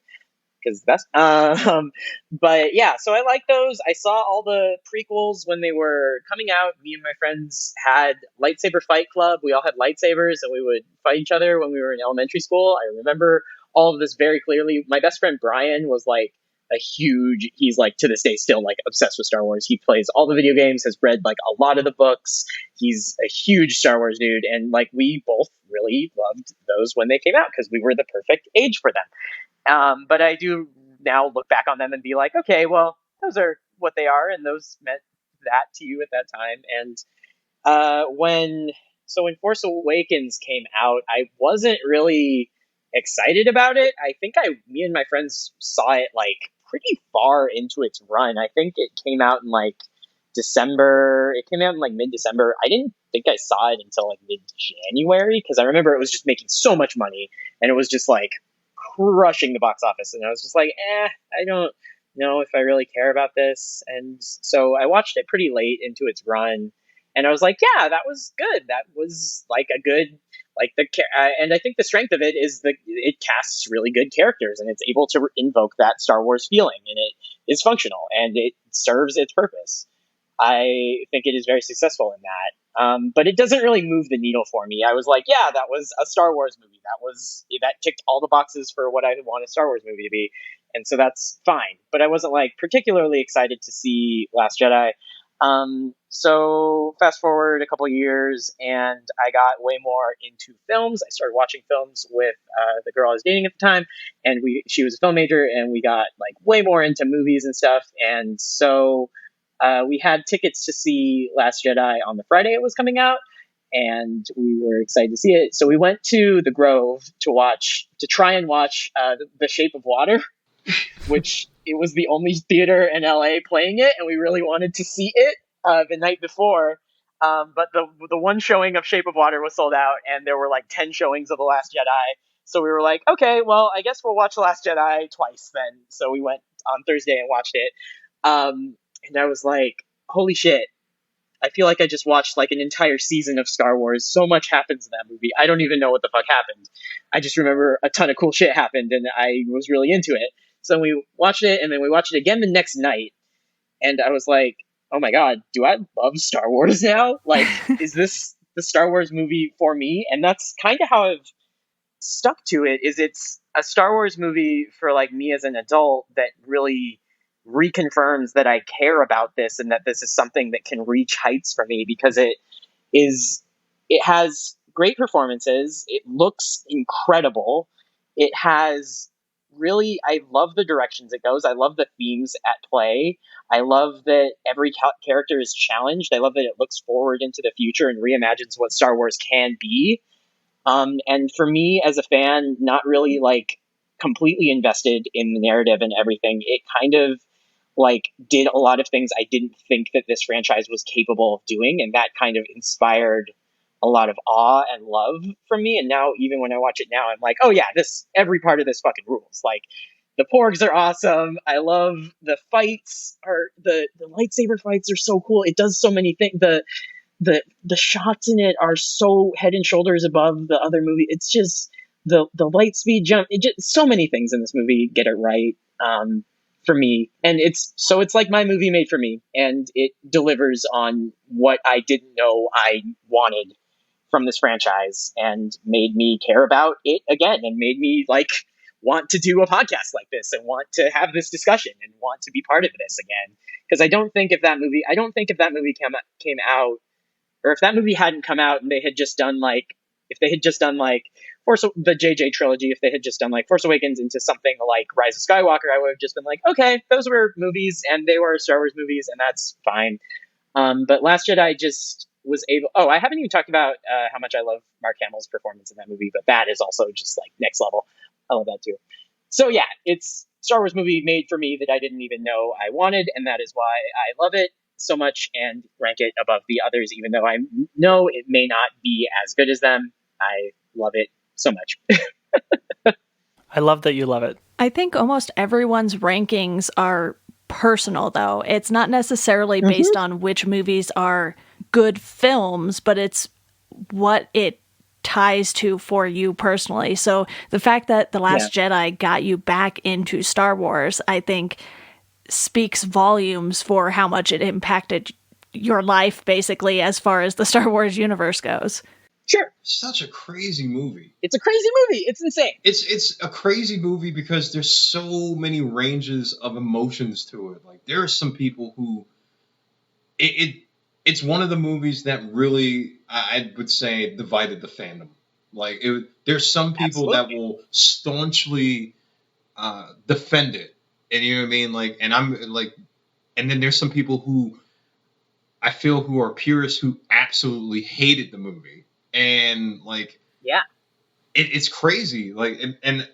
Because that's, but yeah, so I like those. I saw all the prequels when they were coming out. Me and my friends had lightsaber fight club. We all had lightsabers and we would fight each other when we were in elementary school. I remember all of this very clearly. My best friend Brian was like he's like to this day still like obsessed with Star Wars. He plays all the video games, has read like a lot of the books. He's a huge Star Wars dude. And like we both really loved those when they came out because we were the perfect age for them. But I do now look back on them and be like, okay, well, those are what they are. And those meant that to you at that time. And when Force Awakens came out, I wasn't really excited about it. I think me and my friends saw it like pretty far into its run. I think it came out in like December. It came out in like mid-December. I didn't think I saw it until like mid-January because I remember it was just making so much money and it was just like crushing the box office. And I was just like, I don't know if I really care about this. And so I watched it pretty late into its run. And I was like, yeah, that was good. That was like a good, like and I think the strength of it is that it casts really good characters and it's able to invoke that Star Wars feeling and it is functional and it serves its purpose. I think it is very successful in that. But it doesn't really move the needle for me. I was like, yeah, that was a Star Wars movie. That ticked all the boxes for what I want a Star Wars movie to be. And so that's fine. But I wasn't like particularly excited to see Last Jedi. So fast forward a couple years and I got way more into films. I started watching films with the girl I was dating at the time, and she was a film major, and we got like way more into movies and stuff. And so we had tickets to see Last Jedi on the Friday it was coming out, and we were excited to see it. So we went to the Grove to try and watch The Shape of Water, which it was the only theater in LA playing it, and we really wanted to see it the night before. But the one showing of Shape of Water was sold out, and there were like 10 showings of The Last Jedi. So we were like, okay, well, I guess we'll watch The Last Jedi twice then. So we went on Thursday and watched it. And I was like, holy shit. I feel like I just watched like an entire season of Star Wars. So much happens in that movie. I don't even know what the fuck happened. I just remember a ton of cool shit happened, and I was really into it. So we watched it, and then we watched it again the next night. And I was like, oh my God, do I love Star Wars now? Like, is this the Star Wars movie for me? And that's kind of how I've stuck to it, is it's a Star Wars movie for like me as an adult that really reconfirms that I care about this and that this is something that can reach heights for me, because it has great performances. It looks incredible. It has really, I love the directions it goes. I love the themes at play. I love that every character is challenged. I love that it looks forward into the future and reimagines what Star Wars can be. And for me as a fan, not really like completely invested in the narrative and everything, it kind of like did a lot of things I didn't think that this franchise was capable of doing. And that kind of inspired a lot of awe and love from me. And now, even when I watch it now, I'm like, oh yeah, every part of this fucking rules. Like, the Porgs are awesome. I love the fights. The lightsaber fights are so cool. It does so many things. The shots in it are so head and shoulders above the other movie. It's just the light speed jump. So many things in this movie get it right for me. And it's like my movie made for me, and it delivers on what I didn't know I wanted from this franchise, and made me care about it again, and made me like want to do a podcast like this and want to have this discussion and want to be part of this again. Because I don't think if that movie came out, or if that movie hadn't come out and they had just done like the JJ trilogy, if they had just done like Force Awakens into something like Rise of Skywalker, I would have just been like, okay, those were movies and they were Star Wars movies, and that's fine. But Last Jedi just was able. Oh, I haven't even talked about how much I love Mark Hamill's performance in that movie, but that is also just like next level. I love that too. So yeah, it's a Star Wars movie made for me that I didn't even know I wanted, and that is why I love it so much and rank it above the others, even though I know it may not be as good as them. I love it so much. I love that you love it. I think almost everyone's rankings are personal, though. It's not necessarily based on which movies are good films, but it's what it ties to for you personally. So the fact that The Last Jedi got you back into Star Wars, I think speaks volumes for how much it impacted your life, basically, as far as the Star Wars universe goes. Sure. Such a crazy movie. It's a crazy movie. It's insane. It's a crazy movie because there's so many ranges of emotions to it. Like there are some people who it's one of the movies that really I would say divided the fandom. Like there's some people that will staunchly defend it, and you know what I mean. Like, and I'm like, and then there's some people who I feel who are purists who absolutely hated the movie, and like, yeah, it's crazy. Like, and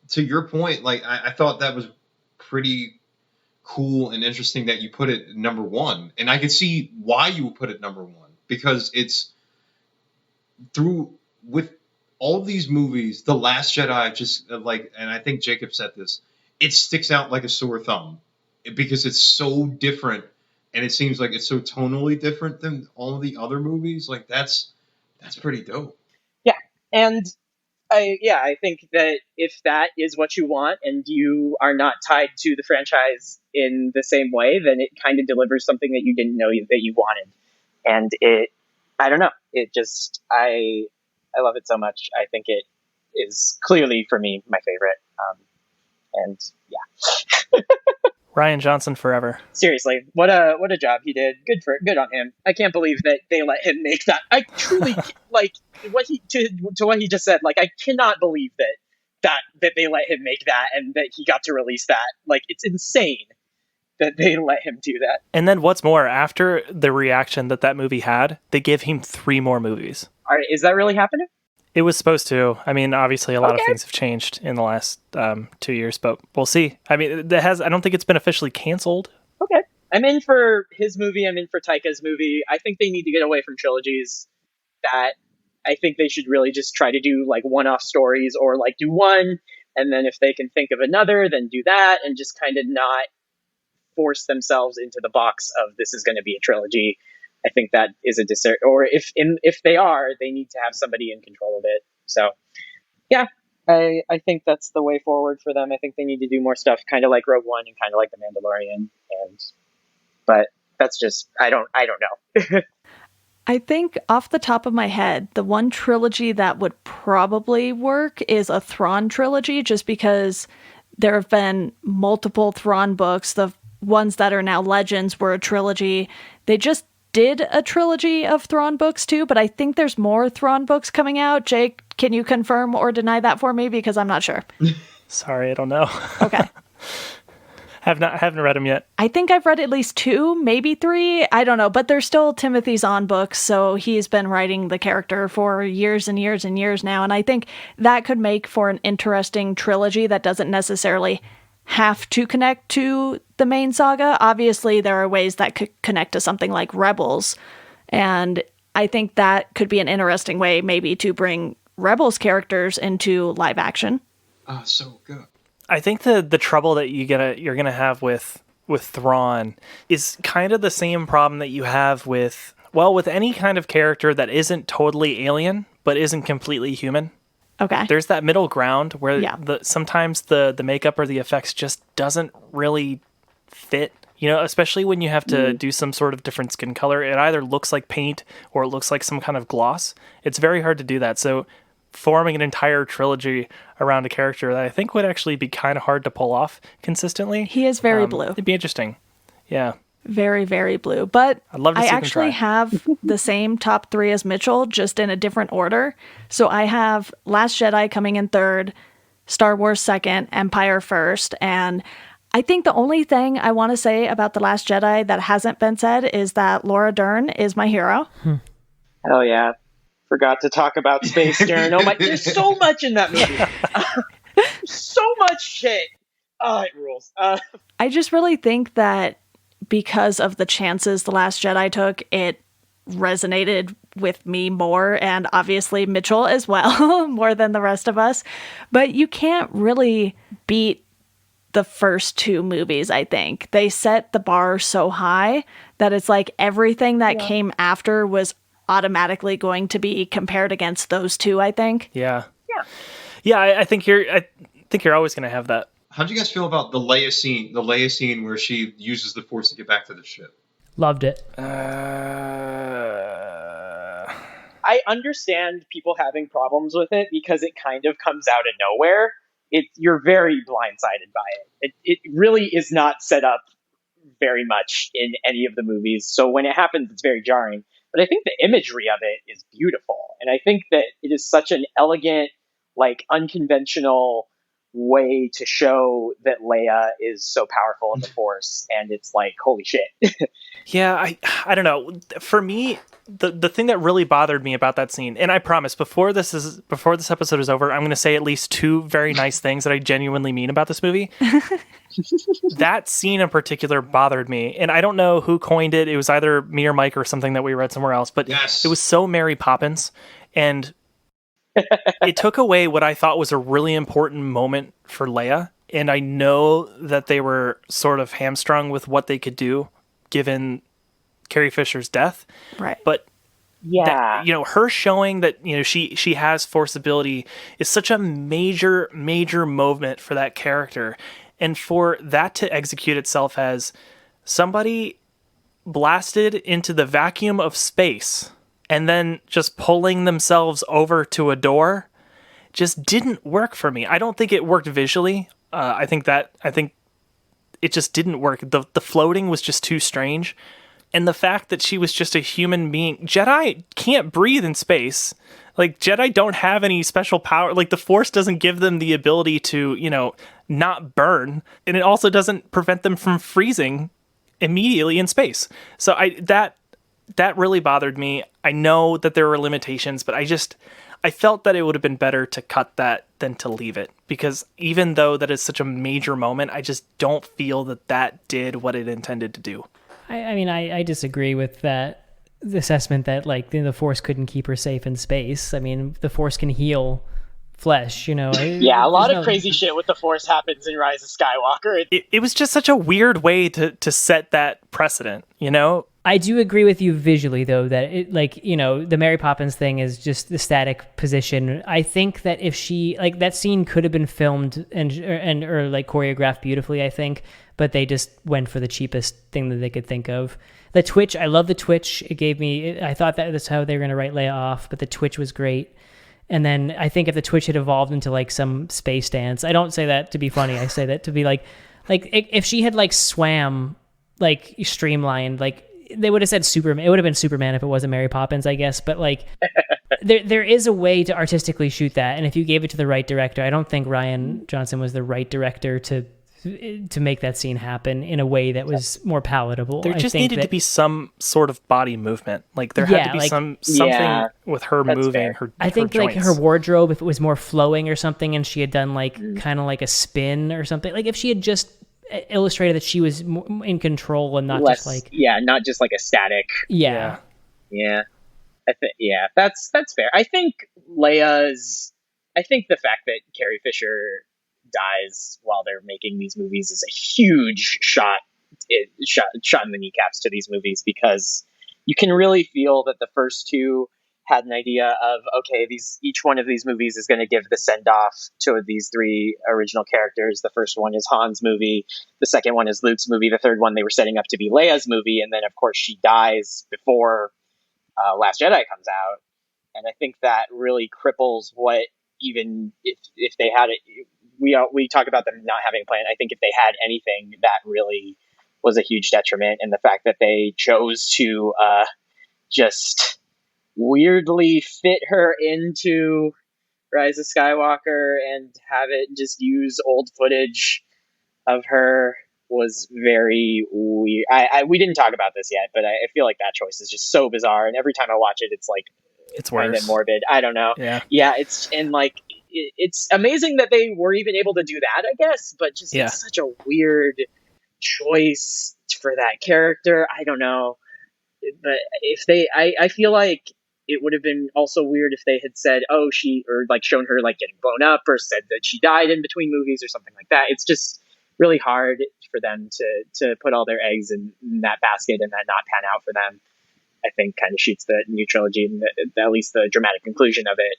to your point, like I thought that was pretty cool and interesting that you put it number one, and I could see why you would put it number one because it's through with all these movies, The Last Jedi just like, and I think Jacob said this, it sticks out like a sore thumb because it's so different, and it seems like it's so tonally different than all of the other movies. Like that's pretty dope. Yeah, and I think that if that is what you want and you are not tied to the franchise in the same way, then it kind of delivers something that you didn't know that you wanted. And I don't know, it just, I love it so much. I think it is clearly, for me, my favorite. And yeah. Rian Johnson forever. Seriously, what a job he did. Good on him. I can't believe that they let him make that. I truly like what he to what he just said. Like I cannot believe that they let him make that and that he got to release that. Like it's insane that they let him do that. And then what's more, after the reaction that movie had, they give him 3 more movies. All right, is that really happening? It was supposed to. I mean, obviously, a lot of things have changed in the last 2 years, but we'll see. I mean, I don't think it's been officially canceled. Okay. I'm in for his movie. I'm in for Taika's movie. I think they need to get away from trilogies. That I think they should really just try to do like one-off stories or like do one, and then if they can think of another, then do that, and just kind of not force themselves into the box of this is going to be a trilogy. I think that is a disservice, or if they are, they need to have somebody in control of it. So, yeah, I think that's the way forward for them. I think they need to do more stuff, kind of like Rogue One and kind of like The Mandalorian. But that's just I don't know. I think off the top of my head, the one trilogy that would probably work is a Thrawn trilogy, just because there have been multiple Thrawn books. The ones that are now Legends were a trilogy. They just did a trilogy of Thrawn books too, but I think there's more Thrawn books coming out. Jake, can you confirm or deny that for me? Because I'm not sure. Sorry, I don't know. Okay. haven't read them yet. I think I've read at least 2, maybe 3. I don't know, but they're still Timothy Zahn books, so he's been writing the character for years and years and years now, and I think that could make for an interesting trilogy that doesn't necessarily have to connect to the main saga. Obviously, there are ways that could connect to something like Rebels, and I think that could be an interesting way maybe to bring Rebels characters into live action. So good. I think the trouble that you're gonna have with Thrawn is kind of the same problem that you have with any kind of character that isn't totally alien but isn't completely human. Okay. There's that middle ground where sometimes the makeup or the effects just doesn't really fit. You know, especially when you have to do some sort of different skin color. It either looks like paint or it looks like some kind of gloss. It's very hard to do that. So forming an entire trilogy around a character that I think would actually be kind of hard to pull off consistently. He is very blue. It'd be interesting. Yeah. Very, very blue. But I'd love to see I them actually try. have the same top 3 as Mitchell, just in a different order. So I have Last Jedi coming in 3rd, Star Wars 2nd, Empire 1st. And I think the only thing I want to say about The Last Jedi that hasn't been said is that Laura Dern is my hero. Hell yeah. Forgot to talk about Space Dern. Oh my, there's so much in that movie. So much shit. Oh, it rules. I just really think that because of the chances The Last Jedi took, it resonated with me more, and obviously Mitchell as well, more than the rest of us. But you can't really beat the first 2 movies, I think. They set the bar so high that it's like everything that came after was automatically going to be compared against those 2, I think. Yeah. I think you're always going to have that. How do you guys feel about the Leia scene where she uses the Force to get back to the ship? Loved it. I understand people having problems with it because it kind of comes out of nowhere. You're very blindsided by it. It really is not set up very much in any of the movies. So when it happens, it's very jarring. But I think the imagery of it is beautiful. And I think that it is such an elegant, like unconventional way to show that Leia is so powerful in the Force. And it's like, holy shit. Yeah, I don't know. For me, the thing that really bothered me about that scene, and I promise before this episode is over, I'm going to say at least two very nice things that I genuinely mean about this movie. That scene in particular bothered me, and I don't know who coined it. It was either me or Mike or something that we read somewhere else, but It was so Mary Poppins, and it took away what I thought was a really important moment for Leia, and I know that they were sort of hamstrung with what they could do given Carrie Fisher's death. Right. But yeah, that, her showing that, she has Force ability is such a major, major moment for that character. And for that to execute itself as somebody blasted into the vacuum of space and then just pulling themselves over to a door just didn't work for me. I don't think it worked visually. I think it just didn't work. The floating was just too strange. And the fact that she was just a human being. Jedi can't breathe in space. Like, Jedi don't have any special power. Like, the Force doesn't give them the ability to, not burn. And it also doesn't prevent them from freezing immediately in space. So that really bothered me. I know that there were limitations, but I felt that it would have been better to cut that than to leave it. Because even though that is such a major moment, I just don't feel that did what it intended to do. I mean, I disagree with that assessment that like the Force couldn't keep her safe in space. I mean, the Force can heal flesh, Yeah, a lot of crazy shit with the Force happens in Rise of Skywalker. It was just such a weird way to set that precedent, I do agree with you visually, though, that the Mary Poppins thing is just the static position. I think that if she that scene could have been filmed and choreographed beautifully, I think, but they just went for the cheapest thing that they could think of. The twitch, I love the twitch. I thought that's how they were going to write Leia off, but the twitch was great. And then I think if the twitch had evolved into like some space dance, I don't say that to be funny. I say that to be like if she had like swam like streamlined, like they would have said Superman. It would have been Superman if it wasn't Mary Poppins, I guess. But like there is a way to artistically shoot that, and if you gave it to the right director, I don't think Rian Johnson was the right director to make that scene happen in a way that was more palatable. There just needed to be some sort of body movement. Like there had to be something with her moving. I think like her wardrobe, if it was more flowing or something, and she had done like kind of like a spin or something. Like if she had just illustrated that she was in control and not just like not just like a static. Yeah. That's fair. I think the fact that Carrie Fisher dies while they're making these movies is a huge shot in the kneecaps to these movies, because you can really feel that the first two had an idea of, okay, each one of these movies is going to give the send-off to these three original characters. The first one is Han's movie, the second one is Luke's movie, the third one they were setting up to be Leia's movie, and then of course she dies before Last Jedi comes out. And I think that really cripples what, even if they had it, we talk about them not having a plan. I think if they had anything, that really was a huge detriment. And the fact that they chose to just weirdly fit her into Rise of Skywalker and have it just use old footage of her was very weird. We didn't talk about this yet, but I feel like that choice is just so bizarre. And every time I watch it, it's like, it's worse. Kind of morbid. I don't know. Yeah. It's amazing that they were even able to do that, I guess, but just it's such a weird choice for that character. I don't know. But I feel like it would have been also weird if they had said, shown her like getting blown up, or said that she died in between movies or something like that. It's just really hard for them to put all their eggs in that basket and that not pan out for them. I think kind of shoots the new trilogy, and at least the dramatic conclusion of it,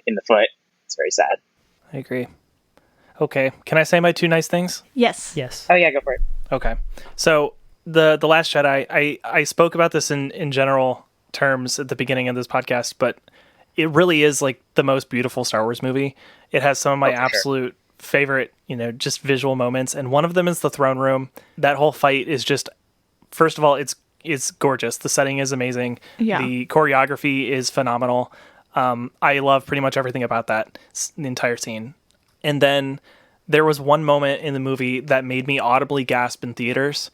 in the foot. It's very sad. I agree. Okay, can I say my two nice things? Yes. Oh yeah, go for it. Okay, so the Last Jedi, I spoke about this in general terms at the beginning of this podcast, but it really is like the most beautiful Star Wars movie. It has some of my absolute favorite, just visual moments. And one of them is the throne room. That whole fight is just, first of all, it's gorgeous. The setting is amazing. Yeah. The choreography is phenomenal. I love pretty much everything about that, the entire scene. And then there was one moment in the movie that made me audibly gasp in theaters,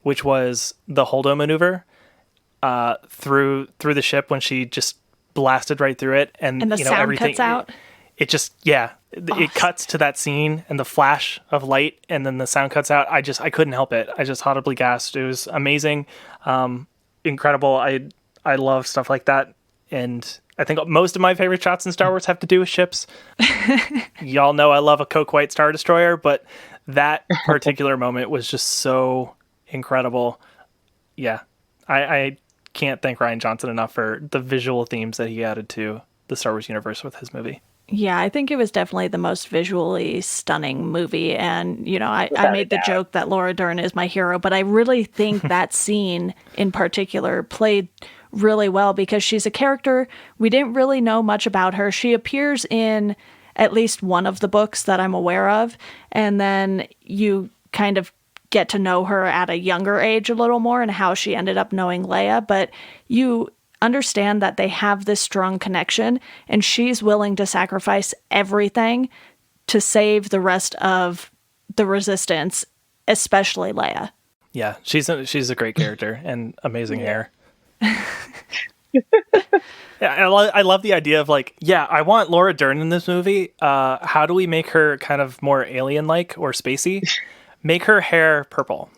which was the Holdo maneuver through the ship when she just blasted right through it, and the sound everything cuts out. It just it cuts to that scene and the flash of light, and then the sound cuts out. I couldn't help it. I just audibly gasped. It was amazing, incredible. I love stuff like that, and I think most of my favorite shots in Star Wars have to do with ships. Y'all know I love a Coke White Star Destroyer, but that particular moment was just so incredible. Yeah, I can't thank Rian Johnson enough for the visual themes that he added to the Star Wars universe with his movie. Yeah, I think it was definitely the most visually stunning movie. And, I made the joke that Laura Dern is my hero, but I really think that scene in particular played really well because she's a character. We didn't really know much about her. She appears in at least one of the books that I'm aware of. And then you kind of get to know her at a younger age a little more and how she ended up knowing Leia. But you understand that they have this strong connection and she's willing to sacrifice everything to save the rest of the Resistance, especially Leia. Yeah, she's a great character and amazing hair. Yeah, I love the idea of I want Laura Dern in this movie. How do we make her kind of more alien-like or spacey? Make her hair purple.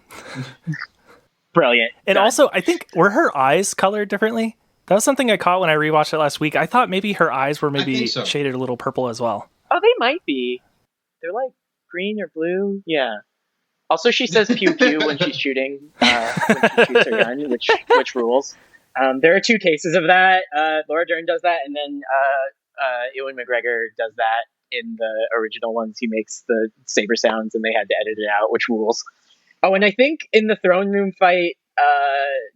Brilliant. And also, I think, were her eyes colored differently? That was something I caught when I rewatched it last week. I thought maybe her eyes were shaded a little purple as well. Oh, they might be. They're like green or blue. Yeah. Also, she says pew pew when she's shooting, when she shoots her gun, which rules. There are two cases of that. Laura Dern does that, and then Ewan McGregor does that in the original ones. He makes the saber sounds, and they had to edit it out, which rules. Oh, and I think in the throne room fight,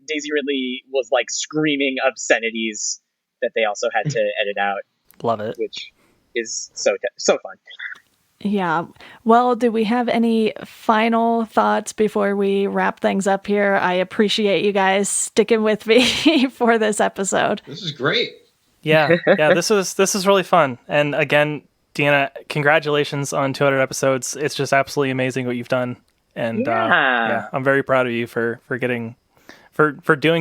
Daisy Ridley was screaming obscenities that they also had to edit out. Love it. Which is so fun. Yeah. Well, do we have any final thoughts before we wrap things up here? I appreciate you guys sticking with me for this episode. This is great. Yeah. This is really fun. And again, Deanna, congratulations on 200 episodes. It's just absolutely amazing what you've done. And I'm very proud of you for doing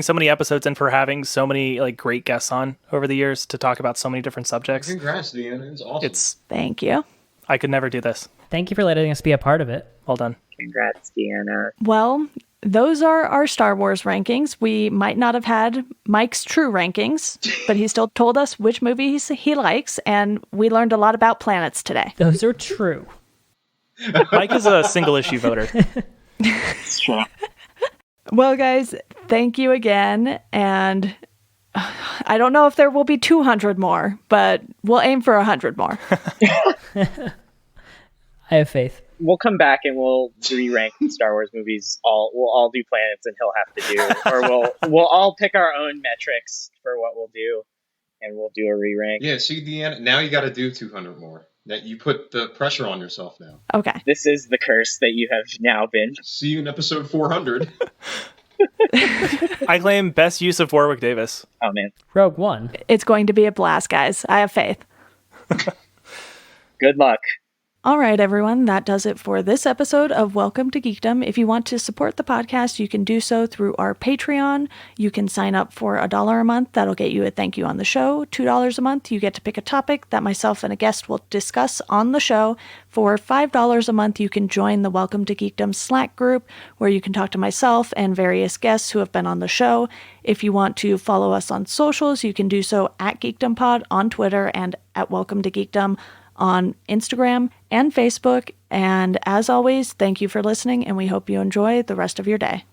so many episodes and for having so many great guests on over the years to talk about so many different subjects. Congrats, Deanna. It's awesome. Thank you. I could never do this. Thank you for letting us be a part of it. Well done. Congrats, Deanna. Well, those are our Star Wars rankings. We might not have had Mike's true rankings, but he still told us which movies he likes, and we learned a lot about planets today. Those are true. Mike is a single issue voter. It's true. Well, guys, thank you again. And I don't know if there will be 200 more, but we'll aim for 100 more. I have faith. We'll come back and we'll re-rank the Star Wars movies. We'll all do planets, and he'll have to do, or we'll all pick our own metrics for what we'll do, and we'll do a re-rank. Yeah, see, Deanna, now you got to do 200 more. That you put the pressure on yourself now. Okay. This is the curse that you have now been. See you in episode 400. I claim best use of Warwick Davis. Oh man, Rogue One. It's going to be a blast, guys. I have faith. good luck. All right, everyone, that does it for this episode of Welcome to Geekdom. If you want to support the podcast, you can do so through our Patreon. You can sign up for $1 a month. That'll get you a thank you on the show. $2 a month, you get to pick a topic that myself and a guest will discuss on the show. For $5 a month, you can join the Welcome to Geekdom Slack group, where you can talk to myself and various guests who have been on the show. If you want to follow us on socials, you can do so at GeekdomPod on Twitter and at Welcome to Geekdom on Instagram and Facebook. And as always, thank you for listening, and we hope you enjoy the rest of your day.